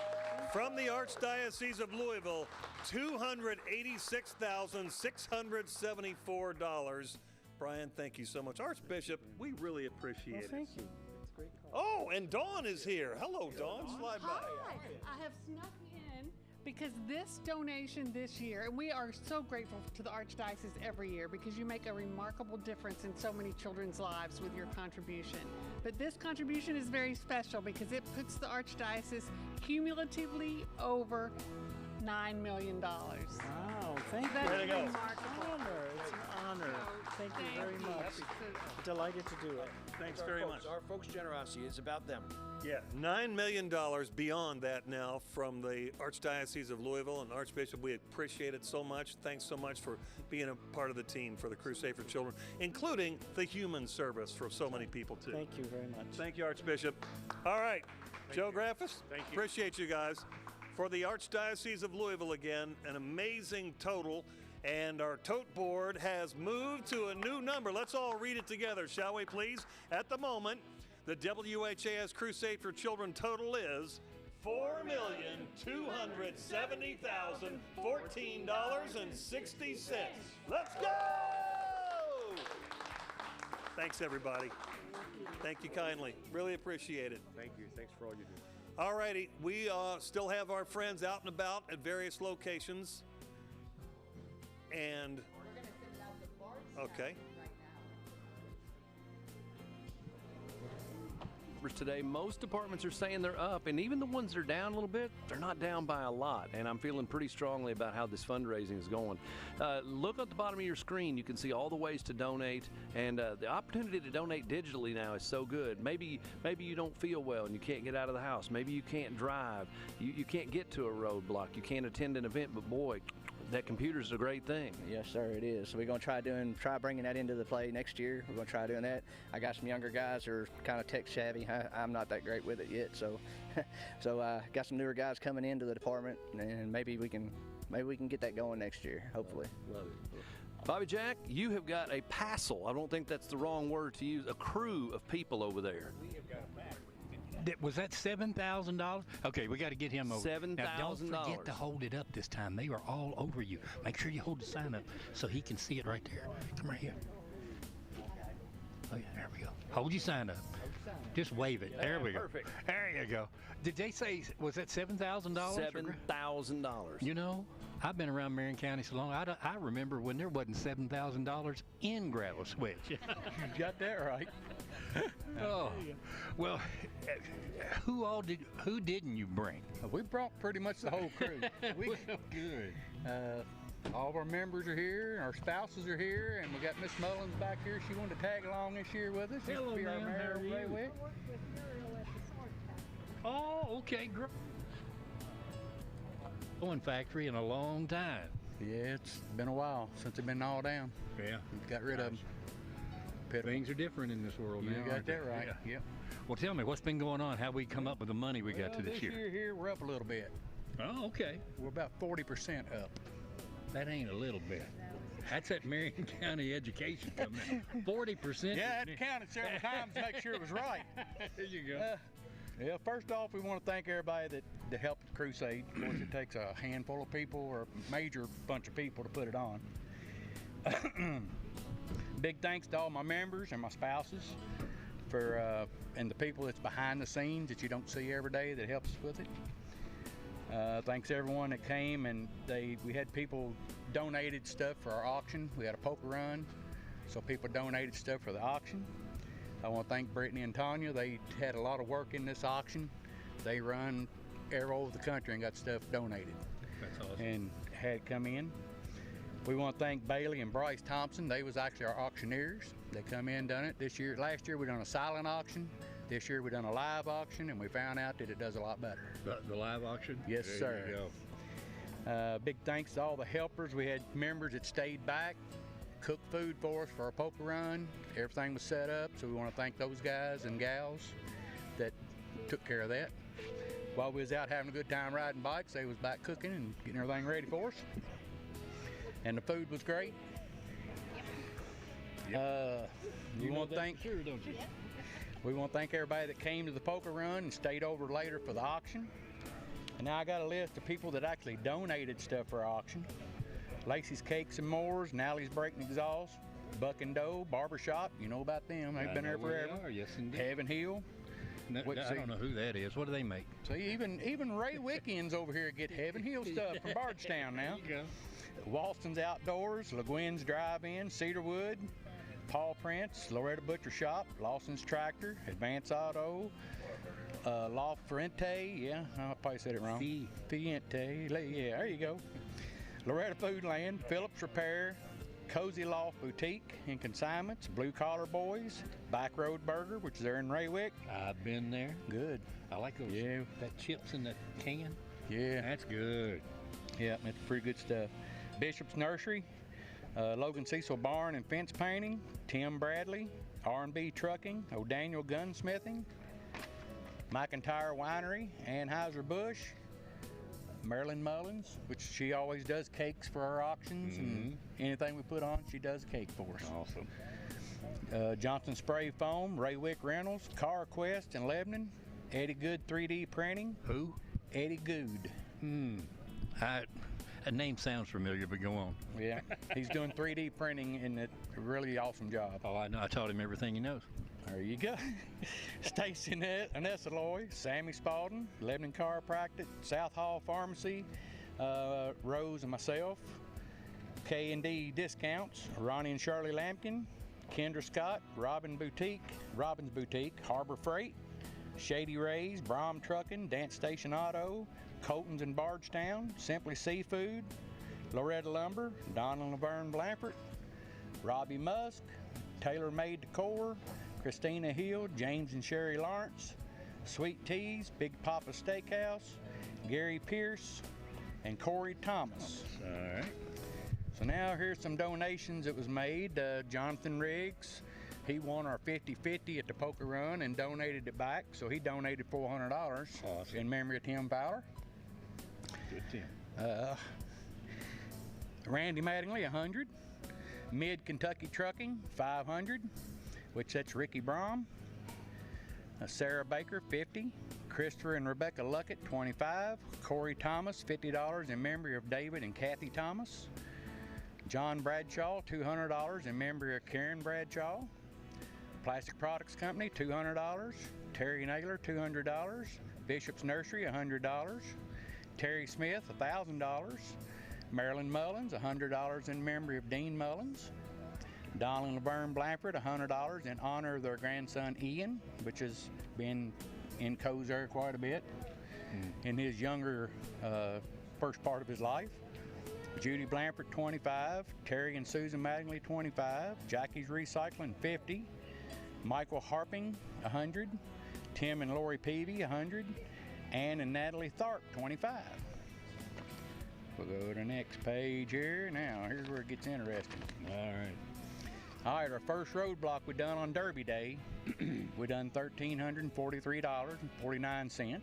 From the Archdiocese of Louisville, $286,674. Brian, thank you so much. Archbishop, we really appreciate it. Thank you. That's a great call. Oh, and Dawn is here. Hello, Dawn. Slide by. Hi. I have snuck in because this donation this year, and we are so grateful to the Archdiocese every year because you make a remarkable difference in so many children's lives with your contribution. But this contribution is very special because it puts the Archdiocese cumulatively over $9 million. Wow, thank you. That's Way to go. remarkable. It's an honor. So Thank you very much. Delighted to do it. Thanks Our very folks, much. Our folks' generosity is about them. Yeah, $9 million beyond that now from the Archdiocese of Louisville and Archbishop. We appreciate it so much. Thanks so much for being a part of the team for the Crusade for Children, including the human service for so many people, too. Thank you very much. Thank you, Archbishop. All right, Joe Graffis, appreciate you guys. For the Archdiocese of Louisville again, an amazing total. And our tote board has moved to a new number. Let's all read it together, shall we please? At the moment, the WHAS Crusade for Children total is $4,270,014.60. Let's go! Thanks, everybody. Thank you kindly. Really appreciate it. Thank you. Thanks for all you do. All righty. We still have our friends out and about at various locations. And okay. Today, most departments are saying they're up, and even the ones that are down a little bit, they're not down by a lot. And I'm feeling pretty strongly about how this fundraising is going. Look at the bottom of your screen. You can see all the ways to donate, and the opportunity to donate digitally now is so good. Maybe you don't feel well and you can't get out of the house. Maybe you can't drive. You can't get to a roadblock. You can't attend an event, but boy, that computer's a great thing. Yes, sir, it is. So we're going to try bringing that into the play next year. We're going to try doing that. I got some younger guys who are kind of tech savvy. I'm not that great with it yet, so got some newer guys coming into the department, and maybe we can get that going next year, hopefully. Love it. Bobby Jack, you have got a passel. I don't think that's the wrong word to use. A crew of people over there. We have got a pack. Was that $7,000? Okay, we got to get him over. $7,000. Now, don't forget to hold it up this time. They are all over you. Make sure you hold the sign up so he can see it right there. Come right here. Oh, yeah, there we go. Hold your sign up. Just wave it. There we go. Perfect. There you go. Did they say, was that $7,000? $7,000. You know, I've been around Maran County so long, I remember when there wasn't $7,000 in Gravel Switch. You got that right. Oh, well, who didn't you bring? We brought pretty much the whole crew. Good. All of our members are here, our spouses are here, and we got Miss Mullins back here. She wanted to tag along this year with us. Hello, Be our ma'am. mayor How are of you? Raywick. Oh, okay, great. Going factory in a long time. Yeah, it's been a while since they've been all down. Yeah. We've got rid of them. Things are different in this world You now. got aren't that they? right. Yeah. Yep. Well, tell me, what's been going on? How we come up with the money we got to this year? This year here, we're up a little bit. Oh, okay. We're about 40% up. That ain't a little bit. That's that Marion County education coming out. 40%. Yeah, I had to count it several times to make sure it was right. There you go. Yeah, first off, we want to thank everybody that helped the Crusade. Of course, it takes a handful of people or a major bunch of people to put it on. Big thanks to all my members and my spouses for and the people that's behind the scenes that you don't see every day that helps us with it. Thanks everyone that came, and we had people donated stuff for our auction. We had a poker run, so people donated stuff for the auction. I want to thank Brittany and Tanya. They had a lot of work in this auction. They run all over the country and got stuff donated. That's awesome. And had it come in. We want to thank Bailey and Bryce Thompson. They was actually our auctioneers. They come in, done it this year. Last year we done a silent auction. This year we done a live auction, and we found out that it does a lot better. The live auction? Yes, There sir. you go. Big thanks to all the helpers. We had members that stayed back, cooked food for us for our poker run. Everything was set up, so we want to thank those guys and gals that took care of that. While we was out having a good time riding bikes, they was back cooking and getting everything ready for us. And the food was great. We want to thank sure, don't you? We want to thank everybody that came to the poker run and stayed over later for the auction. And now I got a list of people that actually donated stuff for our auction. Lacey's Cakes and Moors, Nally's Breaking Exhaust, Buck and Doe, Barbershop, you know about them. They've been there forever. Yes, indeed. Heaven Hill. No, I don't know who that is. What do they make? See, even Ray Wickens over here get Heaven Hill stuff from Bardstown now. There you go. Walston's Outdoors, LeGuin's Drive-In, Cedarwood, Paul Prince, Loretta Butcher Shop, Lawson's Tractor, Advance Auto, La Fuente, yeah, I probably said it wrong. Fiente, yeah, there you go. Loretta Foodland, Phillips Repair, Cozy Loft Boutique and Consignments, Blue Collar Boys, Back Road Burger, which is there in Raywick. I've been there. Good. I like those. Yeah. That chips in the can. Yeah. That's good. Yeah, it's pretty good stuff. Bishop's Nursery, Logan Cecil Barn and Fence Painting, Tim Bradley, R&B Trucking, O'Daniel Gunsmithing, McIntyre Winery, Anheuser-Busch, Marilyn Mullins, which she always does cakes for our auctions, and anything we put on, she does cake for us. Awesome. Johnson Spray Foam, Raywick Reynolds, Car Quest in Lebanon, Eddie Good 3D Printing. Who? Eddie Good. That name sounds familiar, but go on. Yeah, he's doing 3D printing and a really awesome job. Oh, I know. I taught him everything he knows. There you go. Stacy Anessa Loy, Sammy Spalding, Lebanon Chiropractic, South Hall Pharmacy, Rose and myself, K&D Discounts, Ronnie and Shirley Lampkin, Kendra Scott, Robbins Boutique, Harbor Freight, Shady Rays, Brom Trucking, Dance Station Auto, Colton's in Bardstown, Simply Seafood, Loretta Lumber, Donna and Laverne Blanford, Robbie Musk, Tailor Made Decor, Christina Hill, James and Sherry Lawrence, Sweet Teas, Big Papa Steakhouse, Gary Pierce, and Corey Thomas. All right. So now here's some donations that was made. Jonathan Riggs, he won our 50-50 at the poker run and donated it back. So he donated $400 awesome. In memory of Tim Fowler. Good Tim. Randy Mattingly, 100. Mid Kentucky Trucking, 500, which that's Ricky Brom. Sarah Baker, 50. Christopher and Rebecca Luckett, 25. Corey Thomas, $50 in memory of David and Kathy Thomas. John Bradshaw, $200 in memory of Karen Bradshaw. Plastic Products Company, $200. Terry Naylor, $200. Bishop's Nursery, $100. Terry Smith, $1,000. Marilyn Mullins, $100 in memory of Dean Mullins. Donald and Laverne Blanford, $100 in honor of their grandson Ian, which has been in Cozer quite a bit in his younger first part of his life. Judy Blanford, $25. Terry and Susan Mattingly, $25. Jackie's Recycling, $50. Michael Harping, $100. Tim and Lori Peavy, $100. Ann and Natalie Tharp, $25. We'll go to the next page here. Now, here's where it gets interesting. All right, our first roadblock we done on Derby Day, we done $1,343.49.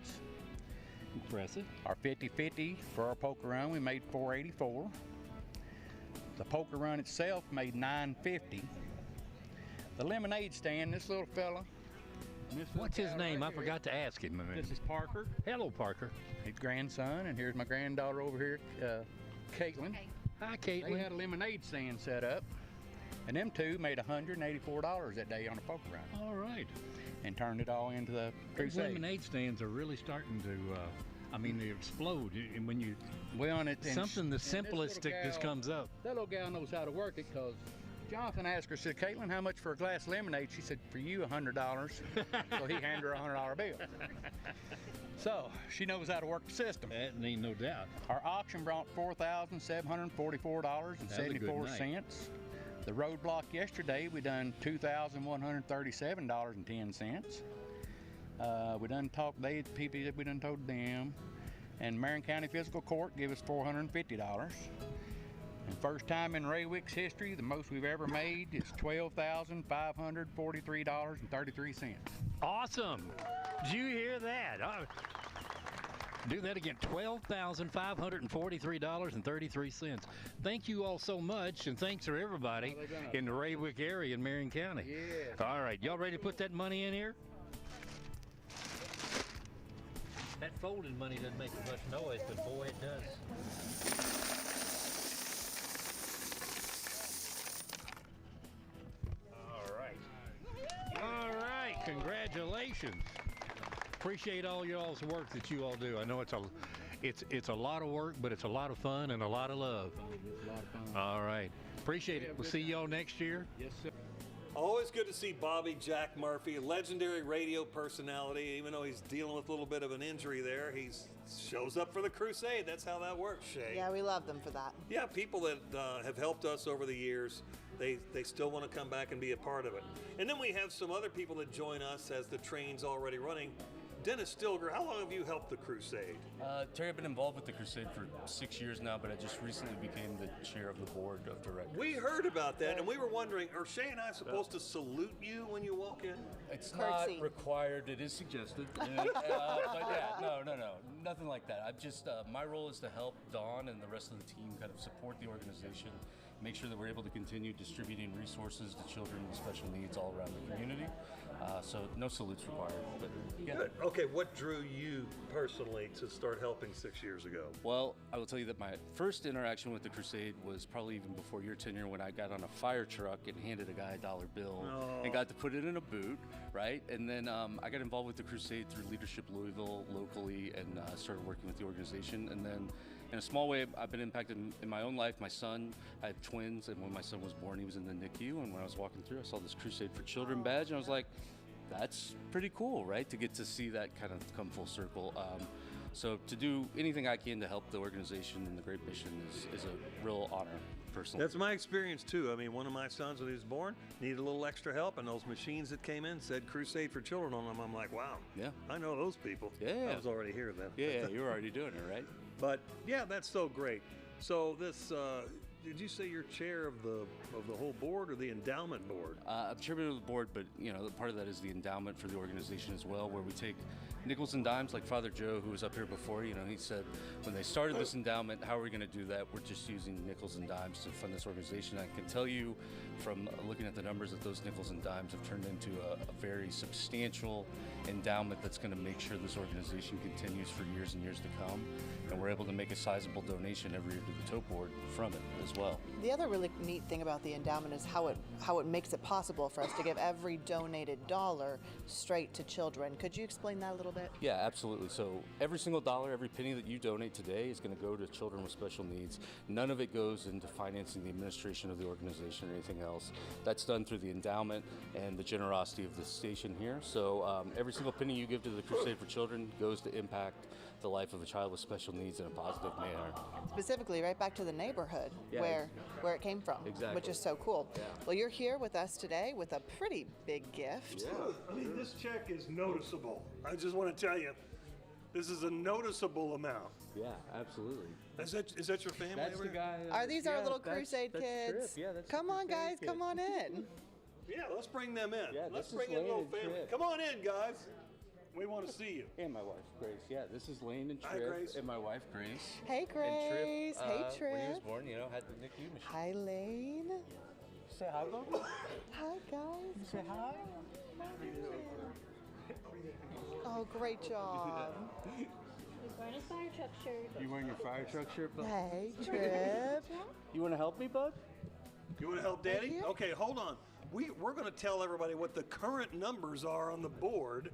Impressive. Our 50-50 for our poker run, we made $484. The poker run itself made $950. The lemonade stand, this little fella. What's his name? I forgot to ask him. This is Parker. Hello, Parker. His grandson, and here's my granddaughter over here, Caitlin. Hi, Caitlin. They had a lemonade stand set up, and them two made $184 that day on a poker run. All right. And turned it all into the Those Crusade. lemonade stands are really starting to, they explode. And when you, something the simplest that just comes up. That little gal knows how to work it, because Jonathan asked her, said, Caitlin, how much for a glass of lemonade? She said, for you, $100. So he handed her a $100 bill. So she knows how to work the system. That ain't no doubt. Our auction brought $4,744.74. The roadblock yesterday, we done $2,137.10. We done talked, we done told them. And Maran County Physical Court gave us $450. And first time in Raywick's history, the most we've ever made is $12,543.33. Awesome. Did you hear that? Do that again, $12,543.33. Thank you all so much, and thanks for everybody in the Raywick area in Maran County. Yes. All right, y'all ready to put that money in here? That folded money doesn't make much noise, but boy, it does. All right, congratulations. Appreciate all y'all's work that you all do. I know it's a lot of work, but it's a lot of fun and a lot of love. It's a lot of fun. All right. Appreciate it. We'll see y'all next year. Yes, sir. Always good to see Bobby Jack Murphy, a legendary radio personality. Even though he's dealing with a little bit of an injury there, he shows up for the Crusade. That's how that works, Shay. Yeah, we love them for that. Yeah, people that have helped us over the years, they still want to come back and be a part of it. And then we have some other people that join us as the train's already running. Dennis Stilger, how long have you helped the Crusade? Terry, I've been involved with the Crusade for 6 years now, but I just recently became the chair of the board of directors. We heard about that, and we were wondering, are Shay and I supposed to salute you when you walk in? It's not required. It is suggested. But yeah, no, nothing like that. I've just, my role is to help Dawn and the rest of the team kind of support the organization, make sure that we're able to continue distributing resources to children with special needs all around the community. So no salutes required. But yeah. Good. Okay, what drew you personally to start helping 6 years ago? Well, I will tell you that my first interaction with the Crusade was probably even before your tenure, when I got on a fire truck and handed a guy a $1 bill and got to put it in a boot, right? And then I got involved with the Crusade through Leadership Louisville locally and started working with the organization. And then in a small way, I've been impacted in my own life. My son, I had twins, and when my son was born, he was in the NICU. And when I was walking through, I saw this Crusade for Children badge, and I was like, that's pretty cool, right? To get to see that kind of come full circle. So to do anything I can to help the organization and the great mission is a real honor, personally. That's my experience too. I mean, one of my sons when he was born needed a little extra help, and those machines that came in said Crusade for Children on them. I'm like, wow, yeah, I know those people. Yeah, I was already here then. Yeah, you were already doing it, right? But yeah, that's so great. So this, did you say you're chair of the whole board or the endowment board? I'm chairman of the board, but part of that is the endowment for the organization as well, where we take nickels and dimes, like Father Joe, who was up here before. He said when they started this endowment, how are we going to do that? We're just using nickels and dimes to fund this organization. I can tell you from looking at the numbers that those nickels and dimes have turned into a very substantial endowment that's going to make sure this organization continues for years and years to come. And we're able to make a sizable donation every year to the tote board from it as well. The other really neat thing about the endowment is how it makes it possible for us to give every donated dollar straight to children. Could you explain that a little bit? Yeah, absolutely. So every single dollar, every penny that you donate today is going to go to children with special needs. None of it goes into financing the administration of the organization or anything else. That's done through the endowment and the generosity of the station here. So every single penny you give to the Crusade for Children goes to impact the life of a child with special needs in a positive manner. Specifically, right back to the neighborhood where it came from, which is so cool. Yeah. Well, you're here with us today with a pretty big gift. Yeah. I mean, this check is noticeable. I just want to tell you, this is a noticeable amount. Yeah, absolutely. Is that your family? That's the guy. Are these our little Crusade kids? Yeah, that's come on, guys, come on in. Yeah, let's bring them in. Yeah, let's bring in a little family. Come on in, guys. We want to see you. And my wife, Grace. Yeah, this is Lane and Trip. Hi, Grace. And my wife, Grace. Hey, Grace. And Trip, hey, Trip. When he was born, had the NICU machine. Hi, Lane. Say hi, Boon. Hi, guys. You say hi? Oh, great job. He's wearing his fire truck shirt. You wearing your fire truck shirt, bud? Hey, Trip. You want to help me, bud? You want to help Daddy? Okay, hold on. We're going to tell everybody what the current numbers are on the board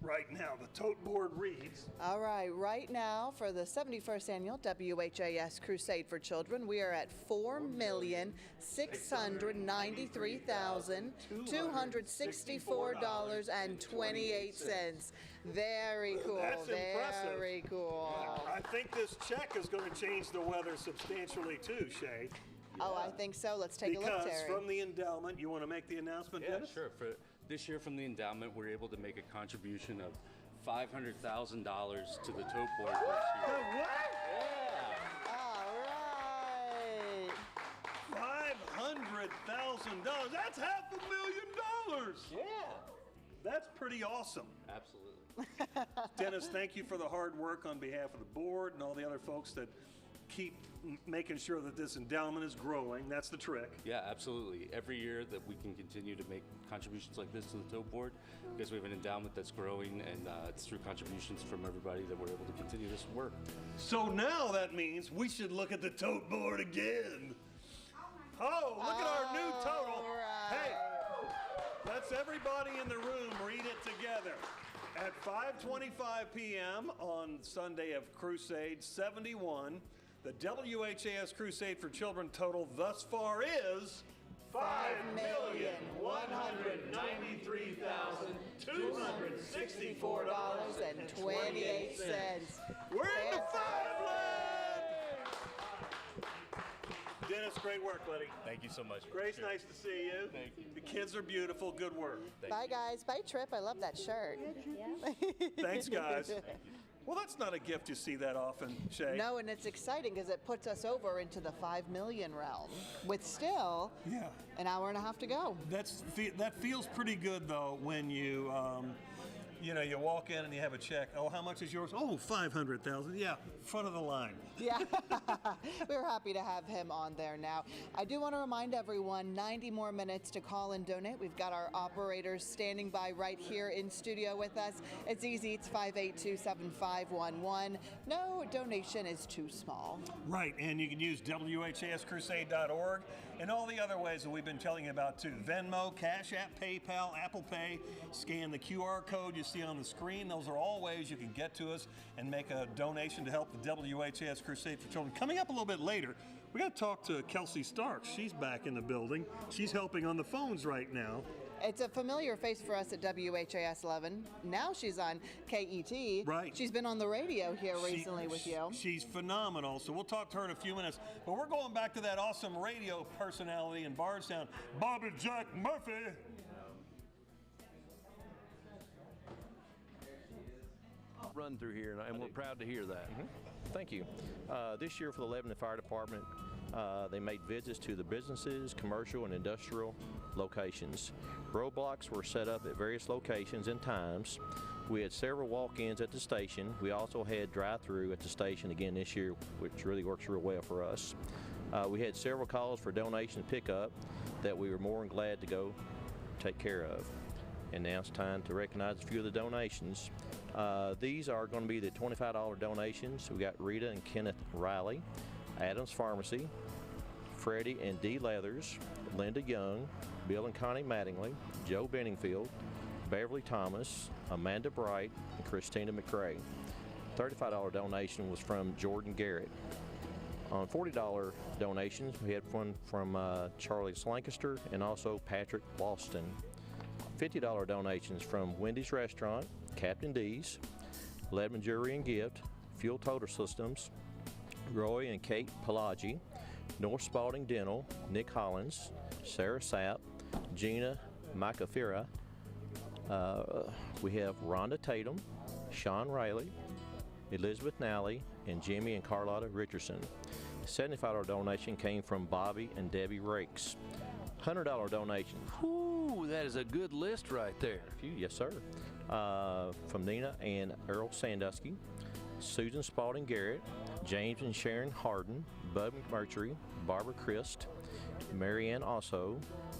right now. The tote board reads. All right now for the 71st annual WHAS Crusade for Children, we are at $4,693,264.28. Very cool. That's impressive. Very cool. I think this check is going to change the weather substantially too, Shay. Oh, I think so. Let's take a look, Terry. Because from the endowment, you want to make the announcement, Yeah, Dennis? sure. For this year from the endowment, we're able to make a contribution of $500,000 to the tote board this year. What? Yeah. All right. $500,000. That's $500,000. Yeah. That's pretty awesome. Absolutely. Dennis, thank you for the hard work on behalf of the board and all the other folks that keep making sure that this endowment is growing. That's the trick. Yeah, absolutely. Every year that we can continue to make contributions like this to the tote board, because we have an endowment that's growing, and it's through contributions from everybody that we're able to continue this work. So now that means we should look at the tote board again. Oh, look at our new total. Right. Hey, let's everybody in the room read it together. At 5:25 p.m. on Sunday of Crusade 71, the WHAS Crusade for Children total thus far is $5,193,264.28. We're in the Fireland! Dennis, great work, buddy. Thank you so much. Grace, nice to see you. Thank you. The kids are beautiful. Good work. Bye, guys. Bye, Trip. I love that shirt. Thanks, guys. Well, that's not a gift you see that often, Shay. No, and it's exciting because it puts us over into the 5 million realm with still an hour and a half to go. That feels pretty good, though, when you you walk in and you have a check. Oh, how much is yours? Oh, $500,000. Yeah, front of the line. Yeah, we're happy to have him on there now. I do want to remind everyone, 90 more minutes to call and donate. We've got our operators standing by right here in studio with us. It's easy. It's 582-7511. No donation is too small. Right, and you can use WHAScrusade.org and all the other ways that we've been telling you about too. Venmo, Cash App, PayPal, Apple Pay. Scan the QR code you see on the screen. Those are all ways you can get to us and make a donation to help the WHAS Crusade for Children. Coming up a little bit later, we got to talk to Kelsey Starks. She's back in the building. She's helping on the phones right now. It's a familiar face for us at WHAS 11. Now she's on KET. Right. She's been on the radio here recently with you. She's phenomenal, so we'll talk to her in a few minutes. But we're going back to that awesome radio personality in Bardstown, Bobby Jack Murphy. Run through here, and we're proud to hear that. Thank you. This year for the Lebanon Fire Department, they made visits to the businesses, commercial and industrial locations. Roadblocks were set up at various locations and times. We had several walk-ins at the station. We also had drive-through at the station again this year, which really works real well for us. We had several calls for donation pickup that we were more than glad to go take care of. And now it's time to recognize a few of the donations. These are going to be the $25 donations. We got Rita and Kenneth Riley, Adams Pharmacy, Freddie and Dee Leathers, Linda Young, Bill and Connie Mattingly, Joe Benningfield, Beverly Thomas, Amanda Bright, and Christina McRae. $35 donation was from Jordan Garrett. On $40 donations, we had one from Charlie Lancaster and also Patrick Walston. $50 donations from Wendy's Restaurant, Captain D's, Ledman Jewelry and Gift, Fuel Total Systems, Roy and Kate Pelagi, North Spalding Dental, Nick Hollins, Sarah Sapp, Gina Macafira. We have Rhonda Tatum, Sean Riley, Elizabeth Nally, and Jimmy and Carlotta Richardson. $75 donation came from Bobby and Debbie Rakes. $100 donation. Ooh, that is a good list right there. Yes, sir. From Nina and Earl Sandusky, Susan Spalding Garrett, James and Sharon Harden, Bud McMurtry, Barbara Christ, Marianne Osso,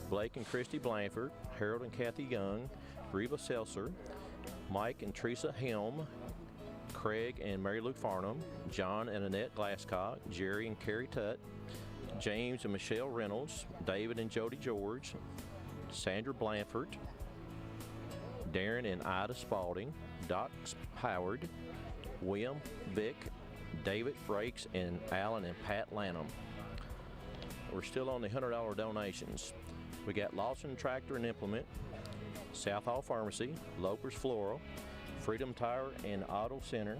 Blake and Christy Blanford, Harold and Kathy Young, Reba Seltzer, Mike and Teresa Helm, Craig and Mary Lou Farnham, John and Annette Glasscock, Jerry and Carrie Tutt, James and Michelle Reynolds, David and Jody George, Sandra Blanford, Darren and Ida Spalding, Doc Howard, William Vick, David Frakes, and Alan and Pat Lanham. We're still on the $100 donations. We got Lawson Tractor and Implement, Southall Pharmacy, Loper's Floral, Freedom Tire and Auto Center,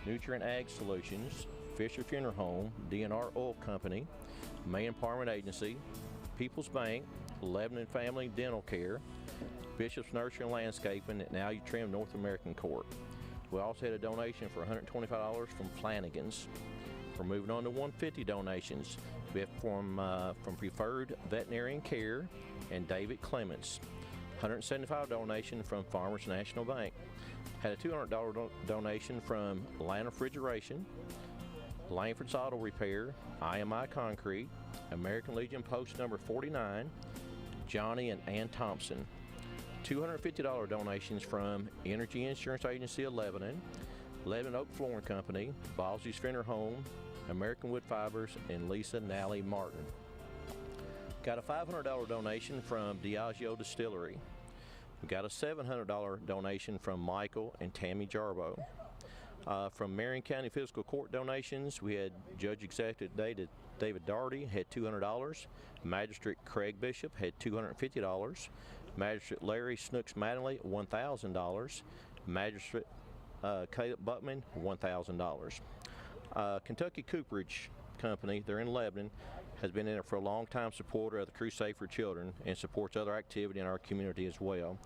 Nutrient Ag Solutions, Fisher Funeral Home, DNR Oil Company, May Empowerment Agency, People's Bank, Lebanon Family Dental Care, Bishop's Nursery and Landscaping, and Now You Trim North American Court. We also had a donation for $125 from Flanagan's. We're moving on to $150 donations. We have from Preferred Veterinarian Care and David Clements. $175 donation from Farmers National Bank. Had a $200 donation from Atlanta Refrigeration, Langford's Auto Repair, IMI Concrete, American Legion Post number 49, Johnny and Ann Thompson. $250 donations from Energy Insurance Agency of Lebanon, Lebanon Oak Flooring Company, Ballsy's Funeral Home, American Wood Fibers, and Lisa Nally Martin. Got a $500 donation from Diageo Distillery. We got a $700 donation from Michael and Tammy Jarbo. From Maran County Fiscal Court donations, we had Judge Executive David David Daugherty had $200. Magistrate Craig Bishop had $250. Magistrate Larry Snooks Mattingly, $1,000. Magistrate Caleb Buckman, $1,000. Kentucky Cooperage Company, they're in Lebanon, has been in it for a long time, supporter of the Crusade for Children, and supports other activity in our community as well.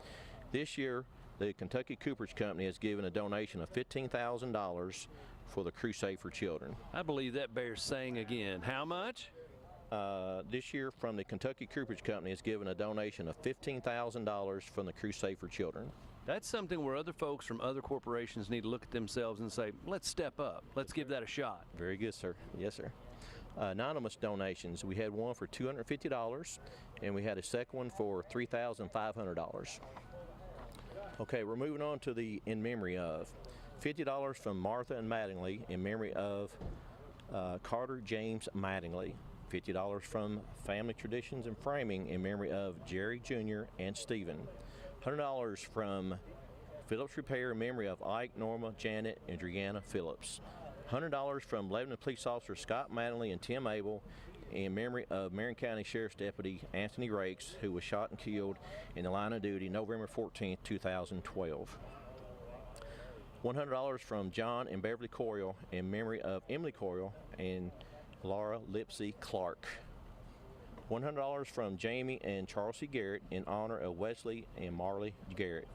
This year, the Kentucky Cooperage Company has given a donation of $15,000 for the Crusade for Children. I believe that bears saying again. How much? This year, from the Kentucky Cooperage Company, has given a donation of $15,000 from the Crusade for Children. That's something where other folks from other corporations need to look at themselves and say, let's step up. Let's give that a shot. Very good, sir. Yes, sir. Anonymous donations. We had one for $250, and we had a second one for $3,500. Okay, we're moving on to the in memory of. $50 from Martha and Mattingly in memory of Carter James Mattingly. $50 from Family Traditions and Framing in memory of Jerry Jr. and Stephen. $100 from Phillips Repair in memory of Ike, Norma, Janet, and Drianna Phillips. $100 from Lebanon Police Officer Scott Mattingly and Tim Abel in memory of Maran County Sheriff's Deputy Anthony Rakes, who was shot and killed in the line of duty November 14, 2012. $100 from John and Beverly Coyle in memory of Emily Coyle and Laura Lipsy Clark. $100 from Jamie and Charles C. Garrett in honor of Wesley and Marley Garrett.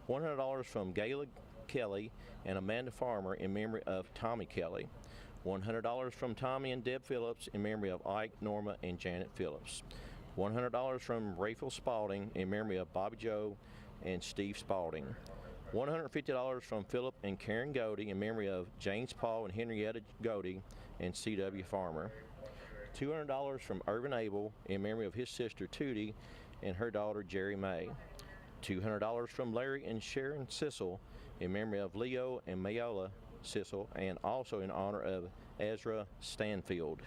$100 from Gayla Kelly and Amanda Farmer in memory of Tommy Kelly. $100 from Tommy and Deb Phillips in memory of Ike, Norma, and Janet Phillips. $100 from Rachel Spalding in memory of Bobby Joe and Steve Spalding. $150 from Philip and Karen Godey in memory of James Paul and Henrietta Godey and C.W. Farmer. $200 from Irvin Abel in memory of his sister Tootie and her daughter Jerry May. $200 from Larry and Sharon Sissel in memory of Leo and Mayola Sissel, and also in honor of Ezra Stanfield.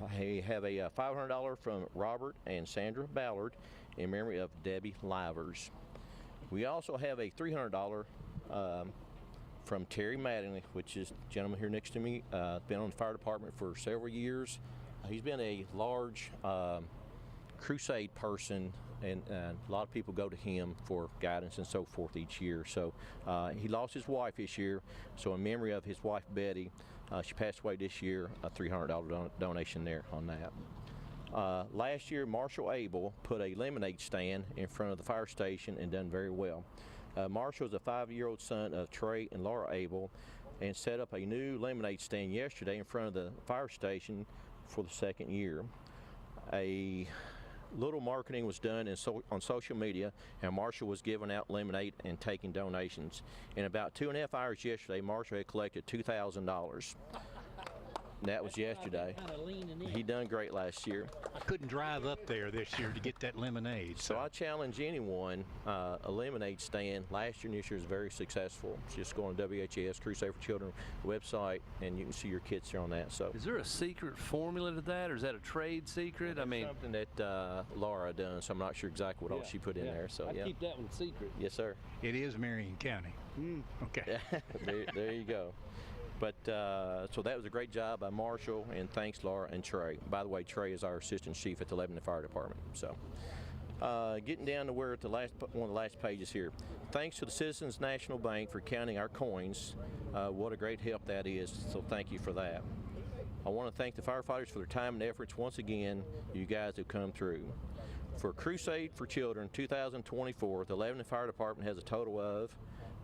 I have a $500 from Robert and Sandra Ballard in memory of Debbie Livers. We also have a $300 from Terry Mattingly, which is the gentleman here next to me, been on the fire department for several years. He's been a large crusade person, and a lot of people go to him for guidance and so forth each year. So he lost his wife this year, so in memory of his wife Betty, she passed away this year, a $300 donation there on that. Last year, Marshall Abel put a lemonade stand in front of the fire station and done very well. Marshall is a 5-year-old son of Trey and Laura Abel, and set up a new lemonade stand yesterday in front of the fire station for the second year. A little marketing was done on social media, and Marshall was giving out lemonade and taking donations. In about 2.5 hours yesterday, Marshall had collected $2,000. That was yesterday. He done great last year. I couldn't drive up there this year to get that lemonade. So I challenge anyone, a lemonade stand last year and this year is very successful. Just go on WHAS Crusade for Children website and you can see your kids here on that. So is there a secret formula to that, or is that a trade secret? I mean, something that Laura done, so I'm not sure exactly what all she put in there. So I keep that one secret. Yes, sir. It is Marion County. Okay. there you go. But so that was a great job by Marshall, and thanks Laura and Trey. By the way, Trey is our assistant chief at the Lebanon Fire Department. So getting down to where at the last one of the last pages here. Thanks to the Citizens National Bank for counting our coins. What a great help that is. So thank you for that. I want to thank the firefighters for their time and efforts once again. You guys have come through. For Crusade for Children 2024, the Lebanon Fire Department has a total of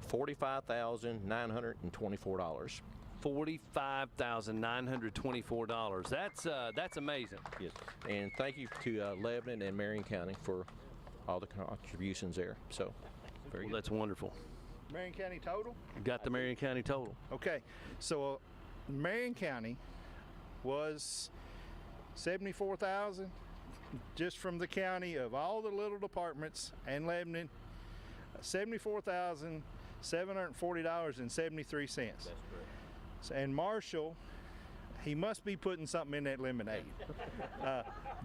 $45,924. $45,924. That's amazing. Yes, and thank you to Lebanon and Marion County for all the contributions there. So, very good. That's wonderful. Marion County total? Got the Marion County total. Okay, so Marion County was $74,000 just from the county of all the little departments and Lebanon. $74,740.73. That's correct. And Marshall, he must be putting something in that lemonade.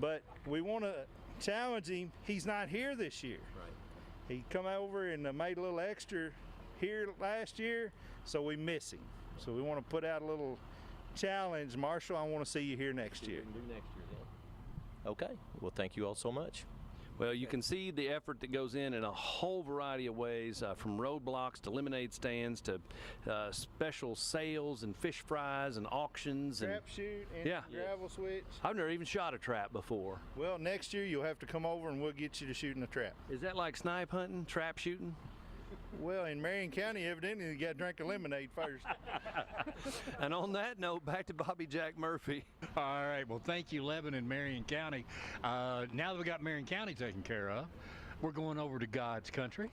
But we want to challenge him. He's not here this year. Right. He come over and made a little extra here last year, so we miss him. So we want to put out a little challenge. Marshall, I want to see you here next year. Okay. Well, thank you all so much. Well, you can see the effort that goes in a whole variety of ways, from roadblocks to lemonade stands to special sales and fish fries and auctions. Trap shoot and gravel switch. I've never even shot a trap before. Well, next year you'll have to come over and we'll get you to shooting a trap. Is that like snipe hunting, trap shooting? Well, in Maran County, evidently you got to drink a lemonade first. And on that note, back to Bobby Jack Murphy. All right, well, thank you, Lamin and Marion County. Now that we got Marion County taken care of, we're going over to God's country,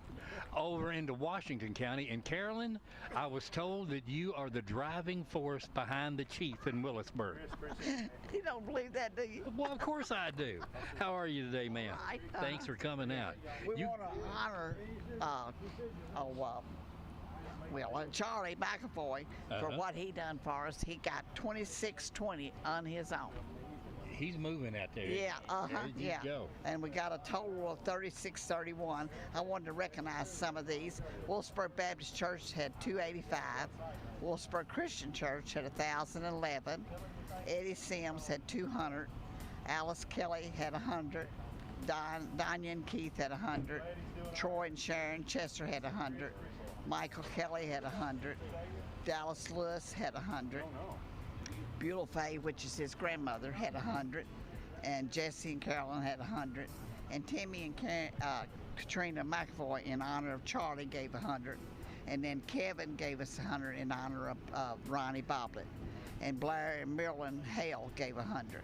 over into Washington County. And Carolyn, I was told that you are the driving force behind the chief in Willisburg. You don't believe that, do you? Well, of course I do. How are you today, ma'am? Thanks for coming out. We want to honor Charlie McAvoy for what he done for us. He got 2620 on his own. He's moving out there. Yeah, yeah. Go. And we got a total of 3631. I wanted to recognize some of these. Wolfsburg Baptist Church had 285. Wolfsburg Christian Church had 1,011. Eddie Sims had 200. Alice Kelly had 100. Donya and Keith had 100. Troy and Sharon Chester had 100. Michael Kelly had 100. Dallas Lewis had 100. Beulah Faye, which is his grandmother, had 100, and Jesse and Carolyn had 100, and Timmy and Katrina McAvoy, in honor of Charlie, gave 100, and then Kevin gave us 100 in honor of Ronnie Boblet, and Blair and Marilyn Hale gave 100.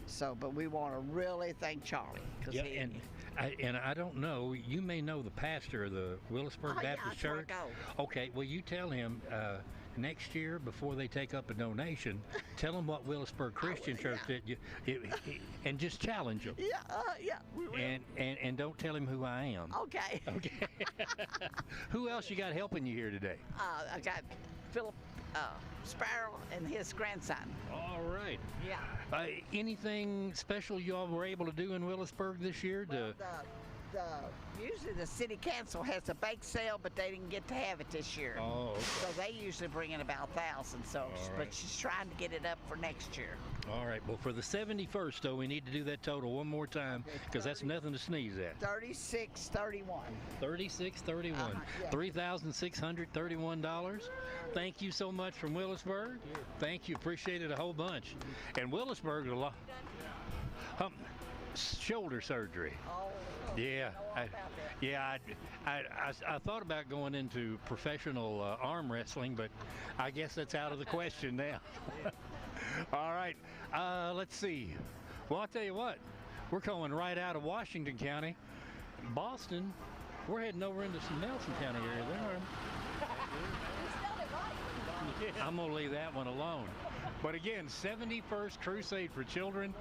So, but we want to really thank Charlie. Yeah, and I don't know, you may know the pastor of the Willisburg Baptist Church. Okay, well, you tell him next year, before they take up a donation, tell them what Willisburg Christian Church did, and just challenge them. Yeah. We will. And don't tell him who I am. Okay. Okay. Who else you got helping you here today? I got Philip Sparrow and his grandson. All right. Yeah. Anything special y'all were able to do in Willisburg this year? Usually the city council has a bake sale, but they didn't get to have it this year. Oh, okay. So they usually bring in about 1,000. So, but she's trying to get it up for next year. All right. Well, for the 71st, though, we need to do that total one more time, because that's nothing to sneeze at. 3631. 3631. Yeah. $3,631. Thank you so much from Willisburg. Thank you. Appreciate it a whole bunch. And Willisburg, a lot. Shoulder surgery. Yeah, I thought about going into professional arm wrestling, but I guess that's out of the question now. All right, let's see. Well, I'll tell you what, we're going right out of Washington County. Boston, we're heading over into some Nelson County area there. I'm going to leave that one alone. But again, 71st Crusade for Children.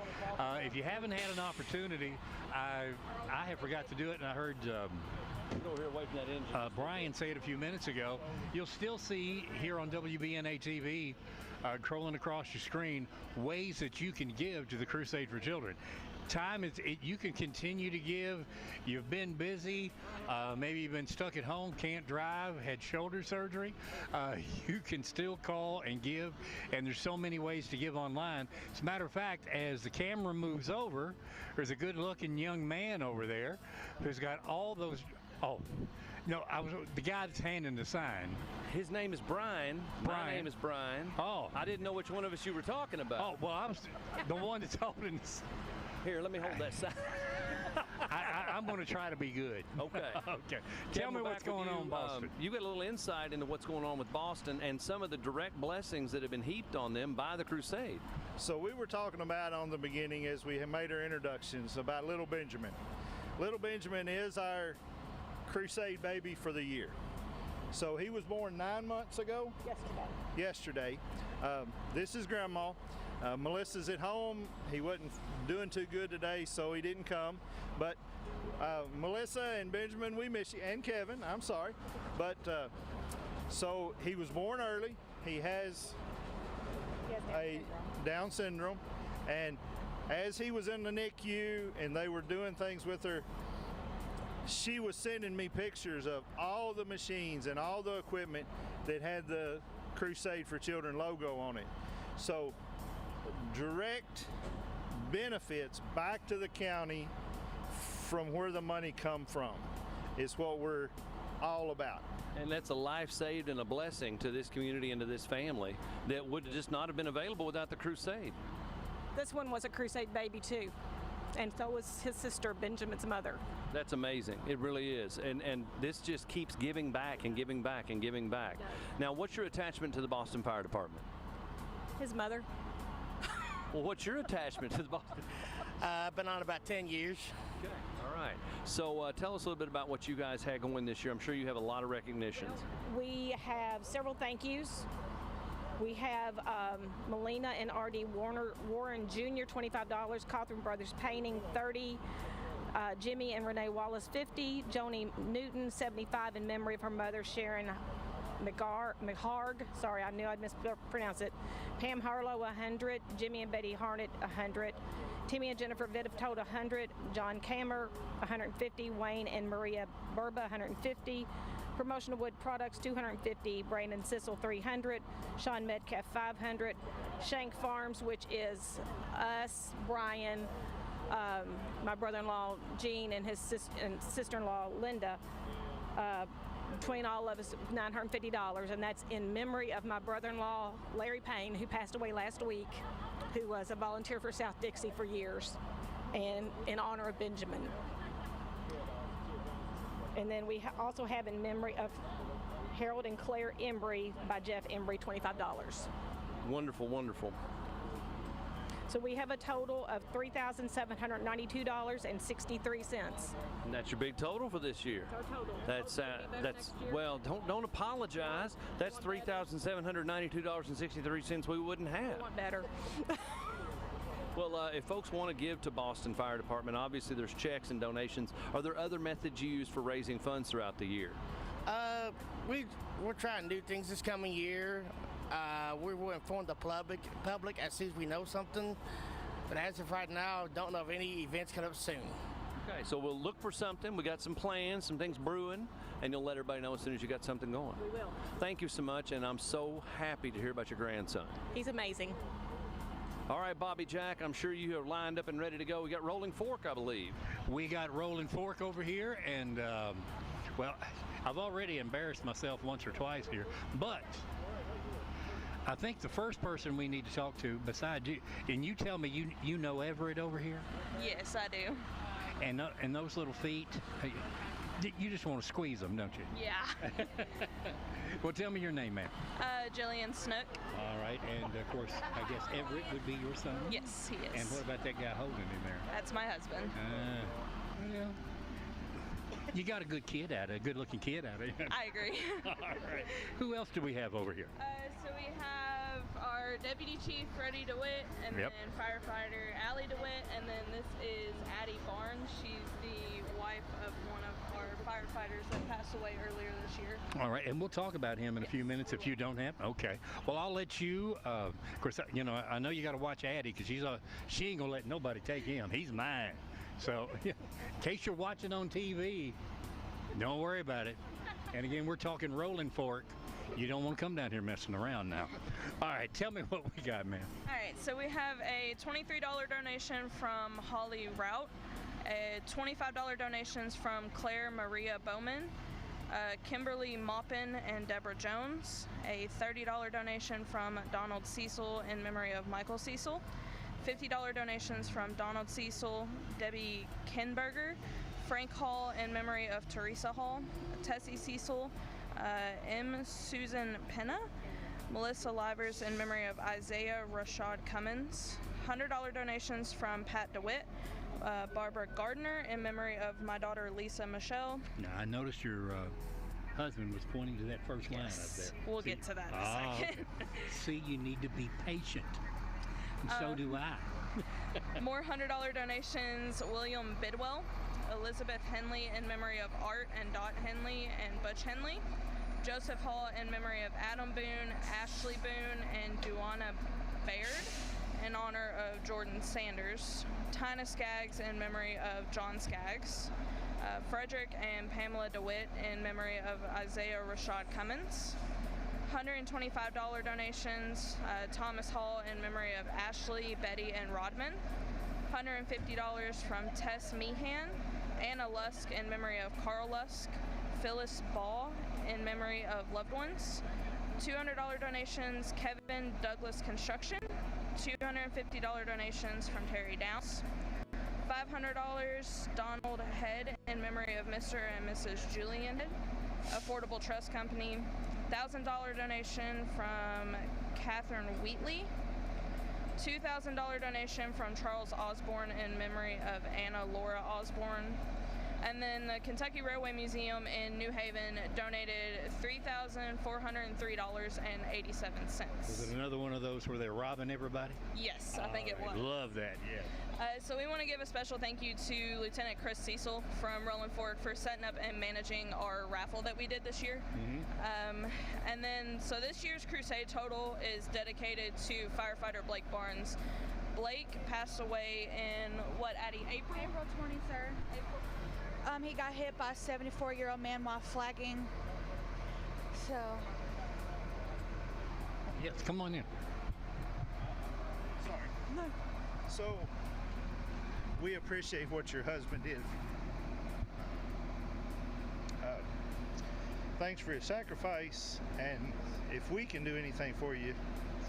If you haven't had an opportunity, I have forgot to do it, and I heard Brian say it a few minutes ago. You'll still see here on WBNA TV, scrolling across your screen, ways that you can give to the Crusade for Children. Time is, you can continue to give. You've been busy, maybe you've been stuck at home, can't drive, had shoulder surgery. You can still call and give, and there's so many ways to give online. As a matter of fact, as the camera moves over, there's a good-looking young man over there who's got all those. Oh, no, the guy that's handing the sign. His name is Brian. My name is Brian. Oh. I didn't know which one of us you were talking about. Oh, well, I was the one that's holding this. Here, let me hold that sign. I'm going to try to be good. Okay. Okay. Tell me what's going on in Boston. You got a little insight into what's going on with Boston and some of the direct blessings that have been heaped on them by the Crusade. So we were talking about on the beginning as we made our introductions about little Benjamin. Little Benjamin is our Crusade baby for the year. So he was born 9 months ago. Yesterday. This is Grandma. Melissa's at home. He wasn't doing too good today, so he didn't come. But Melissa and Benjamin, we miss you, and Kevin, I'm sorry. But so he was born early. He has a Down syndrome. And as he was in the NICU and they were doing things with her, she was sending me pictures of all the machines and all the equipment that had the Crusade for Children logo on it. So direct benefits back to the county from where the money come from is what we're all about. And that's a life saved and a blessing to this community and to this family that would just not have been available without the Crusade. This one was a Crusade baby too, and so was his sister, Benjamin's mother. That's amazing. It really is. And this just keeps giving back and giving back and giving back. Now, what's your attachment to the Boston Fire Department? His mother. Well, what's your attachment to the Boston? I've been on about 10 years. Okay. All right. So tell us a little bit about what you guys had going this year. I'm sure you have a lot of recognitions. We have several thank yous. We have Melina and R.D. Warren Jr., $25, Cawthron Brothers Painting, $30, Jimmy and Renee Wallace, $50, Joni Newton, $75, in memory of her mother, Sharon McHarg, sorry, I knew I'd mispronounce it, Pam Harlow, $100, Jimmy and Betty Harnett, $100, Timmy and Jennifer Vidovtold, $100, John Kammer, $150, Wayne and Maria Burba, $150, Promotional Wood Products, $250, Brandon Sissel, $300, Sean Metcalf, $500, Shank Farms, which is us, Brian, my brother-in-law Gene, and his sister-in-law Linda. Between all of us, $950, and that's in memory of my brother-in-law Larry Payne, who passed away last week, who was a volunteer for South Dixie for years, and in honor of Benjamin. And then we also have in memory of Harold and Claire Embry by Jeff Embry, $25. Wonderful, wonderful. So we have a total of $3,792.63. And that's your big total for this year. Our total. That's well, don't apologize. That's $3,792.63 we wouldn't have. We want better. Well, if folks want to give to Boston Fire Department, obviously there's checks and donations. Are there other methods you use for raising funds throughout the year? We're trying to do things this coming year. We will inform the public as soon as we know something. But as of right now, don't know of any events coming up soon. Okay, so we'll look for something. We got some plans, some things brewing, and you'll let everybody know as soon as you got something going. We will. Thank you so much, and I'm so happy to hear about your grandson. He's amazing. All right, Bobby Jack, I'm sure you are lined up and ready to go. We got Rolling Fork, I believe. We got Rolling Fork over here, and, well, I've already embarrassed myself once or twice here, but I think the first person we need to talk to besides you, and you tell me you know Everett over here? Yes, I do. And those little feet, you just want to squeeze them, don't you? Yeah. Well, tell me your name, ma'am. Jillian Snook. All right, and of course, I guess Everett would be your son? Yes, he is. And what about that guy holding him there? That's my husband. Well, you got a good kid out of it, a good-looking kid out of it. I agree. All right. Who else do we have over here? So we have our Deputy Chief, Freddie DeWitt, and then Firefighter, Allie DeWitt, and then this is Addie Barnes. She's the wife of one of our firefighters that passed away earlier this year. All right, and we'll talk about him in a few minutes if you don't have. Okay. Well, I'll let you. Of course, you know I know you got to watch Addie because she ain't gonna let nobody take him. He's mine. So, in case you're watching on TV, don't worry about it. And again, we're talking Rolling Fork. You don't want to come down here messing around now. All right, tell me what we got, man. All right, so we have a $23 donation from Holly Rout, a $25 donations from Claire Maria Bowman, Kimberly Maupin and Deborah Jones, a $30 donation from Donald Cecil in memory of Michael Cecil, $50 donations from Donald Cecil, Debbie Kinberger, Frank Hall in memory of Teresa Hall, Tessie Cecil, M. Susan Penna, Melissa Livers in memory of Isaiah Rashad Cummins, $100 donations from Pat DeWitt, Barbara Gardner in memory of my daughter Lisa Michelle. Now, I noticed your husband was pointing to that first line up there. We'll get to that in a second. Okay. See, you need to be patient. And so do I. More $100 donations, William Bidwell, Elizabeth Henley in memory of Art and Dot Henley and Butch Henley, Joseph Hall in memory of Adam Boone, Ashley Boone, and Duana Baird in honor of Jordan Sanders, Tina Skaggs in memory of John Skaggs, Frederick and Pamela DeWitt in memory of Isaiah Rashad Cummins, $125 donations, Thomas Hall in memory of Ashley, Betty, and Rodman. $150 from Tess Meehan, Anna Lusk in memory of Carl Lusk, Phyllis Ball in memory of loved ones. $200 donations, Kevin Douglas Construction. $250 donations from Terry Downs. $500, Donald Head in memory of Mr. and Mrs. Julian Head, Affordable Trust Company. $1,000 donation from Catherine Wheatley. $2,000 donation from Charles Osborne in memory of Anna Laura Osborne. And then the Kentucky Railway Museum in New Haven donated $3,403.87. Was it another one of those where they're robbing everybody? Yes, I think it was. Love that, yeah. So we want to give a special thank you to Lieutenant Chris Cecil from Rolling Fork for setting up and managing our raffle that we did this year. And then, so this year's Crusade total is dedicated to firefighter Blake Barnes. Blake passed away in, what, Addie, April? April 23rd. He got hit by a 74-year-old man while flagging. So. Yes, come on in. Sorry. No. So, we appreciate what your husband did. Thanks for your sacrifice, and if we can do anything for you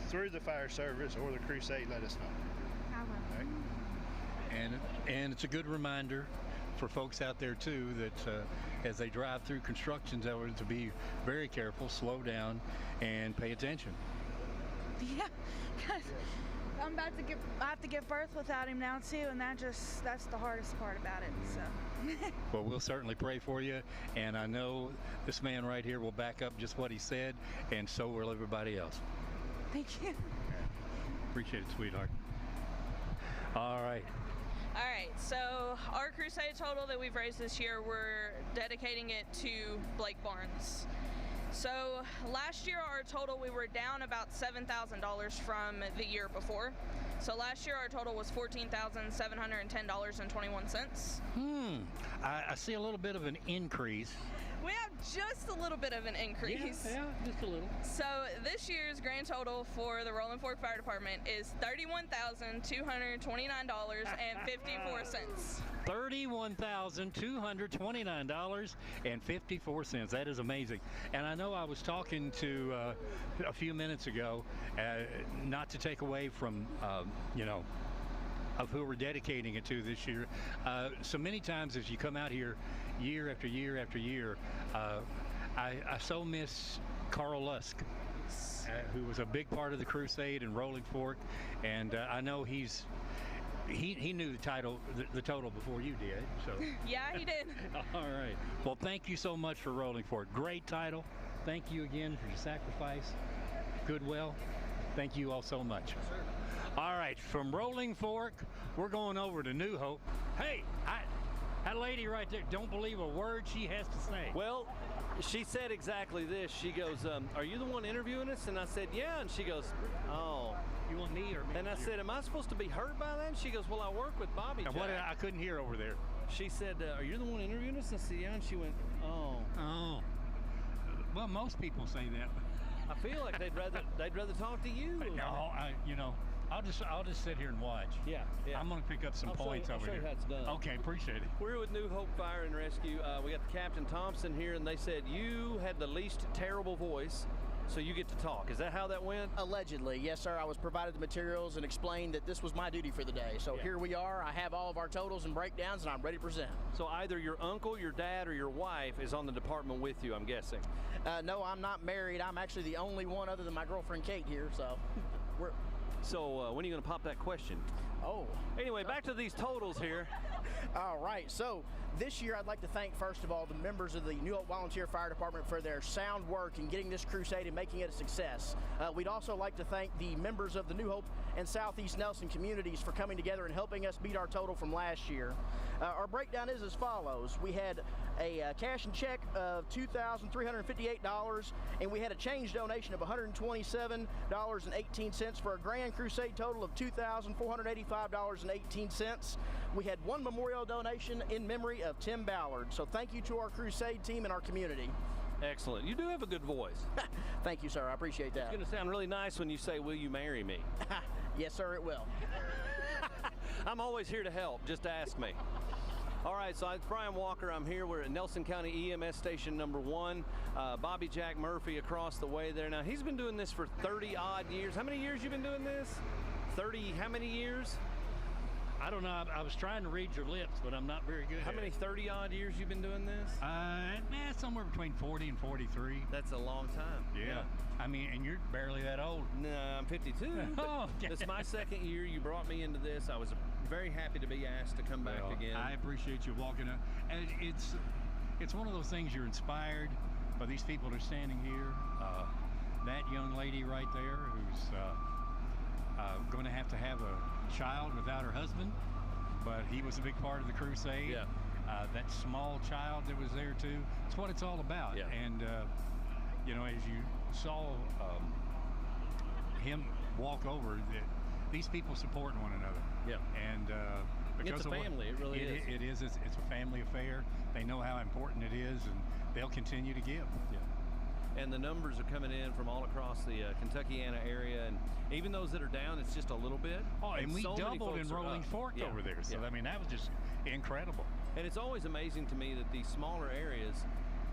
through the fire service or the Crusade, let us know. I will. Right? And it's a good reminder for folks out there too that as they drive through construction zones to be very careful, slow down, and pay attention. Yeah, because I have to give birth without him now too, and that's the hardest part about it. So. Well, we'll certainly pray for you, and I know this man right here will back up just what he said, and so will everybody else. Thank you. Appreciate it, sweetheart. All right. All right, so our Crusade total that we've raised this year, we're dedicating it to Blake Barnes. So last year, our total, we were down about $7,000 from the year before. So last year, our total was $14,710.21. I see a little bit of an increase. We have just a little bit of an increase. Yeah, just a little. So this year's grand total for the Rolling Fork Fire Department is $31,229.54. $31,229.54. That is amazing. And I know I was talking to a few minutes ago, not to take away from, of who we're dedicating it to this year. So many times as you come out here year after year after year, I so miss Carl Lusk, who was a big part of the Crusade in Rolling Fork, and I know he knew the total before you did. So yeah, he did. All right. Well, thank you so much for Rolling Fork. Great title. Thank you again for your sacrifice. Goodwill. Thank you all so much. Yes, sir. All right, from Rolling Fork, we're going over to New Hope. Hey, that lady right there, don't believe a word she has to say. Well, she said exactly this. She goes, are you the one interviewing us? And I said, yeah. And she goes, oh. You want me or me? And I said, am I supposed to be heard by that? And she goes, well, I work with Bobby Jack. I couldn't hear over there. She said, are you the one interviewing us? And I said, yeah. And she went, oh. Oh. Well, most people say that. I feel like they'd rather talk to you. No, I'll just sit here and watch. Yeah. I'm going to pick up some points over here. I'll show you how it's done. Okay, appreciate it. We're with New Hope Fire and Rescue. We got the Captain Thompson here, and they said you had the least terrible voice, so you get to talk. Is that how that went? Allegedly, yes, sir. I was provided the materials and explained that this was my duty for the day. So here we are. I have all of our totals and breakdowns, and I'm ready to present. So either your uncle, your dad, or your wife is on the department with you, I'm guessing. No, I'm not married. I'm actually the only one other than my girlfriend Kate here. So we're. So when are you going to pop that question? Oh. Anyway, back to these totals here. All right. So this year, I'd like to thank, first of all, the members of the New Hope Volunteer Fire Department for their sound work in getting this crusade and making it a success. We'd also like to thank the members of the New Hope and Southeast Nelson communities for coming together and helping us beat our total from last year. Our breakdown is as follows. We had a cash and check of $2,358, and we had a change donation of $127.18 for a grand crusade total of $2,485.18. We had one memorial donation in memory of Tim Ballard. So thank you to our crusade team and our community. Excellent. You do have a good voice. Thank you, sir. I appreciate that. It's going to sound really nice when you say, "Will you marry me?" Yes, sir, it will. I'm always here to help. Just ask me. All right, so it's Brian Walker. I'm here. We're at Nelson County EMS Station number 1. Bobby Jack Murphy across the way there. Now, he's been doing this for 30-odd years. How many years you been doing this? 30, how many years? I don't know. I was trying to read your lips, but I'm not very good How at many it. 30-odd years you been doing this? Somewhere between 40 and 43. That's a long time. Yeah. I mean, and you're barely that old. No, I'm 52. Oh, okay. It's my second year. You brought me into this. I was very happy to be asked to come back again. I appreciate you walking up. And it's one of those things, you're inspired by these people that are standing here. That young lady right there who's going to have a child without her husband, but he was a big part of the crusade. Yeah. That small child that was there too. It's what it's all about. Yeah. And you know, as you saw him walk over, these people supporting one another. Yeah. And because it's a of family. It really is. It is. It's a family affair. They know how important it is, and they'll continue to give. Yeah. And the numbers are coming in from all across the Kentuckiana area, and even those that are down, it's just a little bit. Oh, and we so many doubled in folks are Rolling up. Fork Yeah. over there. So Yeah. I mean, that was just incredible. And it's always amazing to me that these smaller areas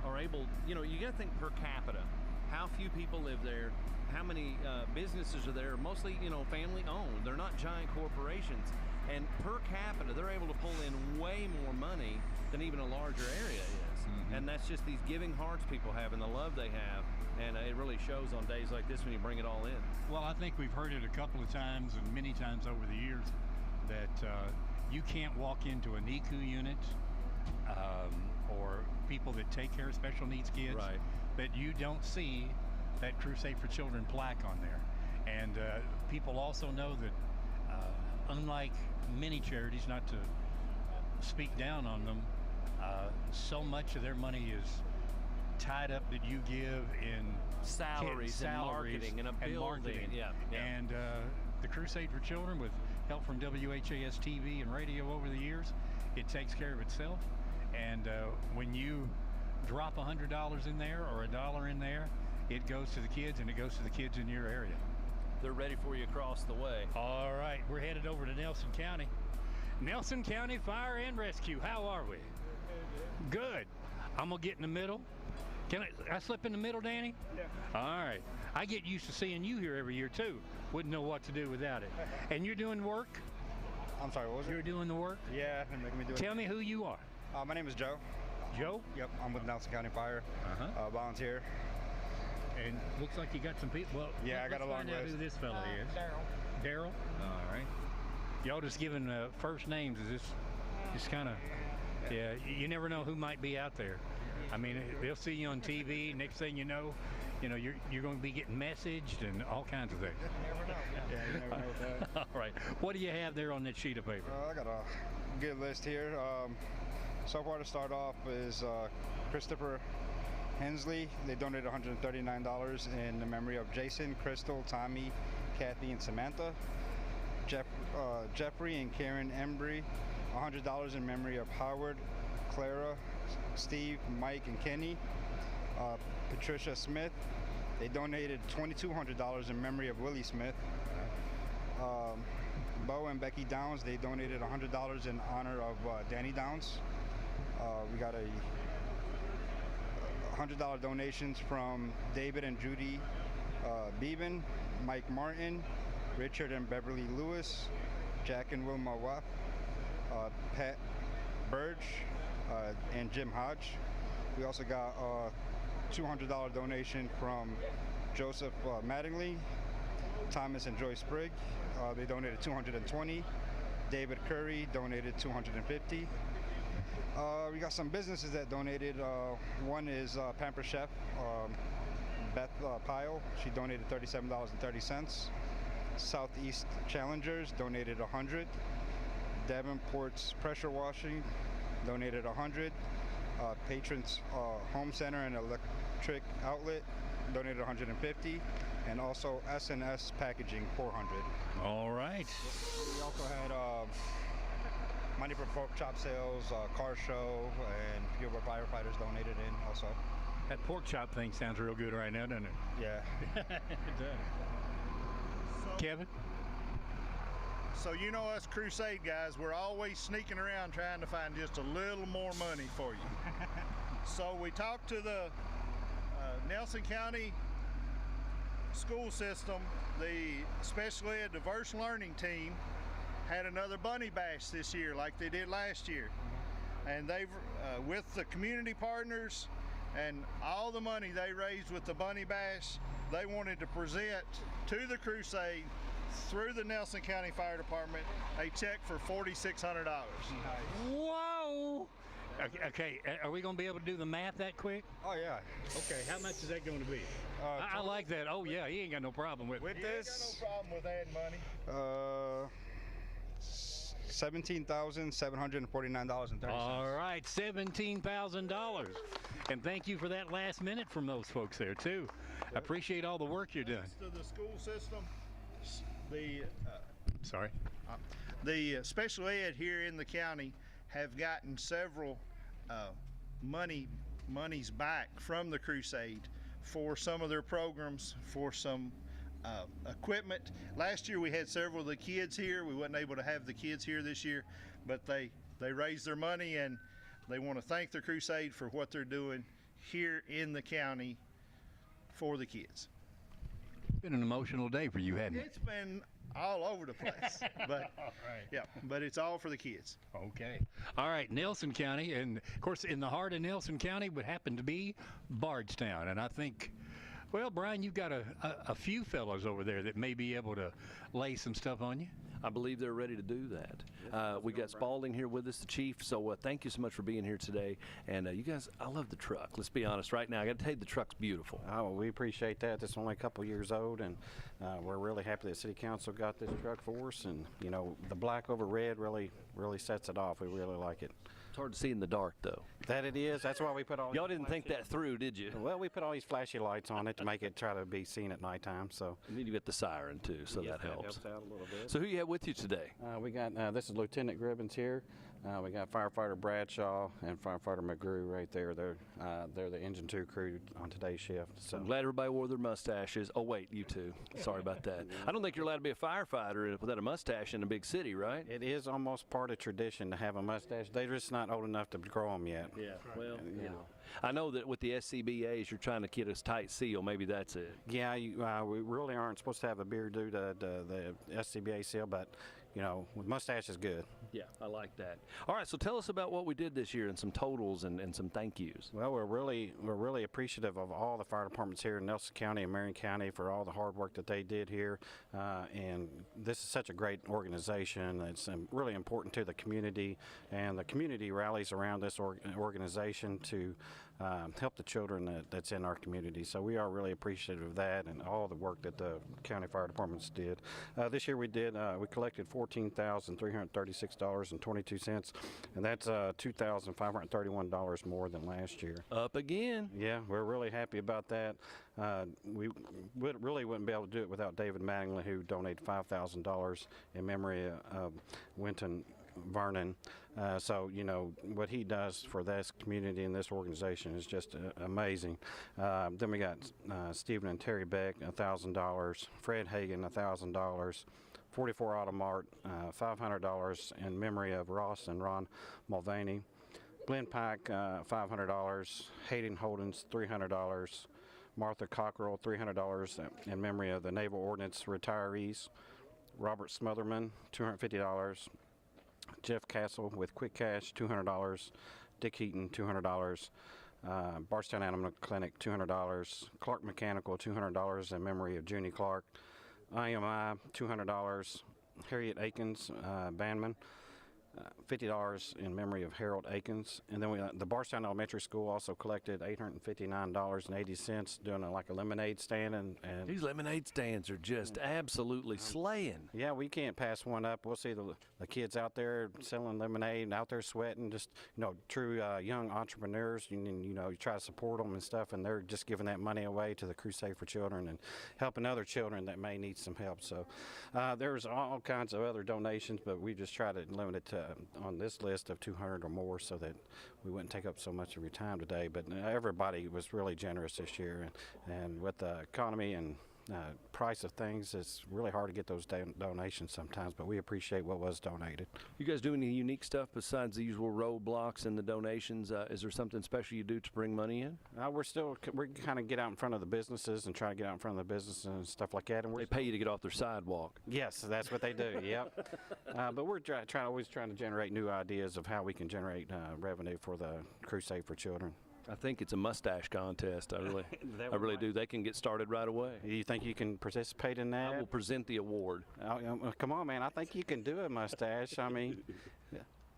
are able, you know, you got to think per capita. How few people live there, how many businesses are there, mostly, you know, family owned. They're not giant corporations. And per capita, they're able to pull in way more money than even a larger area is. Mm-hmm. And that's just these giving hearts people have and the love they have. And it really shows on days like this when you bring it all in. Well, I think we've heard it a couple of times and many times over the years that you can't walk into a NICU unit or people that take care of special needs kids that you don't see that Crusade for Children plaque on there. And people also know that unlike many charities, not to speak down on them, so much of their money is tied up that you give in salaries and marketing and a building. marketing. Yeah. And the Crusade for Children, with help from WHAS TV and radio over the years, it takes care of itself. And when you drop $100 in there or $1 in there, it goes to the kids, and it goes to the kids in your area. They're ready for you across the way. All right, we're headed over to Nelson County. Nelson County Fire and Rescue, how are we? Good. I'm gonna get in the middle. Can I slip in the middle, Danny? Yeah. All right. I get used to seeing you here every year too. Wouldn't know what to do without it. And you're doing work? I'm sorry, what was it? You're doing the work? Yeah, they're making me do it. Tell me who you are. My name is Joe. Joe? Yep, I'm with Nelson County Fire. Volunteer. And looks like you got some people. Well, yeah, I got a long list. Let's find out who this fella is. Daryl. All right. Y'all just giving first names. Is this just kind of, yeah, you never know who might be out there. I mean, they'll see you on TV. Next thing you know, you're going to be getting messaged and all kinds of things. You never know. Yeah, you never know with that. All right. What do you have there on that sheet of paper? I got a good list here. So far to start off is Christopher Hensley. They donated $139 in the memory of Jason, Crystal, Tommy, Kathy, and Samantha. Jeffrey and Karen Embry, $100 in memory of Howard, Clara, Steve, Mike, and Kenny. Patricia Smith, they donated $2,200 in memory of Willie Smith. Bo and Becky Downs, they donated $100 in honor of Danny Downs. We got a $100 donations from David and Judy Beeben, Mike Martin, Richard and Beverly Lewis, Jack and Wilma Waff, Pat Burge, and Jim Hodge. We also got a $200 donation from Joseph Mattingly, Thomas and Joyce Sprigg. They donated $220. David Curry donated $250. We got some businesses that donated. One is Pamper Chef, Beth Pyle. She donated $37.30. Southeast Challengers donated $100. Davenport's Pressure Washing donated $100. Patrons Home Center and Electric Outlet donated $150. And also S&S Packaging $400. All right. We also had money for pork chop sales, car show, and a few of our firefighters donated in also. That pork chop thing sounds real good right now, doesn't it? Yeah. It does. Kevin? So you know us Crusade guys, we're always sneaking around trying to find just a little more money for you. So we talked to the Nelson County school system. The special ed diverse learning team had another bunny bash this year like they did last year. And they've, with the community partners and all the money they raised with the bunny bash, they wanted to present to the Crusade through the Nelson County Fire Department a check for $4,600. Whoa! Okay, are we going to be able to do the math that quick? Oh, yeah. Okay, how much is that going to be? I like that. Oh, yeah, he ain't got no problem with this. He ain't got no problem with adding money. $17,749.30. All right, $17,000. And thank you for that last minute from those folks there, too. I appreciate all the work you're doing. To the school system, Sorry? The special ed here in the county have gotten several monies back from the Crusade for some of their programs, for some equipment. Last year we had several of the kids here. We wasn't able to have the kids here this year, but they raised their money and they want to thank the Crusade for what they're doing here in the county for the kids. It's been an emotional day for you, hasn't it? It's been all over the place, but yeah, but it's all for the kids. Okay. All right, Nelson County, and of course in the heart of Nelson County would happen to be Bardstown, and I think, well, Brian, you've got a few fellows over there that may be able to lay some stuff on you. I believe they're ready to do that. We got Spalding here with us, the chief, so thank you so much for being here today. And you guys, I love the truck. Let's be honest right now. I got to tell you, the truck's beautiful. Oh, we appreciate that. It's only a couple years old, and we're really happy that City Council got this truck for us. And, you know, the black over red really sets it off. We really like it. It's hard to see in the dark, though. That it is. That's why we put all. Y'all didn't think that through, did you? Well, we put all these flashy lights on it to make it try to be seen at nighttime. So. And then you get the siren too, so yes, that helps. Helps out a little bit. So who you have with you today? We got this is Lieutenant Gribbins here. We got Firefighter Bradshaw and Firefighter McGrew right there. They're the Engine 2 crew on today's shift. So. I'm glad everybody wore their mustaches. Oh wait, you too. Sorry about that. I don't think you're allowed to be a firefighter without a mustache in a big city, right? It is almost part of tradition to have a mustache. They're just not old enough to grow them yet. Yeah. Well, you know. I know that with the SCBAs, you're trying to get a tight seal. Maybe that's it. Yeah, we really aren't supposed to have a beard due to the SCBA seal, but you know, with mustache is good. Yeah, I like that. All right, so tell us about what we did this year and some totals and some thank yous. Well, we're really appreciative of all the fire departments here in Nelson County and Maran County for all the hard work that they did here. And this is such a great organization. It's really important to the community, and the community rallies around this organization to help the children that's in our community. So we are really appreciative of that and all the work that the county fire departments did. This year we collected $14,336.22, and that's $2,531 more than last year. Up again. Yeah, we're really happy about that. We really wouldn't be able to do it without David Mattingly, who donated $5,000 in memory of Winton Vernon. So, you know, what he does for this community and this organization is just amazing. Then we got Stephen and Terry Beck, $1,000, Fred Hagan, $1,000, 44 Automart, $500 in memory of Ross and Ron Mulvaney, Glenn Pike, $500, Hayden Holdens, $300, Martha Cockrell, $300 in memory of the Naval Ordnance retirees, Robert Smotherman, $250, Jeff Castle with Quick Cash, $200, Dick Heaton, $200, Bardstown Animal Clinic, $200, Clark Mechanical, $200 in memory of Junie Clark, IMI, $200, Harriet Akins, Bandman, $50 in memory of Harold Akins. And then the Bardstown Elementary School also collected $859.80 doing like a lemonade stand. And these lemonade stands are just absolutely slaying. Yeah, we can't pass one up. We'll see the kids out there selling lemonade and out there sweating, just, you know, true young entrepreneurs. You know, you try to support them and stuff, and they're just giving that money away to the Crusade for Children and helping other children that may need some help. So there's all kinds of other donations, but we just try to limit it to on this list of 200 or more so that we wouldn't take up so much of your time today. But everybody was really generous this year, and with the economy and price of things, it's really hard to get those donations sometimes, but we appreciate what was donated. You guys do any unique stuff besides the usual roadblocks and the donations? Is there something special you do to bring money in? We're kind of get out in front of the businesses and try to get out in front of the businesses and stuff like that. And they pay you to get off their sidewalk. Yes, that's what they do. Yep. But we're always trying to generate new ideas of how we can generate revenue for the Crusade for Children. I think it's a mustache contest. I really do. They can get started right away. You think you can participate in that? I will present the award. Come on, man. I think you can do a mustache. I mean,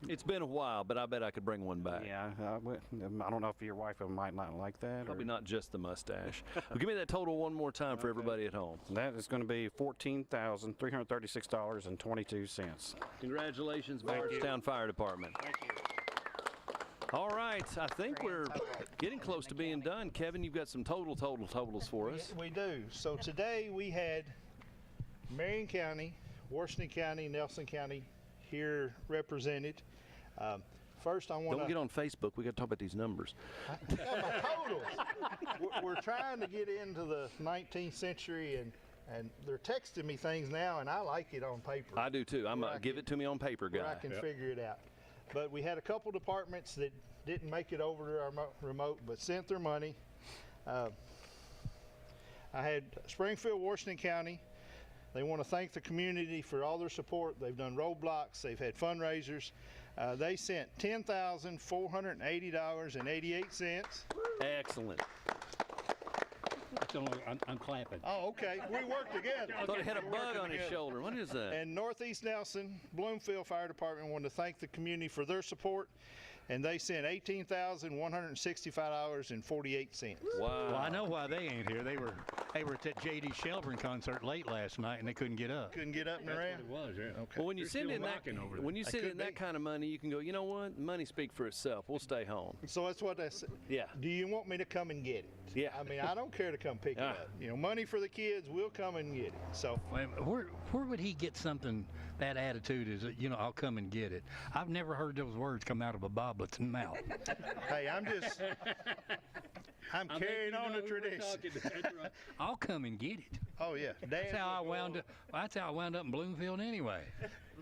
it's been a while, but I bet I could bring one back. Yeah, I don't know if your wife might not like that. Probably not just the mustache. Well, give me that total one more time for everybody at home. That is going to be $14,336.22. Congratulations, Bardstown Fire Department. Thank you. All right, I think we're getting close to being done. Kevin, you've got some totals for us. We do. So today we had Maran County, Washington County, Nelson County here represented. First, I want to... Don't get on Facebook. We got to talk about these numbers. My totals. We're trying to get into the 19th century, and they're texting me things now, and I like it on paper. I do too. Give it to me on paper, guy. I can figure it out. But we had a couple departments that didn't make it over to our remote but sent their money. I had Springfield, Washington County. They want to thank the community for all their support. They've done roadblocks. They've had fundraisers. They sent $10,480.88. Excellent. I'm clapping. Oh, okay. We worked together. I thought he had a bug on his shoulder. What is that? And Northeast Nelson, Bloomfield Fire Department wanted to thank the community for their support, and they sent $18,165.48. Wow. Well, I know why they ain't here. They were at that J.D. Shelburne concert late last night, and they couldn't get up. Couldn't get up and around? That's what it was, yeah. Okay. Well, when you send in that kind of money, you can go, you know what? Money speak for itself. We'll stay home. So that's what I said. Yeah. Do you want me to come and get it? Yeah. I mean, I don't care to come pick it up. You know, money for the kids, we'll come and get it. So where would he get something, that attitude is, I'll come and get it? I've never heard those words come out of a Boblet's mouth. Hey, I'm carrying on the tradition. I'll come and get it. Oh yeah, that's how I wound up. That's how I wound up in Bloomfield anyway.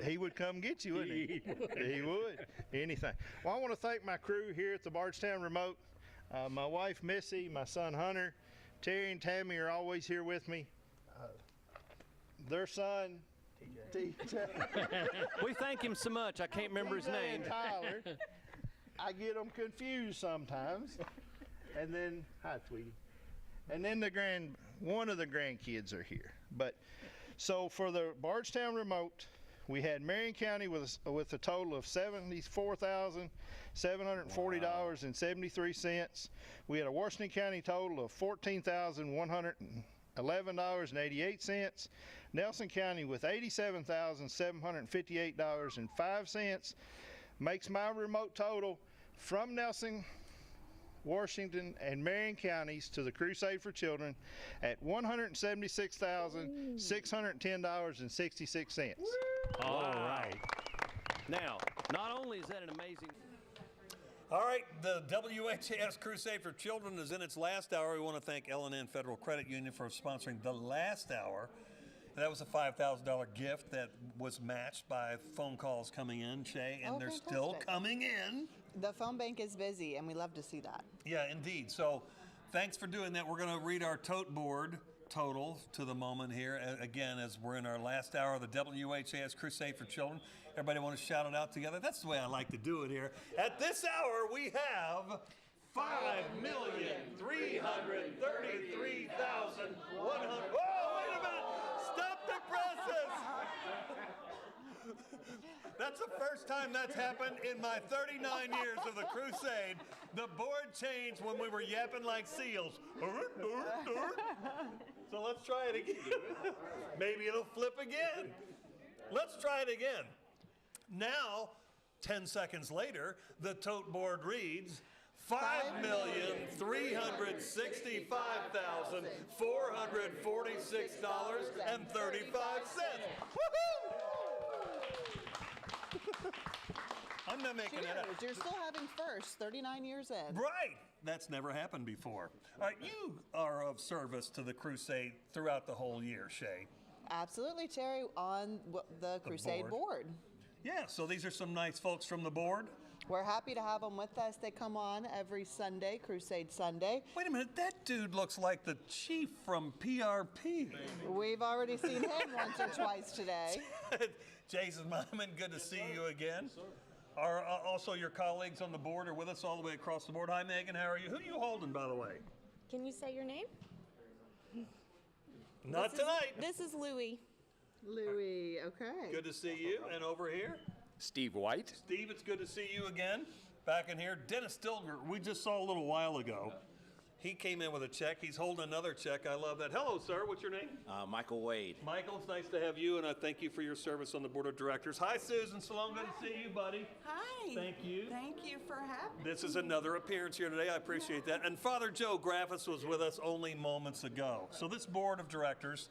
He would come get you, wouldn't he? He would. Anything. Well, I want to thank my crew here at the Bardstown Remote. My wife Missy, my son Hunter, Terry and Tammy are always here with me. Their son, TJ. We thank him so much. I can't remember his name. Tyler. I get them confused sometimes. And then, hi, Tweety. And then one of the grandkids are here. But so for the Bardstown Remote, we had Maran County with a total of $74,740.73. We had a Washington County total of $14,111.88. Nelson County with $87,758.05. Makes my remote total from Nelson, Washington, and Maran counties to the Crusade for Children at $176,610.66. All right. Now, not only is that an amazing... All right, the WHAS Crusade for Children is in its last hour. We want to thank L&N Federal Credit Union for sponsoring the last hour. That was a $5,000 gift that was matched by phone calls coming in, Shay, and they're still coming in. The phone bank is busy, and we love to see that. Yeah, indeed. So thanks for doing that. We're going to read our tote board total to the moment here. Again, as we're in our last hour of the WHAS Crusade for Children. Everybody want to shout it out together? That's the way I like to do it here. At this hour, we have $5,333,100. Whoa, wait a minute! Stop the presses! That's the first time that's happened in my 39 years of the Crusade. The board changed when we were yapping like seals. So let's try it again. Maybe it'll flip again. Let's try it again. Now, 10 seconds later, the tote board reads $5,365,446.35. Woohoo! mimicking it. Cheers. You're still having first, 39 years in. Right. That's never happened before. You are of service to the Crusade throughout the whole year, Shay. Absolutely, Terry, on the Crusade board. Yeah, so these are some nice folks from the board. We're happy to have them with us. They come on every Sunday, Crusade Sunday. Wait a minute, that dude looks like the chief from PRP. We've already seen him once or twice today. Jason Maman, good to see you again. Are also your colleagues on the board are with us all the way across the board. Hi, Megan, how are you? Who are you holding, by the way? Can you say your name? Not tonight. This is Louie. Louie, okay. Good to see you. And over here? Steve White. Steve, it's good to see you again. Back in here, Dennis Stilger, we just saw a little while ago. He came in with a check. He's holding another check. I love that. Hello, sir. What's your name? Michael Wade. Michael, it's nice to have you, and I thank you for your service on the board of directors. Hi, Susan Salone. Good to see you, buddy. Hi. Thank you. Thank you for having me. This is another appearance here today. I appreciate that. And Father Joe Graffis was with us only moments ago. So this board of directors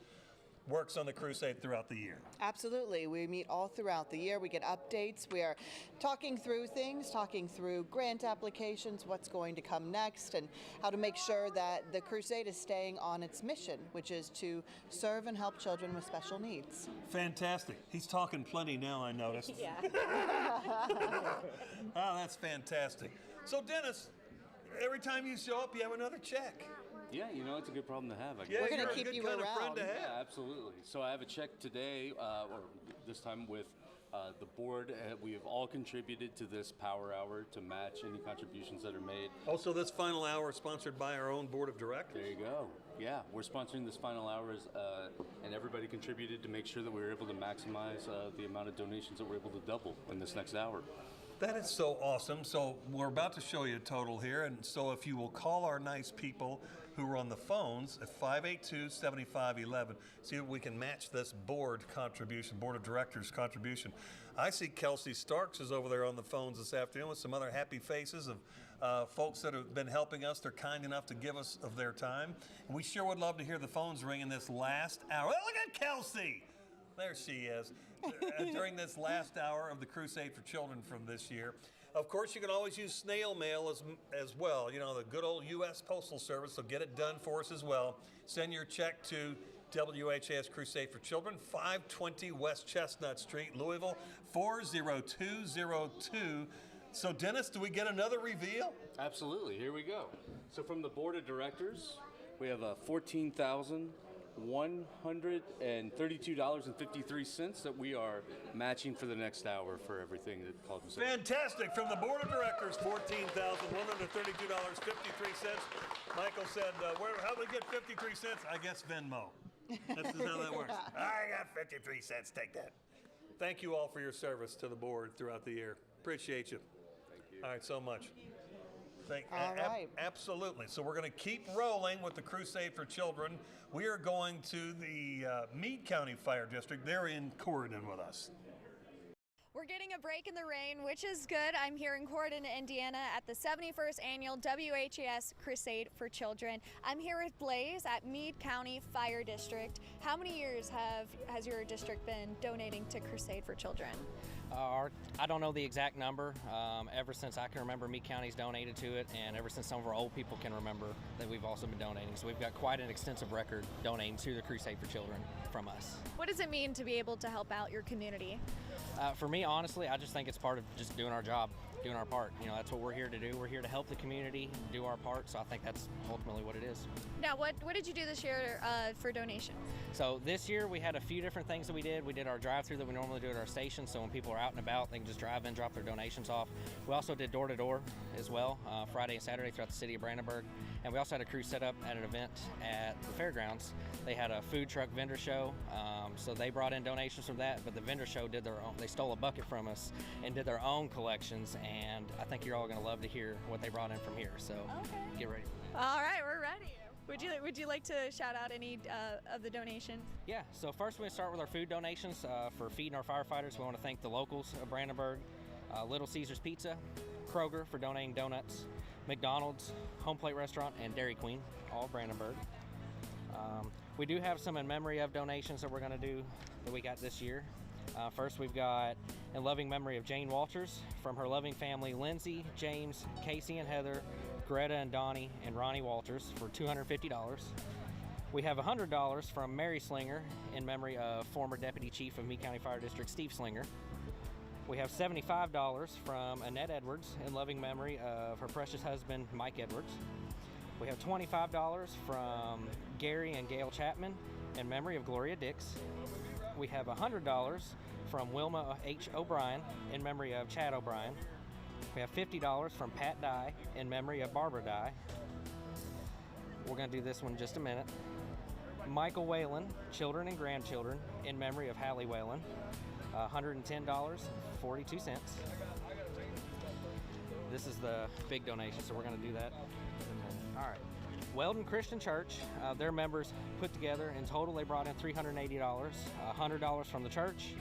works on the Crusade throughout the year. Absolutely. We meet all throughout the year. We get updates. We are talking through things, talking through grant applications, what's going to come next, and how to make sure that the Crusade is staying on its mission, which is to serve and help children with special needs. Fantastic. He's talking plenty now, I noticed. Yeah. Oh, that's fantastic. So, Dennis, every time you show up, you have another check. Yeah, you know, it's a good problem to have, I guess. Yeah, We're going to you're a keep good you kind of around. friend to have. Yeah, absolutely. So I have a check today, or this time with the board. We have all contributed to this power hour to match any contributions that are made. Oh, so this final hour is sponsored by our own board of directors? There you go. Yeah, we're sponsoring this final hours, and everybody contributed to make sure that we were able to maximize the amount of donations that we're able to double in this next hour. That is so awesome. So we're about to show you a total here, and so if you will call our nice people who are on the phones at 582-7511, see if we can match this board contribution, board of directors contribution. I see Kelsey Starks is over there on the phones this afternoon with some other happy faces of folks that have been helping us. They're kind enough to give us of their time. And we sure would love to hear the phones ring in this last hour. Oh, look at Kelsey! There she is. During this last hour of the Crusade for Children from this year. Of course, you can always use snail mail as well. You know, the good old U.S. Postal Service will get it done for us as well. Send your check to WHAS Crusade for Children, 520 West Chestnut Street, Louisville, 40202. So, Dennis, do we get another reveal? Absolutely. Here we go. So from the board of directors, we have $14,132.53 that we are matching for the next hour for everything that called us. Fantastic. From the board of directors, $14,132.53. Michael said, how do we get 53 cents? I guess Venmo. That's how that works. I got 53 cents. Take that. Thank you all for your service to the board throughout the year. Appreciate you. Thank you. All right, so much. All right. Absolutely. So we're going to keep rolling with the Crusade for Children. We are going to the Meade County Fire District. They're in Corydon with us. We're getting a break in the rain, which is good. I'm here in Corydon, Indiana at the 71st Annual WHAS Crusade for Children. I'm here with Blaze at Meade County Fire District. How many years has your district been donating to Crusade for Children? I don't know the exact number. Ever since I can remember, Meade County's donated to it, and ever since some of our old people can remember that we've also been donating. So we've got quite an extensive record donating to the Crusade for Children from us. What does it mean to be able to help out your community? For me, honestly, I just think it's part of just doing our job, doing our part. You know, that's what we're here to do. We're here to help the community, do our part, so I think that's ultimately what it is. Now, what did you do this year for donations? So this year we had a few different things that we did. We did our drive-through that we normally do at our station, so when people are out and about, they can just drive in, drop their donations off. We also did door-to-door as well, Friday and Saturday throughout the city of Brandenburg. And we also had a crew set up at an event at the fairgrounds. They had a food truck vendor show, so they brought in donations from that, but the vendor show did their own. They stole a bucket from us and did their own collections, and I think you're all going to love to hear what they brought in from here, so Get ready. All right, we're ready. Would you like to shout out any of the donations? Yeah, so first we're going to start with our food donations for feeding our firefighters. We want to thank the locals of Brandenburg, Little Caesars Pizza, Kroger for donating donuts, McDonald's, Home Plate Restaurant, and Dairy Queen, all Brandenburg. We do have some in memory of donations that we're going to do that we got this year. First, we've got in loving memory of Jane Walters from her loving family, Lindsay, James, Casey and Heather, Greta and Donnie, and Ronnie Walters for $250. We have $100 from Mary Slinger in memory of former Deputy Chief of Meade County Fire District, Steve Slinger. We have $75 from Annette Edwards in loving memory of her precious husband, Mike Edwards. We have $25 from Gary and Gail Chapman in memory of Gloria Dix. We have $100 from Wilma H. O'Brien in memory of Chad O'Brien. We have $50 from Pat Dye in memory of Barbara Dye. We're going to do this one in just a minute. Michael Whalen, children and grandchildren, in memory of Hallie Whalen. $110.42. This is the big donation, so we're going to do that in a minute. All right. Weldon Christian Church, their members put together, in total they brought in $380. $100 from the church,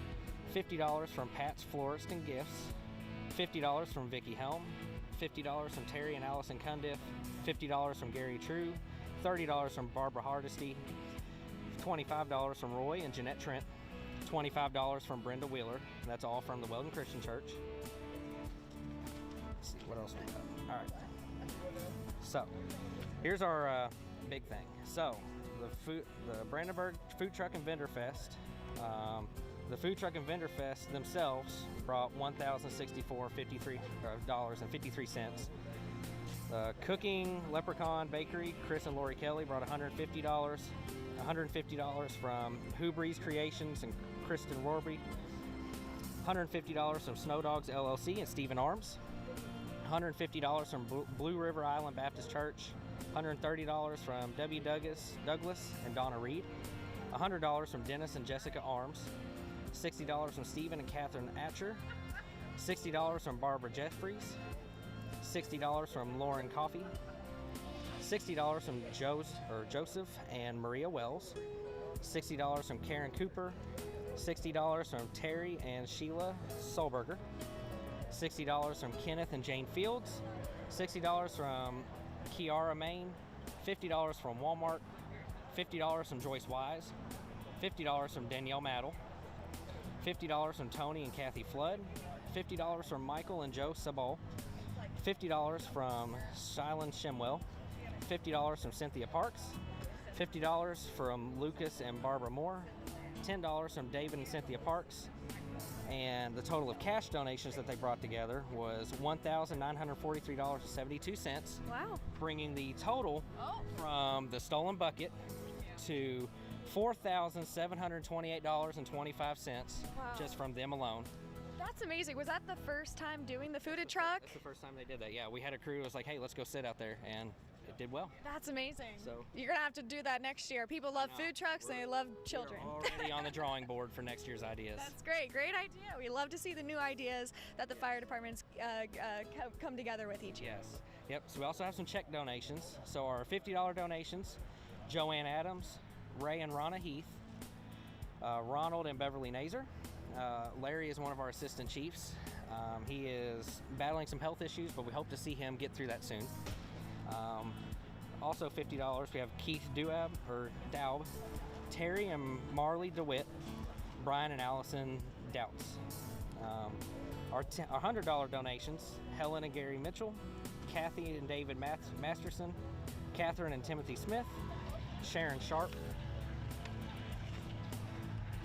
$50 from Pat's Florist and Gifts, $50 from Vicki Helm, $50 from Terry and Allison Cundiff, $50 from Gary True, $30 from Barbara Hardesty, $25 from Roy and Jeanette Trent, $25 from Brenda Wheeler. That's all from the Weldon Christian Church. Let's see what else we got. All right. So, here's our big thing. So, the Brandenburg Food Truck and Vendor Fest. The Food Truck and Vendor Fest themselves brought $1,064.53. Cooking Leprechaun Bakery, Chris and Lori Kelly brought $150. $150 from Hubree's Creations and Kristen Rorby. $150 from Snow Dogs LLC and Stephen Arms. $150 from Blue River Island Baptist Church. $130 from W. Douglas and Donna Reed. $100 from Dennis and Jessica Arms. $60 from Stephen and Catherine Atcher. $60 from Barbara Jeffries. $60 from Lauren Coffey. $60 from Joseph and Maria Wells. $60 from Karen Cooper. $60 from Terry and Sheila Solberger. $60 from Kenneth and Jane Fields. $60 from Kiara Main. $50 from Walmart. $50 from Joyce Wise. $50 from Danielle Maddle. $50 from Tony and Kathy Flood. $50 from Michael and Joe Sabol. $50 from Shylon Shemwell. $50 from Cynthia Parks. $50 from Lucas and Barbara Moore. $10 from David and Cynthia Parks. And the total of cash donations that they brought together was $1,943.72. Wow. Bringing the total from the Stolen Bucket to $4,728.25 just from them alone. That's amazing. Was that the first time doing the fooded truck? That's the first time they did that, yeah. We had a crew that was like, hey, let's go sit out there, and it did well. That's amazing. So you're going to have to do that next year. People love food trucks and they love children. We're already on the drawing board for next year's ideas. That's great. Great idea. We love to see the new ideas that the fire departments come together with each year. Yes. Yep. So we also have some check donations. So our $50 donations, Joanne Adams, Ray and Ronna Heath, Ronald and Beverly Nazer. Larry is one of our assistant chiefs. He is battling some health issues, but we hope to see him get through that soon. Also $50, we have Keith Daub, Terry and Marley DeWitt, Brian and Allison Doubts. Our $100 donations, Helen and Gary Mitchell, Kathy and David Masterson, Catherine and Timothy Smith, Sharon Sharp,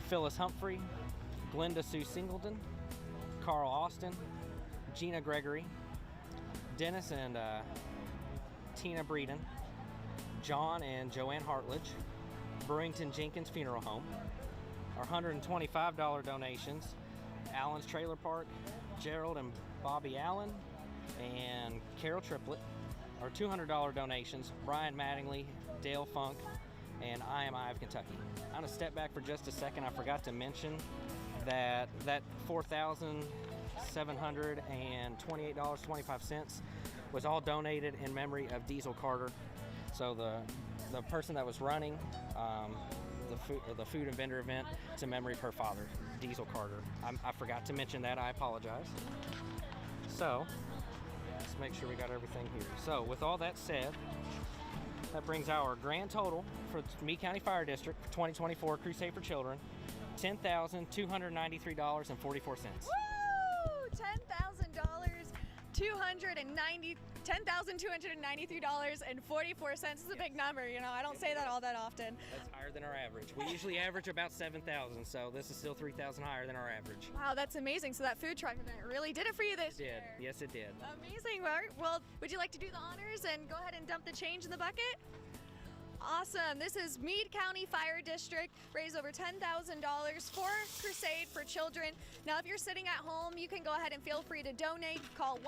Phyllis Humphrey, Glenda Sue Singleton, Carl Austin, Gina Gregory, Dennis and Tina Breeden, John and Joanne Hartledge, Burrington Jenkins Funeral Home. Our $125 donations, Allen's Trailer Park, Gerald and Bobby Allen, and Carol Triplett. Our $200 donations, Brian Mattingly, Dale Funk, and I Am I of Kentucky. I'm gonna step back for just a second. I forgot to mention that $4,728.25 was all donated in memory of Diesel Carter. So the person that was running the food and vendor event, to memory of her father, Diesel Carter. I forgot to mention that. I apologize. So let's make sure we got everything here. So with all that said, that brings our grand total for Meade County Fire District for 2024 Crusade for Children $10,293.44. Woo! $10,293.44 is a big number, you know. I don't say that all that often. That's higher than our average. We usually average about 7,000, so this is still 3,000 higher than our average. Wow, that's amazing. So that food truck event really did it for you this year. Yes, it did. Amazing. Well, would you like to do the honors and go ahead and dump the change in the bucket? Awesome. This is Meade County Fire District. Raise over $10,000 for Crusade for Children. Now, if you're sitting at home, you can go ahead and feel free to donate. Call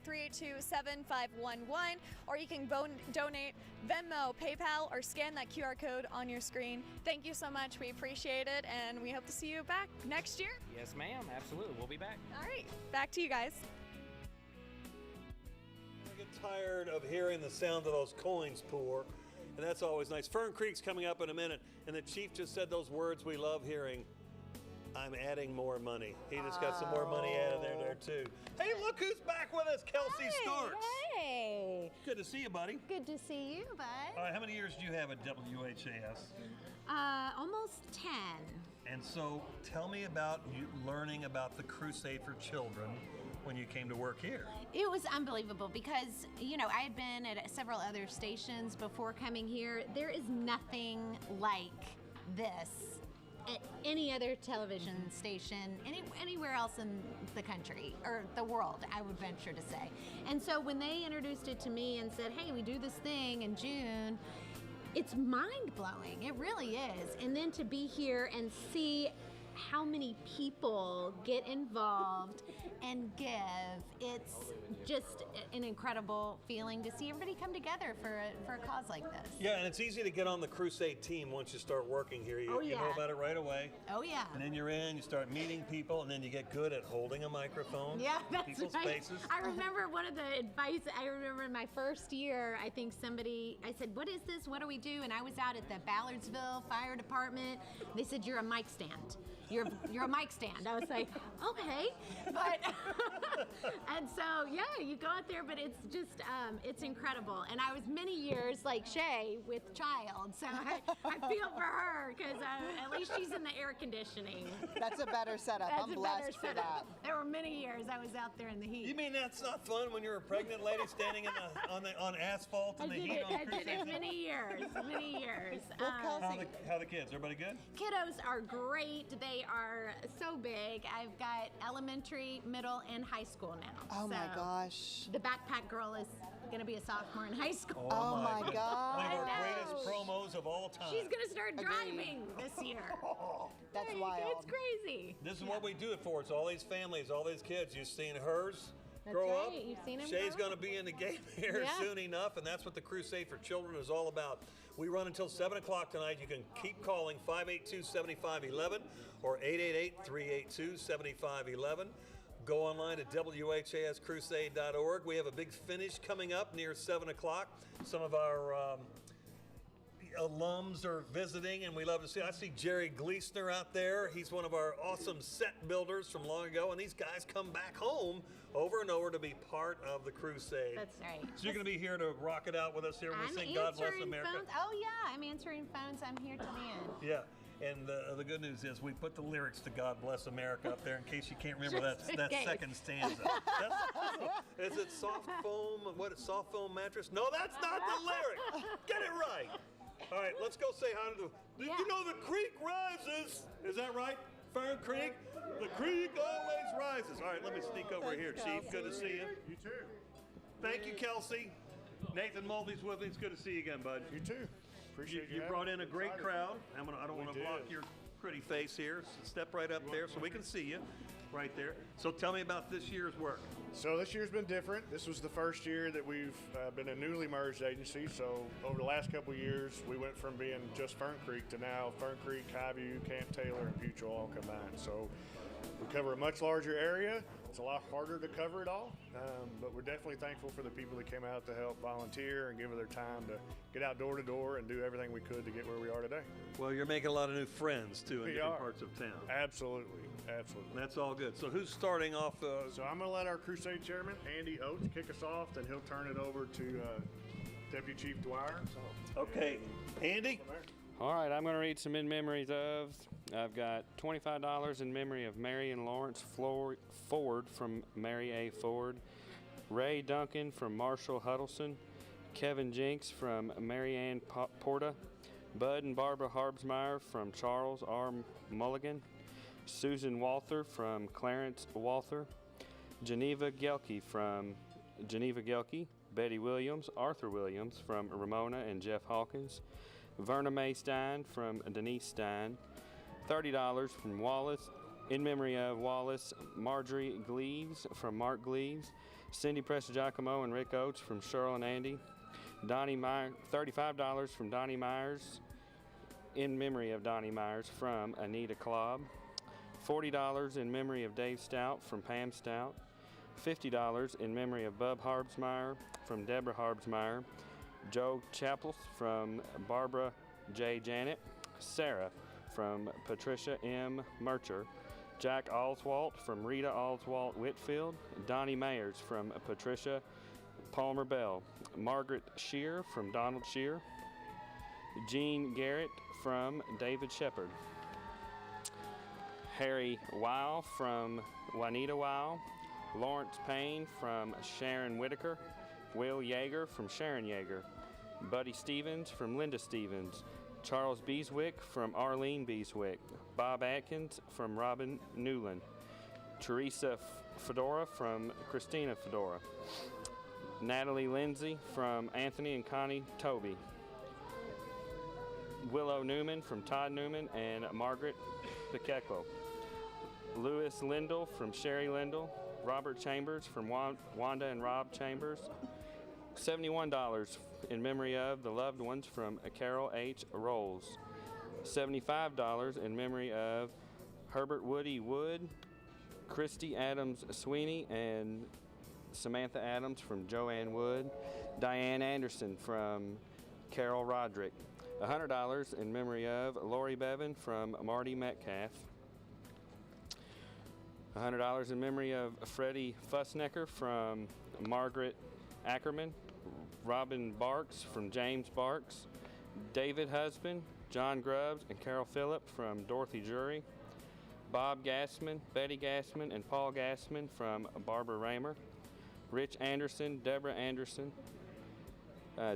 1-888-382-7511, or you can donate Venmo, PayPal, or scan that QR code on your screen. Thank you so much. We appreciate it, and we hope to see you back next year. Yes, ma'am. Absolutely. We'll be back. All right. Back to you guys. I get tired of hearing the sound of those coins pour. And that's always nice. Fern Creek's coming up in a minute, and the chief just said those words we love hearing. I'm adding more money. He just got some more money added there too. Hey, look who's back with us, Kelsey Starks. Hey. Good to see you, buddy. Good to see you, bud. All right, how many years do you have at WHAS? Almost 10. And so tell me about you learning about the Crusade for Children when you came to work here. It was unbelievable because, you know, I had been at several other stations before coming here. There is nothing like this at any other television station, anywhere else in the country or the world, I would venture to say. And so when they introduced it to me and said, hey, we do this thing in June, it's mind-blowing. It really is. And then to be here and see how many people get involved and give, it's just an incredible feeling to see everybody come together for a cause like this. Yeah, and it's easy to get on the Crusade team once you start working here. You know about it right away. Oh, yeah. And then you're in, you start meeting people, and then you get good at holding a microphone. Yeah, that's people's right. faces. I remember one of the advice, I remember in my first year, I think I said, what is this? What do we do? And I was out at the Ballardsville Fire Department. They said, you're a mic stand. You're a mic stand. I was like, okay, but and so yeah, you go out there, but it's just it's incredible. And I was many years like Shay with child, so I feel for her because at least she's in the air conditioning. That's a better setup. I'm blessed for that. There were many years I was out there in the heat. You mean that's not fun when you're a pregnant lady standing on asphalt in the heat on I did it many years. How the kids? Everybody good? Kiddos are great. They are so big. I've got elementary, middle, and high school now. Oh my gosh. The backpack girl is going to be a sophomore in high school. Oh my gosh. One of our greatest promos of all time. She's going to start driving this year. That's wild. It's crazy. This is what we do it for. It's all these families, all these kids. You've seen hers That's grow right. up. You've seen him Shay's grow going to be in the game here soon enough, and that's what the Crusade for Children is all about. We run until 7 o'clock tonight. You can keep calling 582-7511 or 888-382-7511. Go online at WHAScrusade.org. We have a big finish coming up near 7 o'clock. Some of our alums are visiting, and we love to see. I see Jerry Gleesner out there. He's one of our awesome set builders from long ago, and these guys come back home over and over to be part of the Crusade. That's right. So you're going to be here to rock it out with us here when we sing God Bless America? Phones. Oh, yeah, I'm answering phones. I'm here till the end. Yeah. And the good news is we put the lyrics to God Bless America up there in case you can't remember that second stanza. Is it soft foam? What is soft foam mattress? No, that's not the lyric. Get it right. All right, let's go say hi to you know the creek rises. Is that right? Fern Creek? The creek always rises. All right, let me sneak over here, Chief. Good to see you. You too. Thank you, Kelsey. Nathan Mulvey's with me. It's good to see you again, bud. You too. Appreciate you brought in a great crowd. I don't want to block your pretty face here. So step right up there so we can see you right there. So tell me about this year's work. So this year's been different. This was the first year that we've been a newly merged agency. So over the last couple of years, we went from being just Fern Creek to now Fern Creek, Highview, Camp Taylor, and Pucho all combined. So we cover a much larger area. It's a lot harder to cover it all, but we're definitely thankful for the people that came out to help volunteer and give their time to get out door to door and do everything we could to get where we are today. Well, you're making a lot of new friends, too, in different parts of town. Absolutely, absolutely. That's all good. So who's starting off? So I'm going to let our Crusade chairman, Andy Oates, kick us off, and he'll turn it over to Deputy Chief Dwyer. Okay, Andy, All right, I'm going to read some in memories of. I've got $25 in memory of Mary and Lawrence Ford from Mary A. Ford, Ray Duncan from Marshall Huddleston, Kevin Jinks from Mary Ann Porta, Bud and Barbara Harbsmeyer from Charles R. Mulligan, Susan Walther from Clarence Walther, Geneva Gelke from Geneva Gelke, Betty Williams, Arthur Williams from Ramona and Jeff Hawkins, Verna Mae Stein from Denise Stein, $30 from Wallace, in memory of Wallace, Marjorie Gleaves from Mark Gleaves, Cindy Prestigiacomo and Rick Oates from Cheryl and Andy, Donnie Myers, $35 from Donnie Myers, in memory of Donnie Myers from Anita Klobb, $40 in memory of Dave Stout from Pam Stout, $50 in memory of Bub Harbsmeyer from Deborah Harbsmeyer, Joe Chapples from Barbara J. Janet, Sarah from Patricia M. Mercher, Jack Oswalt from Rita Oswalt Whitfield, Donnie Mayers from Patricia Palmer Bell, Margaret Shear from Donald Shear, Jean Garrett from David Shepard, Harry Weil from Juanita Weil, Lawrence Payne from Sharon Whitaker, Will Yeager from Sharon Yeager, Buddy Stevens from Linda Stevens, Charles Beeswick from Arlene Beeswick, Bob Atkins from Robin Newland, Teresa Fedora from Christina Fedora, Natalie Lindsay from Anthony and Connie Toby, Willow Newman from Todd Newman and Margaret Piqueclo, Louis Lindell from Sherry Lindell, Robert Chambers from Wanda and Rob Chambers, $71 in memory of the loved ones from Carol H. Rolls, $75 in memory of Herbert Woody Wood, Christy Adams Sweeney, and Samantha Adams from Joanne Wood, Diane Anderson from Carol Roderick, $100 in memory of Lori Bevan from Marty Metcalf, $100 in memory of Freddie Fussnecker from Margaret Ackerman, Robin Barks from James Barks, David Husband, John Grubbs, and Carol Phillip from Dorothy Jury, Bob Gassman, Betty Gassman, and Paul Gassman from Barbara Raymer, Rich Anderson, Deborah Anderson,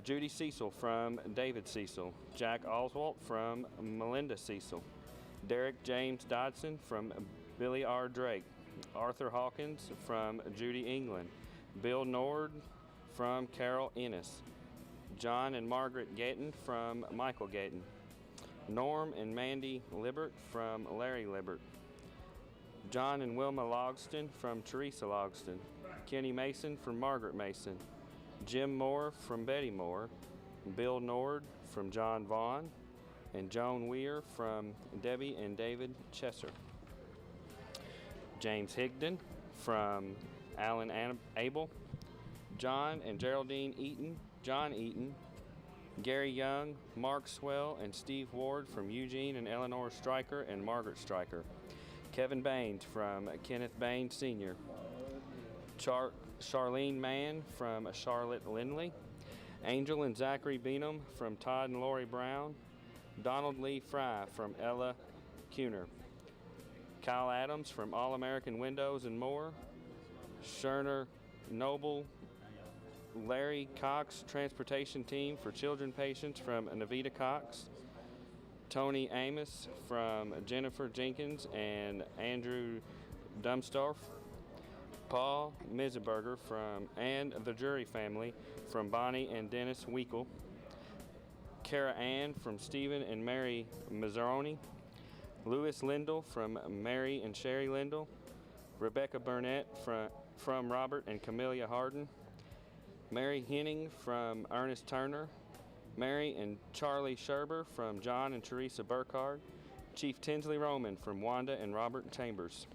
Judy Cecil from David Cecil, Jack Oswalt from Melinda Cecil, Derek James Dodson from Billy R. Drake, Arthur Hawkins from Judy England, Bill Nord from Carol Ennis, John and Margaret Gatton from Michael Gatton, Norm and Mandy Libert from Larry Libert, John and Wilma Logston from Teresa Logston, Kenny Mason from Margaret Mason, Jim Moore from Betty Moore, Bill Nord from John Vaughn, and Joan Weir from Debbie and David Chesser, James Higdon from Alan Abel, John and Geraldine Eaton, John Eaton, Gary Young, Mark Swell, and Steve Ward from Eugene and Eleanor Stryker and Margaret Stryker, Kevin Baines from Kenneth Baines Sr., Charlene Mann from Charlotte Lindley, Angel and Zachary Beanham from Todd and Lori Brown, Donald Lee Fry from Ella Kuhner, Kyle Adams from All American Windows and More, Sherner Noble, Larry Cox Transportation Team for Children Patients from Navita Cox, Tony Amos from Jennifer Jenkins and Andrew Dumstorff, Paul Misenberger and the Jury family from Bonnie and Dennis Weekle, Kara Ann from Stephen and Mary Mazzaroni, Louis Lindell from Mary and Sherry Lindell, Rebecca Burnett from Robert and Camellia Harden, Mary Henning from Ernest Turner, Mary and Charlie Sherber from John and Teresa Burkhard, Chief Tinsley Roman from Wanda and Robert Chambers,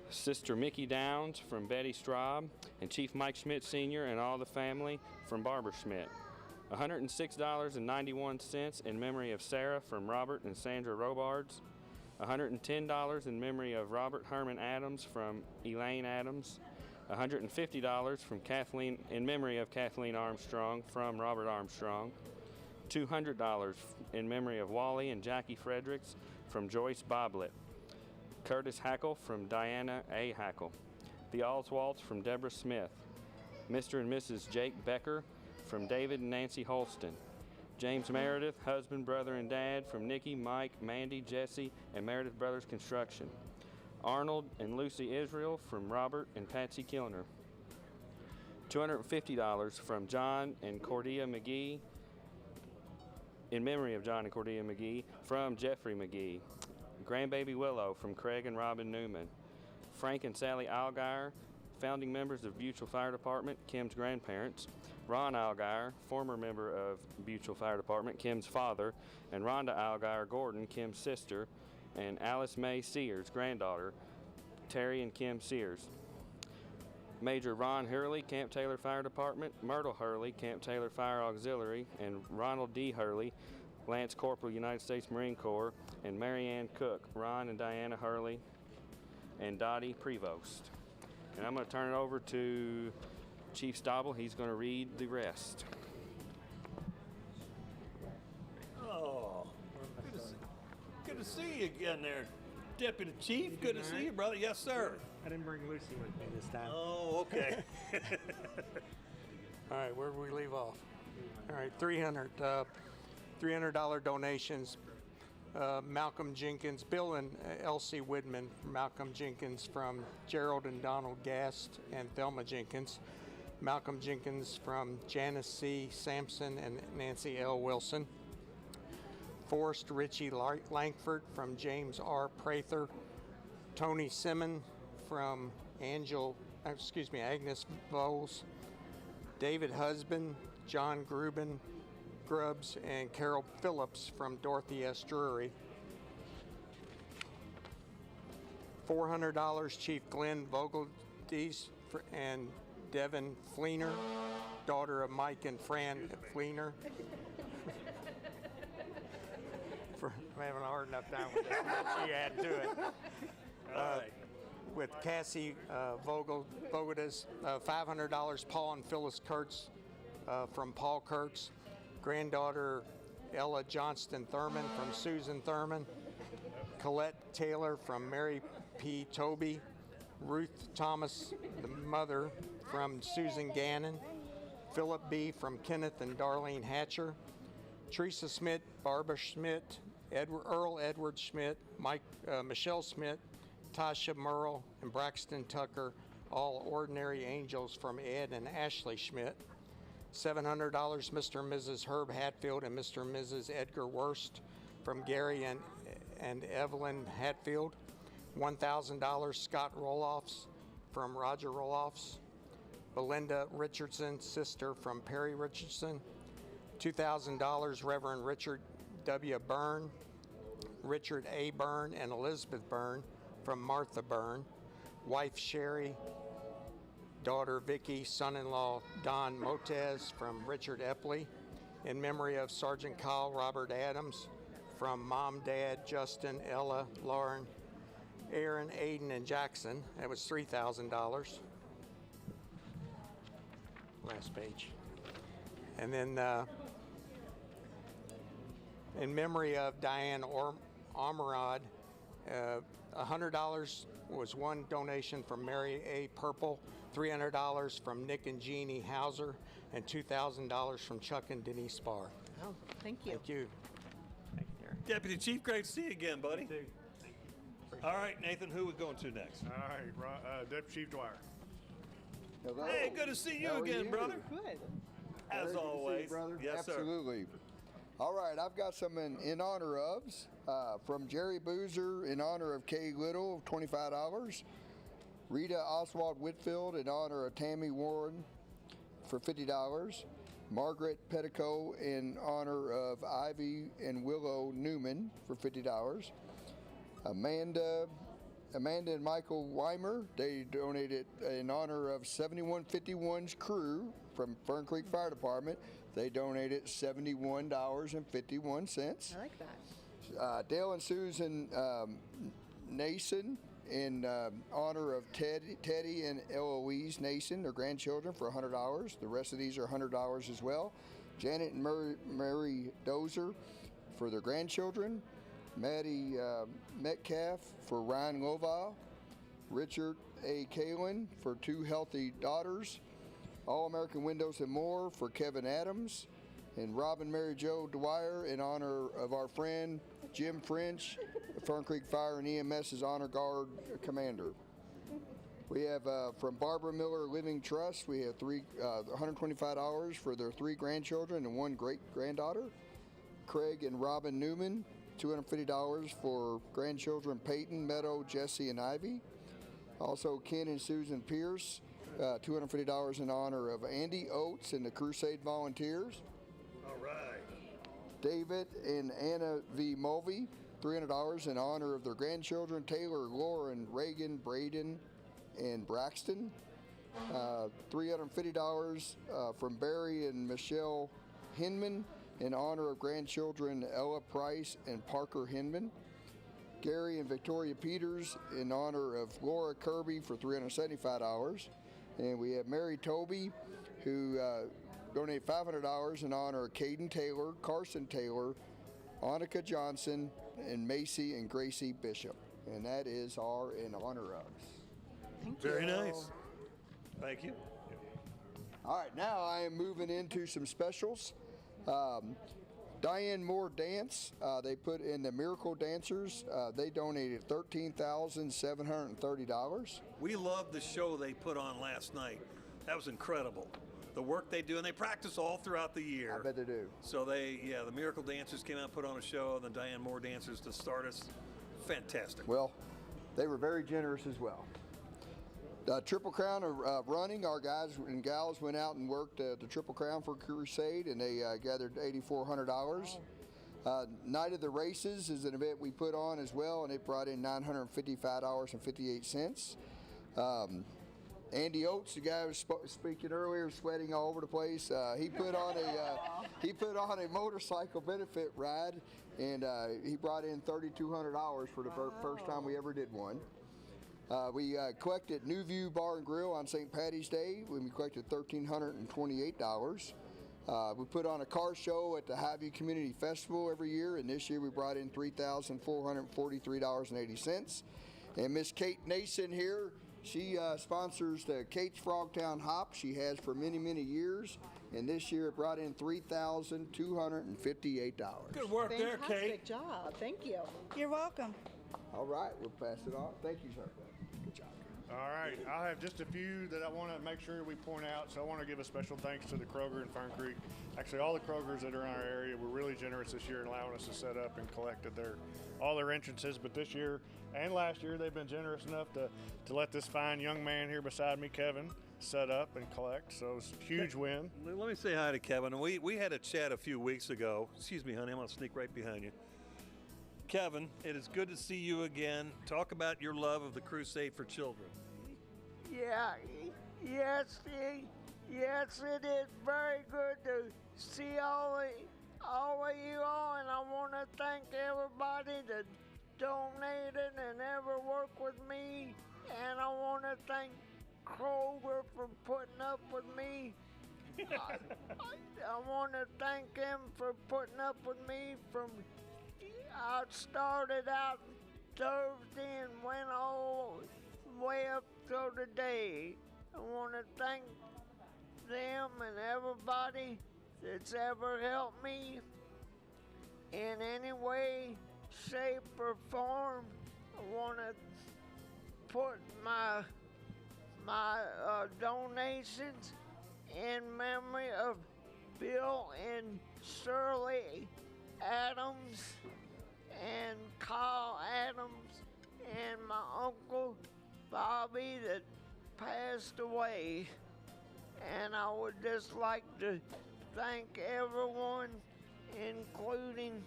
Sister Mickey Downs from Betty Straub, and Chief Mike Schmidt Sr. and all the family from Barbara Schmidt. $106.91 in memory of Sarah from Robert and Sandra Robards. $110 in memory of Robert Herman Adams from Elaine Adams. $150 from Kathleen in memory of Kathleen Armstrong from Robert Armstrong. $200 in memory of Wally and Jackie Fredericks from Joyce Boblet. Curtis Hackle from Diana A. Hackle. The Oswalds from Deborah Smith. Mr. and Mrs. Jake Becker from David and Nancy Holston. James Meredith, husband, brother, and dad from Nikki, Mike, Mandy, Jesse, and Meredith Brothers Construction. Arnold and Lucy Israel from Robert and Patsy Kilner. $250 from John and Cordia McGee, in memory of John and Cordia McGee, from Jeffrey McGee. Grandbaby Willow from Craig and Robin Newman. Frank and Sally Algeier, founding members of Butchell Fire Department, Kim's grandparents. Ron Algeier, former member of Butchell Fire Department, Kim's father. And Rhonda Algeier Gordon, Kim's sister. And Alice Mae Sears, granddaughter, Terry and Kim Sears. Major Ron Hurley, Camp Taylor Fire Department. Myrtle Hurley, Camp Taylor Fire Auxiliary. And Ronald D. Hurley, Lance Corporal, United States Marine Corps. And Mary Ann Cook, Ron and Diana Hurley, and Dottie Prevost. And I'm going to turn it over to Chief Stauble. He's going to read the rest. Oh, good to see you again there, Deputy Chief. Good to see you, brother. Yes, sir. I didn't bring Lucy with me this time. Oh, okay. All right, where did we leave off? All right, $300 donations. Malcolm Jenkins, Bill and Elsie Widman, Malcolm Jenkins from Gerald and Donald Gast and Thelma Jenkins. Malcolm Jenkins from Janice C. Sampson and Nancy L. Wilson. Forrest Ritchie Langford from James R. Prather. Tony Simon from Agnes Bowles. David Husband, John Grubbs, and Carol Phillips from Dorothy S. Drury. $400 Chief Glenn Vogeldies and Devin Fleener, daughter of Mike and Fran Fleener. I'm having a hard enough time with this. She had to it. With Cassie Vogeldies, $500 Paul and Phyllis Kurtz from Paul Kurtz. Granddaughter Ella Johnston Thurman from Susan Thurman. Colette Taylor from Mary P. Toby. Ruth Thomas, the mother, from Susan Gannon. Philip B. from Kenneth and Darlene Hatcher. Teresa Schmidt, Barbara Schmidt, Earl Edward Schmidt, Michelle Schmidt, Tasha Merle, and Braxton Tucker, all ordinary angels from Ed and Ashley Schmidt. $700 Mr. and Mrs. Herb Hatfield and Mr. and Mrs. Edgar Wurst from Gary and Evelyn Hatfield. $1,000 Scott Roloffs from Roger Roloffs. Belinda Richardson, sister, from Perry Richardson. $2,000 Reverend Richard W. Byrne, Richard A. Byrne, and Elizabeth Byrne from Martha Byrne. Wife Sherry, daughter Vicky, son-in-law Don Motez from Richard Epley. In memory of Sergeant Kyle Robert Adams from Mom, Dad, Justin, Ella, Lauren, Aaron, Aiden, and Jackson. That was $3,000. Last page. And then in memory of Diane Ormerod, $100 was one donation from Mary A. Purple, $300 from Nick and Jeannie Hauser, and $2,000 from Chuck and Denise Barr. Oh, thank you. Thank you. Thank you, Derek. Deputy Chief, great to see you again, buddy. All right, Nathan, who are we going to next? All right, Deputy Chief Dwyer. Hello. Hey, good to see you How are again, you? brother. Good. As Very good to see you, always. brother. Yes, sir. Absolutely. All right, I've got some in honor ofs from Jerry Boozer in honor of Kay Little, $25. Rita Oswald Whitfield in honor of Tammy Warren for $50. Margaret Petticoat in honor of Ivy and Willow Newman for $50. Amanda and Michael Weimer, they donated in honor of 7151's crew from Fern Creek Fire Department. They donated $71.51. I like that. Dale and Susan Nason in honor of Teddy and Eloise Nason, their grandchildren, for $100. The rest of these are $100 as well. Janet and Mary Dozer for their grandchildren, Maddie Metcalf for Ryan Loval, Richard A. Kalin for 2 healthy daughters, All American Windows and More for Kevin Adams, and Robin Mary Jo Dwyer in honor of our friend Jim French, Fern Creek Fire and EMS's Honor Guard Commander. We have from Barbara Miller Living Trust, we have $125 for their 3 grandchildren and 1 great-granddaughter. Craig and Robin Newman, $250 for grandchildren Peyton, Meadow, Jesse, and Ivy. Also Ken and Susan Pierce, $250 in honor of Andy Oates and the Crusade Volunteers. All right. David and Anna V. Mulvey, $300 in honor of their grandchildren Taylor, Lauren, Reagan, Braden, and Braxton. $350 from Barry and Michelle Hinman in honor of grandchildren Ella Price and Parker Hinman. Gary and Victoria Peters in honor of Laura Kirby for $375. And we have Mary Toby, who donated $500 in honor of Caden Taylor, Carson Taylor, Annika Johnson, and Macy and Gracie Bishop. And that is our in honor of. Very nice. Thank you. All right, now I am moving into some specials. Diane Moore Dance, they put in the Miracle Dancers. They donated $13,730. We loved the show they put on last night. That was incredible. The work they do, and they practice all throughout the year. I bet they do. So the Miracle Dancers came out and put on a show, and the Diane Moore Dancers to start us. Fantastic. Well, they were very generous as well. Triple Crown running, our guys and gals went out and worked the Triple Crown for Crusade, and they gathered $8,400. Night of the Races is an event we put on as well, and it brought in $955.58. Andy Oates, the guy who was speaking earlier, sweating all over the place. He put on a motorcycle benefit ride, and he brought in $3,200 for the first time we ever did one. We collected New View Bar and Grill on St. Patty's Day when we collected $1,328. We put on a car show at the Highview Community Festival every year, and this year we brought in $3,443.80. And Miss Kate Nason here, she sponsors the Kate's Frogtown Hop. She has for many, many years, and this year it brought in $3,258. Good work there, Kate. Fantastic job. Thank you. You're welcome. All right, we'll pass it on. Thank you, sir. Good job. All right, I have just a few that I want to make sure we point out. So I want to give a special thanks to the Kroger in Fern Creek. Actually, all the Krogers that are in our area were really generous this year in allowing us to set up and collect all their entrances. But this year and last year, they've been generous enough to let this fine young man here beside me, Kevin, set up and collect. So it's a huge win. Let me say hi to Kevin. We had a chat a few weeks ago. Excuse me, honey, I'm going to sneak right behind you. Kevin, it is good to see you again. Talk about your love of the Crusade for Children. Yes, it is very good to see all of you all, and I want to thank everybody that donated and ever worked with me, and I want to thank Kroger for putting up with me. I want to thank him for putting up with me I started out Thursday and went all the way up to today. I want to thank them and everybody that's ever helped me in any way, shape, or form. I want to put my donations in memory of Bill and Shirley Adams and Carl Adams and my uncle Bobby that passed away. And I would just like to thank everyone, including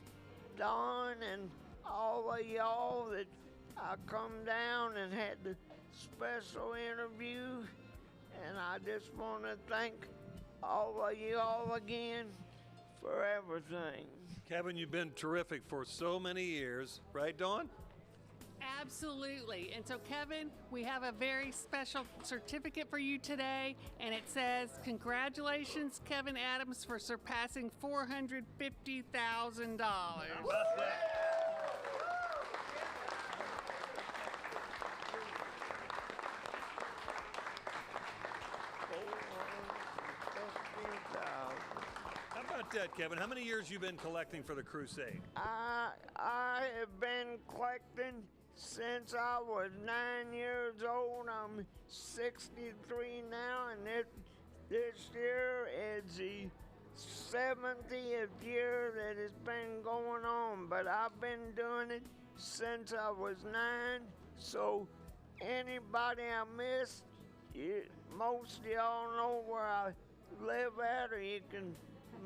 Don and all of y'all that I come down and had the special interview. And I just want to thank all of y'all again for everything. Kevin, you've been terrific for so many years, right, Dawn? Absolutely. And so, Kevin, we have a very special certificate for you today, and it says, congratulations, Kevin Adams, for surpassing $450,000. How about that, Kevin? How many years you been collecting for the Crusade? I have been collecting since I was 9 years old. I'm 63 now, and this year is the 70th year that it's been going on. But I've been doing it since I was 9. So anybody I missed, most of y'all know where I live at, or you can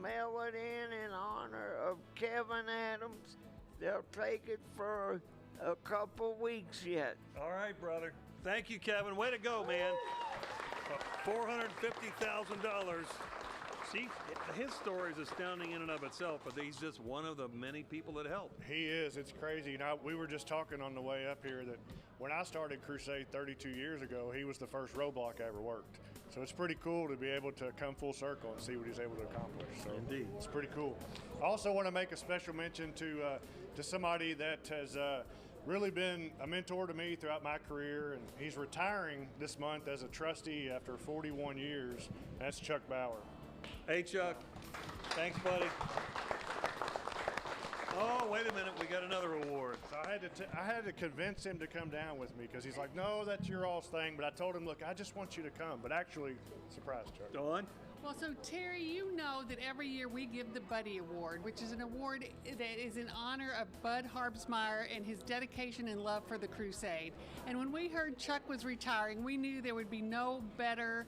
mail it in honor of Kevin Adams. They'll take it for a couple weeks yet. All right, brother. Thank you, Kevin. Way to go, man. $450,000. See, his story is astounding in and of itself, but he's just one of the many people that helped. He is. It's crazy. We were just talking on the way up here that when I started Crusade 32 years ago, he was the first roadblock I ever worked. So it's pretty cool to be able to come full circle and see what he's able to accomplish. So indeed, it's pretty cool. I also want to make a special mention to somebody that has really been a mentor to me throughout my career, and he's retiring this month as a trustee after 41 years. That's Chuck Bauer. Hey, Chuck. Thanks, buddy. Oh, wait a minute. We got another award. So I had to convince him to come down with me because he's like, no, that's your all's thing. But I told him, look, I just want you to come. But actually, surprise, Chuck. Dawn? Well, so Terry, you know that every year we give the Buddy Award, which is an award that is in honor of Bud Harbsmeyer and his dedication and love for the Crusade. And when we heard Chuck was retiring, we knew there would be no better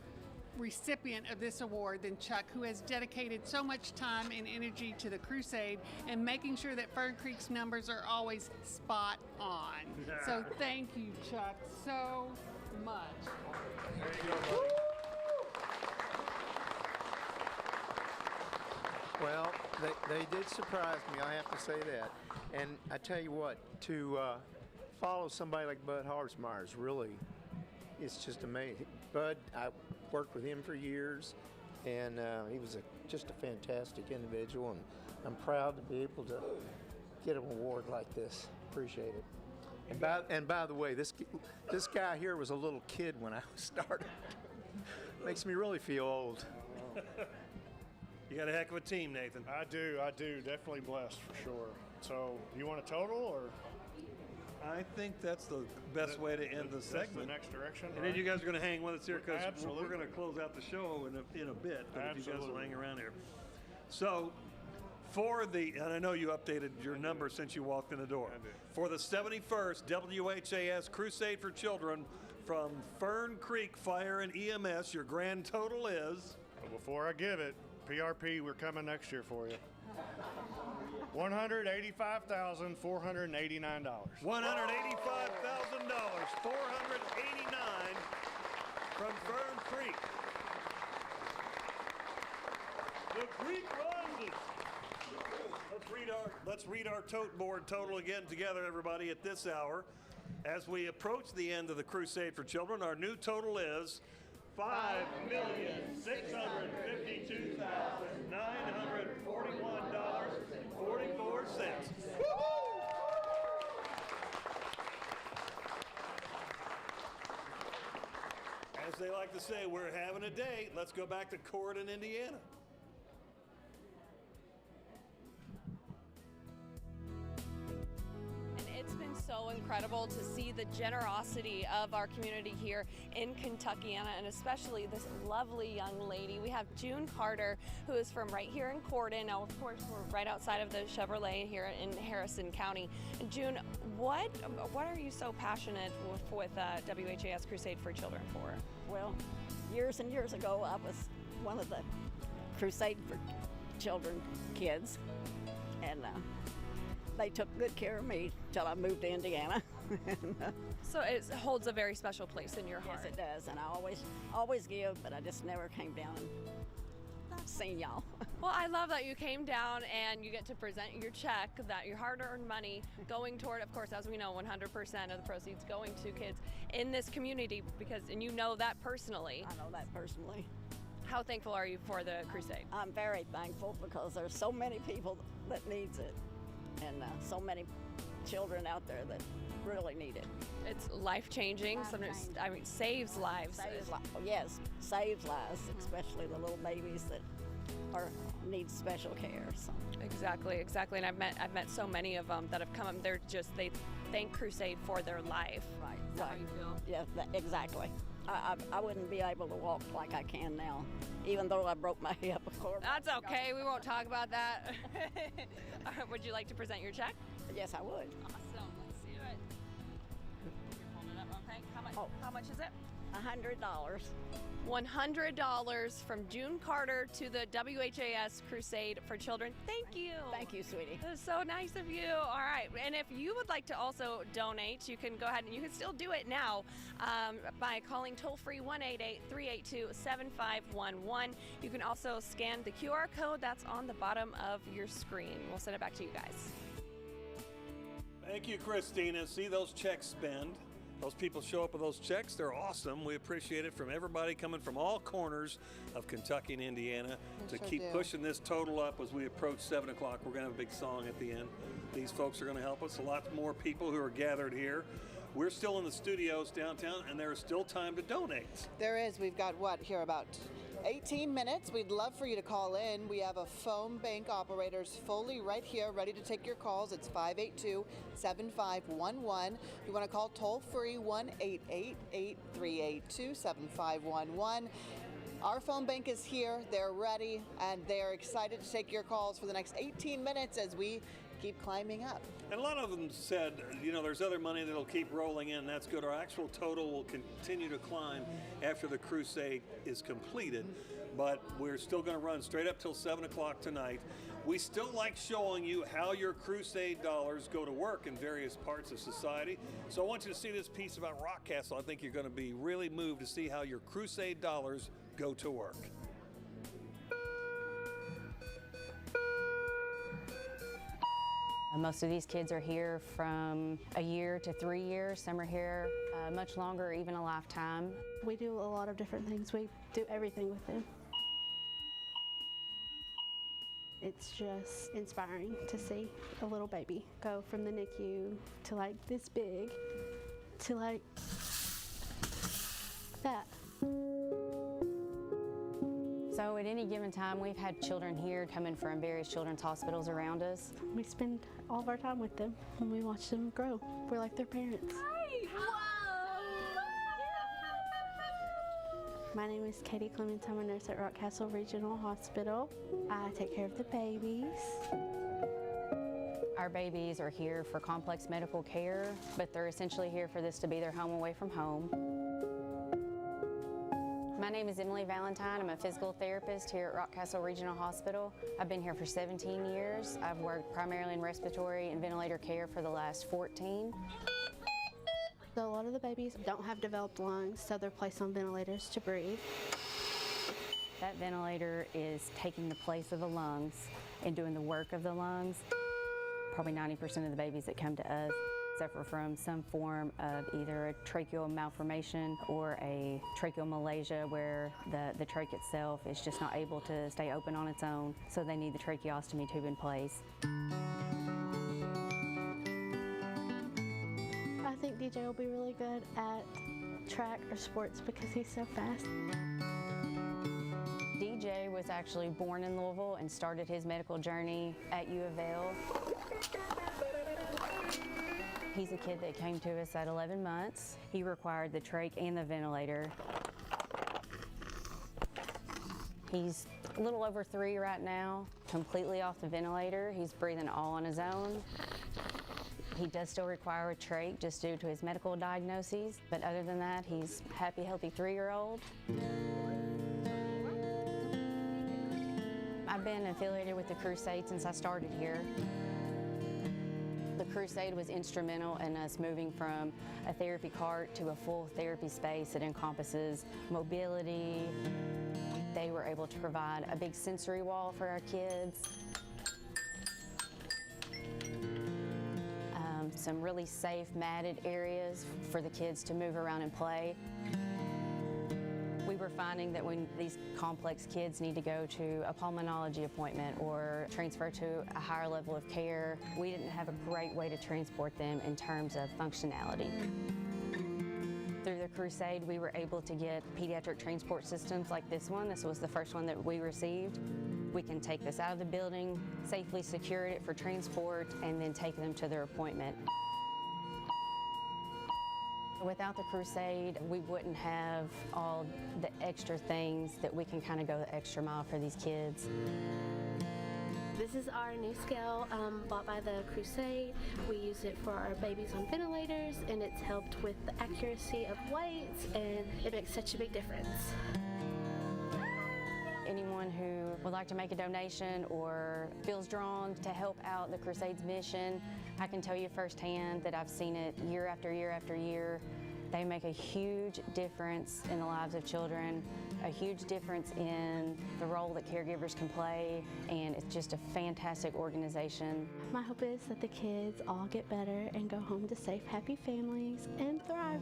recipient of this award than Chuck, who has dedicated so much time and energy to the Crusade and making sure that Fern Creek's numbers are always spot on. So thank you, Chuck, so much. There you go, buddy. Well, they did surprise me, I have to say that. And I tell you what, to follow somebody like Bud Harbsmeyer is really, it's just amazing. Bud, I worked with him for years, and he was just a fantastic individual, and I'm proud to be able to get an award like this. Appreciate it. And by the way, this guy here was a little kid when I started. Makes me really feel old. You got a heck of a team, Nathan. I do. Definitely blessed for sure. So, you want a total, or? I think that's the best way to end the segment. That's the next direction. And then you guys are going to hang with us here because Absolutely. we're going to close out the show in a bit. But if you guys will hang around here. So, and I know you updated your number since you walked in the door. For the 71st WHAS Crusade for Children from Fern Creek Fire and EMS, your grand total is? Well, before I give it, PRP, we're coming next year for you. $185,489. $185,000, $489 from Fern Creek. The Creek rises. Let's read our tote board total again together, everybody, at this hour. As we approach the end of the Crusade for Children, our new total is $5,652,941.44. As they like to say, we're having a day. Let's go back to Corydon, Indiana. It's been so incredible to see the generosity of our community here in Kentuckiana, and especially this lovely young lady. We have June Carter, who is from right here in Corydon. Now, of course, we're right outside of the Chevrolet here in Harrison County. And June, what are you so passionate with WHAS Crusade for Children for? Well, years and years ago, I was one of the Crusade for Children kids, and they took good care of me till I moved to Indiana. So it holds a very special place in your heart. Yes, it does, and I always give, but I just never came down and seen y'all. Well, I love that you came down and you get to present your check, that your hard-earned money going toward, of course, as we know, 100% of the proceeds going to kids in this community, and you know that personally. I know that personally. How thankful are you for the crusade? I'm very thankful because there's so many people that needs it, and so many children out there that really need it. It's life-changing. Sometimes, I mean, saves lives. Yes, saves lives, especially the little babies that need special care. So. Exactly. And I've met so many of them that have come up. They thank Crusade for their life. Right. Is that how you feel? Yeah, exactly. I wouldn't be able to walk like I can now, even though I broke my hip. That's okay. We won't talk about that. Would you like to present your check? Yes, I would. Awesome. Let's see it. You're holding it up, okay? How much is it? $100. $100 from June Carter to the WHAS Crusade for Children. Thank you. Thank you, sweetie. That is so nice of you. All right. And if you would like to also donate, you can go ahead and you can still do it now by calling toll-free 1-888-382-7511. You can also scan the QR code that's on the bottom of your screen. We'll send it back to you guys. Thank you, Christina. See those checks spend. Those people show up with those checks. They're awesome. We appreciate it from everybody coming from all corners of Kentucky and Indiana to keep pushing this total up as we approach 7 o'clock. We're going to have a big song at the end. These folks are going to help us. A lot more people who are gathered here. We're still in the studios downtown, and there is still time to donate. There is. We've got about 18 minutes. We'd love for you to call in. We have a phone bank operators fully right here, ready to take your calls. It's 582-7511. If you want to call toll-free, 1-888-382-7511. Our phone bank is here. They're ready, and they're excited to take your calls for the next 18 minutes as we keep climbing up. And a lot of them said, there's other money that'll keep rolling in. That's good. Our actual total will continue to climb after the crusade is completed, but we're still going to run straight up till 7 o'clock tonight. We still like showing you how your crusade dollars go to work in various parts of society. So I want you to see this piece about Rockcastle. I think you're going to be really moved to see how your crusade dollars go to work. Most of these kids are here from a year to 3 years. Some are here much longer, even a lifetime. We do a lot of different things. We do everything with them. It's just inspiring to see a little baby go from the NICU to like this big to like that. So at any given time, we've had children here coming from various children's hospitals around us. We spend all of our time with them and we watch them grow. We're like their parents. Hi! My name is Katie Clements. I'm a nurse at Rockcastle Regional Hospital. I take care of the babies. Our babies are here for complex medical care, but they're essentially here for this to be their home away from home. My name is Emily Valentine. I'm a physical therapist here at Rockcastle Regional Hospital. I've been here for 17 years. I've worked primarily in respiratory and ventilator care for the last 14. So a lot of the babies don't have developed lungs, so they're placed on ventilators to breathe. That ventilator is taking the place of the lungs and doing the work of the lungs. Probably 90% of the babies that come to us suffer from some form of either a tracheal malformation or a tracheal malacia where the trach itself is just not able to stay open on its own, so they need the tracheostomy tube in place. I think DJ will be really good at track or sports because he's so fast. DJ was actually born in Louisville and started his medical journey at U of L. He's a kid that came to us at 11 months. He required the trach and the ventilator. He's a little over 3 right now, completely off the ventilator. He's breathing all on his own. He does still require a trach just due to his medical diagnoses, but other than that, he's a happy, healthy 3-year-old. I've been affiliated with the Crusade since I started here. The Crusade was instrumental in us moving from a therapy cart to a full therapy space that encompasses mobility. They They were able to provide a big sensory wall for our kids. Some really safe matted areas for the kids to move around and play. We were finding that when these complex kids need to go to a pulmonology appointment or transfer to a higher level of care, we didn't have a great way to transport them in terms of functionality. Through the Crusade, we were able to get pediatric transport systems like this one. This was the first one that we received. We can take this out of the building, safely secure it for transport, and then take them to their appointment. Without the Crusade, we wouldn't have all the extra things that we can kind of go the extra mile for these kids. This is our new scale bought by the Crusade. We use it for our babies on ventilators, and it's helped with the accuracy of weights, and it makes such a big difference. Anyone who would like to make a donation or feels drawn to help out the Crusade's mission, I can tell you firsthand that I've seen it year after year after year. They make a huge difference in the lives of children, a huge difference in the role that caregivers can play, and it's just a fantastic organization. My hope is that the kids all get better and go home to safe, happy families and thrive.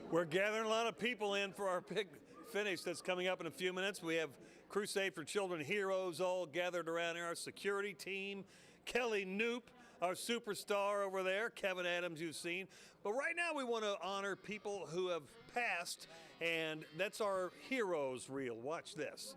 We're gathering a lot of people in for our big finish that's coming up in a few minutes. We have Crusade for Children heroes all gathered around here, our security team, Kelly Knoop, our superstar over there, Kevin Adams you've seen. But right now we want to honor people who have passed, and that's our heroes reel. Watch this.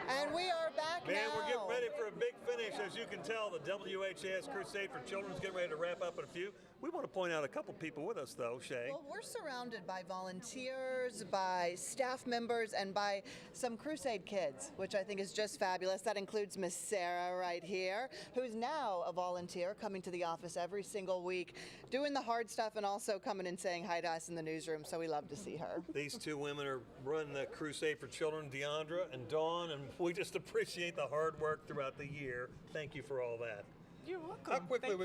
And we are back Man, now. we're getting ready for a big finish. As you can tell, the WHAS Crusade for Children is getting ready to wrap up in a few. We want to point out a couple people with us, though, Shay. Well, we're surrounded by volunteers, by staff members, and by some Crusade kids, which I think is just fabulous. That includes Miss Sarah right here, who's now a volunteer coming to the office every single week, doing the hard stuff and also coming and saying hi to us in the newsroom, so we love to see her. These two women are running the Crusade for Children, Deandra and Dawn, and we just appreciate the hard work throughout the year. Thank you for all that. You're welcome. How quickly are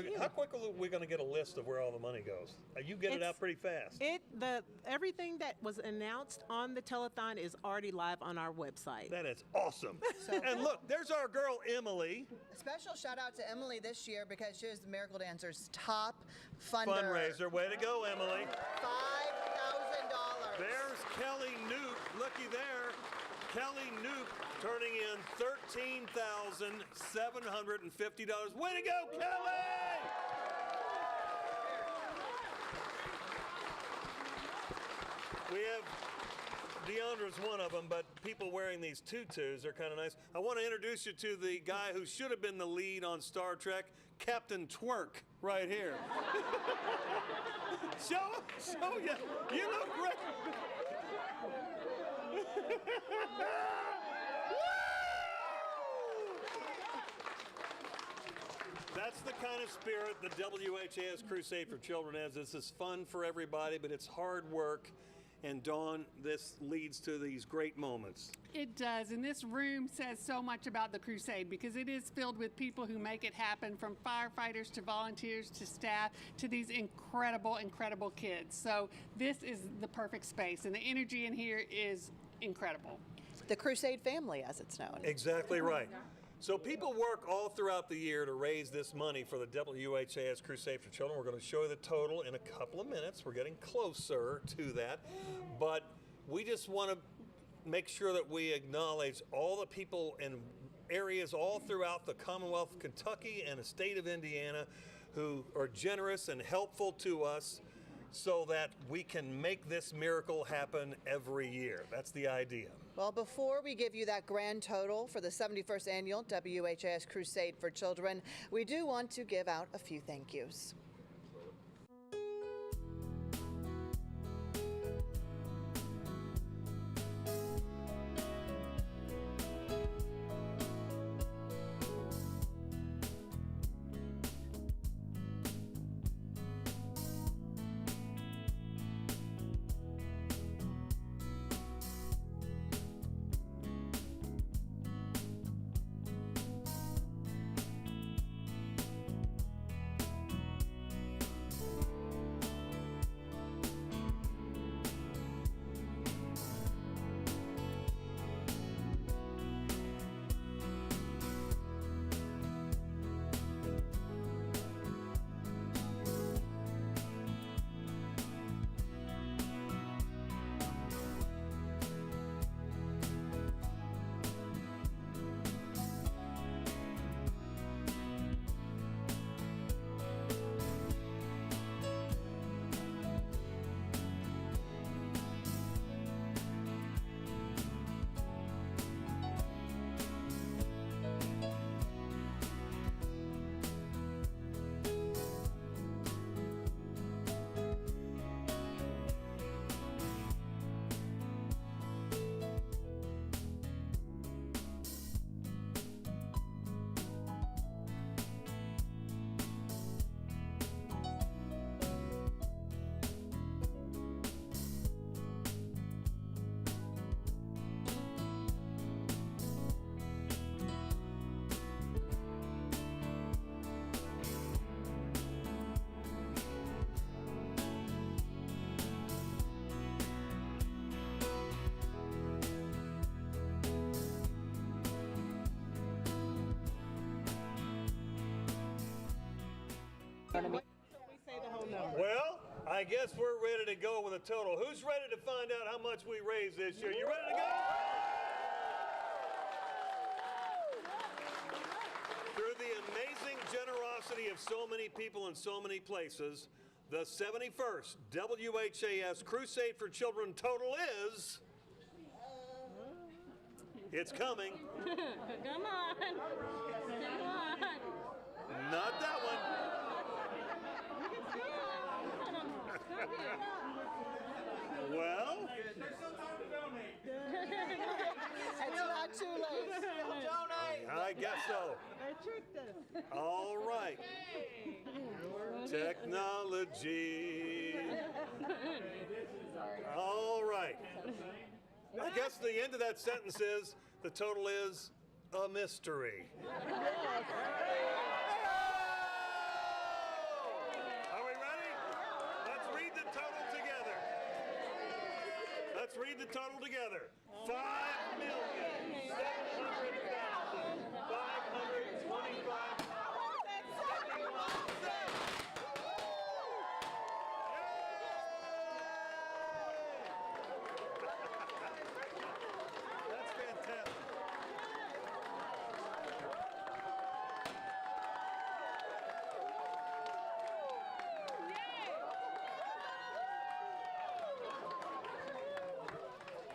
we going to get a list of where all the money goes? You get it out pretty fast. Everything that was announced on the telethon is already live on our website. That is awesome. And look, there's our girl Emily. A special shout out to Emily this year because she is the Miracle Dancers top fundraiser. Way to go, Emily. $5,000. There's Kelly Newt. Looky there. Kelly Newt turning in $13,750. Way to go, Kelly! We have Deandra's one of them, but people wearing these tutus are kind of nice. I want to introduce you to the guy who should have been the lead on Star Trek, Captain Twerk, right here. show you. You look great. That's the kind of spirit the WHAS Crusade for Children has. This is fun for everybody, but it's hard work. And Dawn, this leads to these great moments. It does, and this room says so much about the Crusade because it is filled with people who make it happen, from firefighters to volunteers to staff to these incredible, incredible kids. So this is the perfect space, and the energy in here is incredible. The Crusade family, as it's known. Exactly right. So people work all throughout the year to raise this money for the WHAS Crusade for Children. We're going to show you the total in a couple of minutes. We're getting closer to that. But we just want to make sure that we acknowledge all the people in areas all throughout the Commonwealth of Kentucky and the state of Indiana who are generous and helpful to us so that we can make this miracle happen every year. That's the idea. Well, before we give you that grand total for the 71st Annual WHAS Crusade for Children, we do want to give out a few thank yous. Well, I guess we're ready to go with a total. Who's ready to find out how much we raised this year? You ready to go? Through the amazing generosity of so many people in so many places, The 71st WHAS Crusade for Children total is... It's coming. Come on. Come on. Not that one. Well, It's not too late. I guess so. They tricked us. All right. Technology. All right. I guess the end of that sentence is the total is a mystery. Are we ready? Let's read the total together. Let's read the total together. 5,700,525. That's fantastic.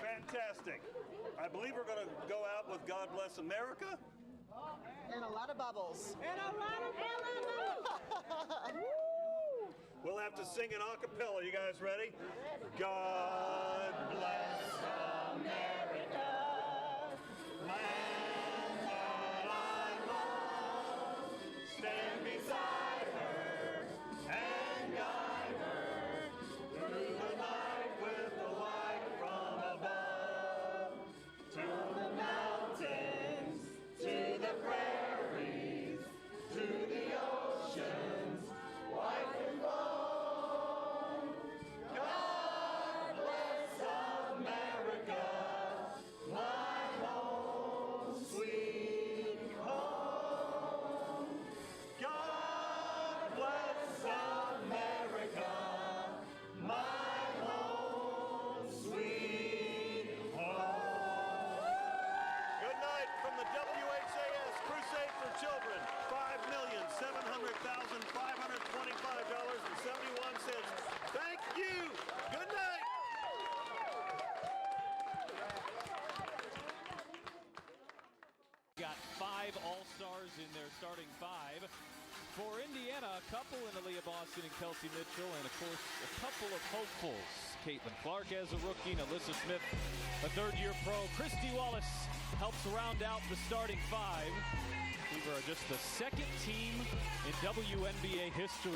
Fantastic. I believe we're going to go out with God Bless America. And a lot of bubbles. And a lot of bubbles. We'll have to sing an a cappella. You guys ready? God bless America, land that I love. Stand beside her and guide her through the night with the light from above. To the mountains, to the prairies, to the oceans, white and gold. God bless America, my home, sweet home. God bless America, my home, sweet home. Good night from the WHAS Crusade for Children. $5,700,525.71. Thank you. Good night. Got 5 All-Stars in their starting 5. For Indiana, a couple in Aaliyah Boston and Kelsey Mitchell, and of course, a couple of hopefuls. Caitlin Clark as a rookie, and Alyssa Smith, a third-year pro. Christy Wallace helps round out the starting 5. We were just the second team in WNBA history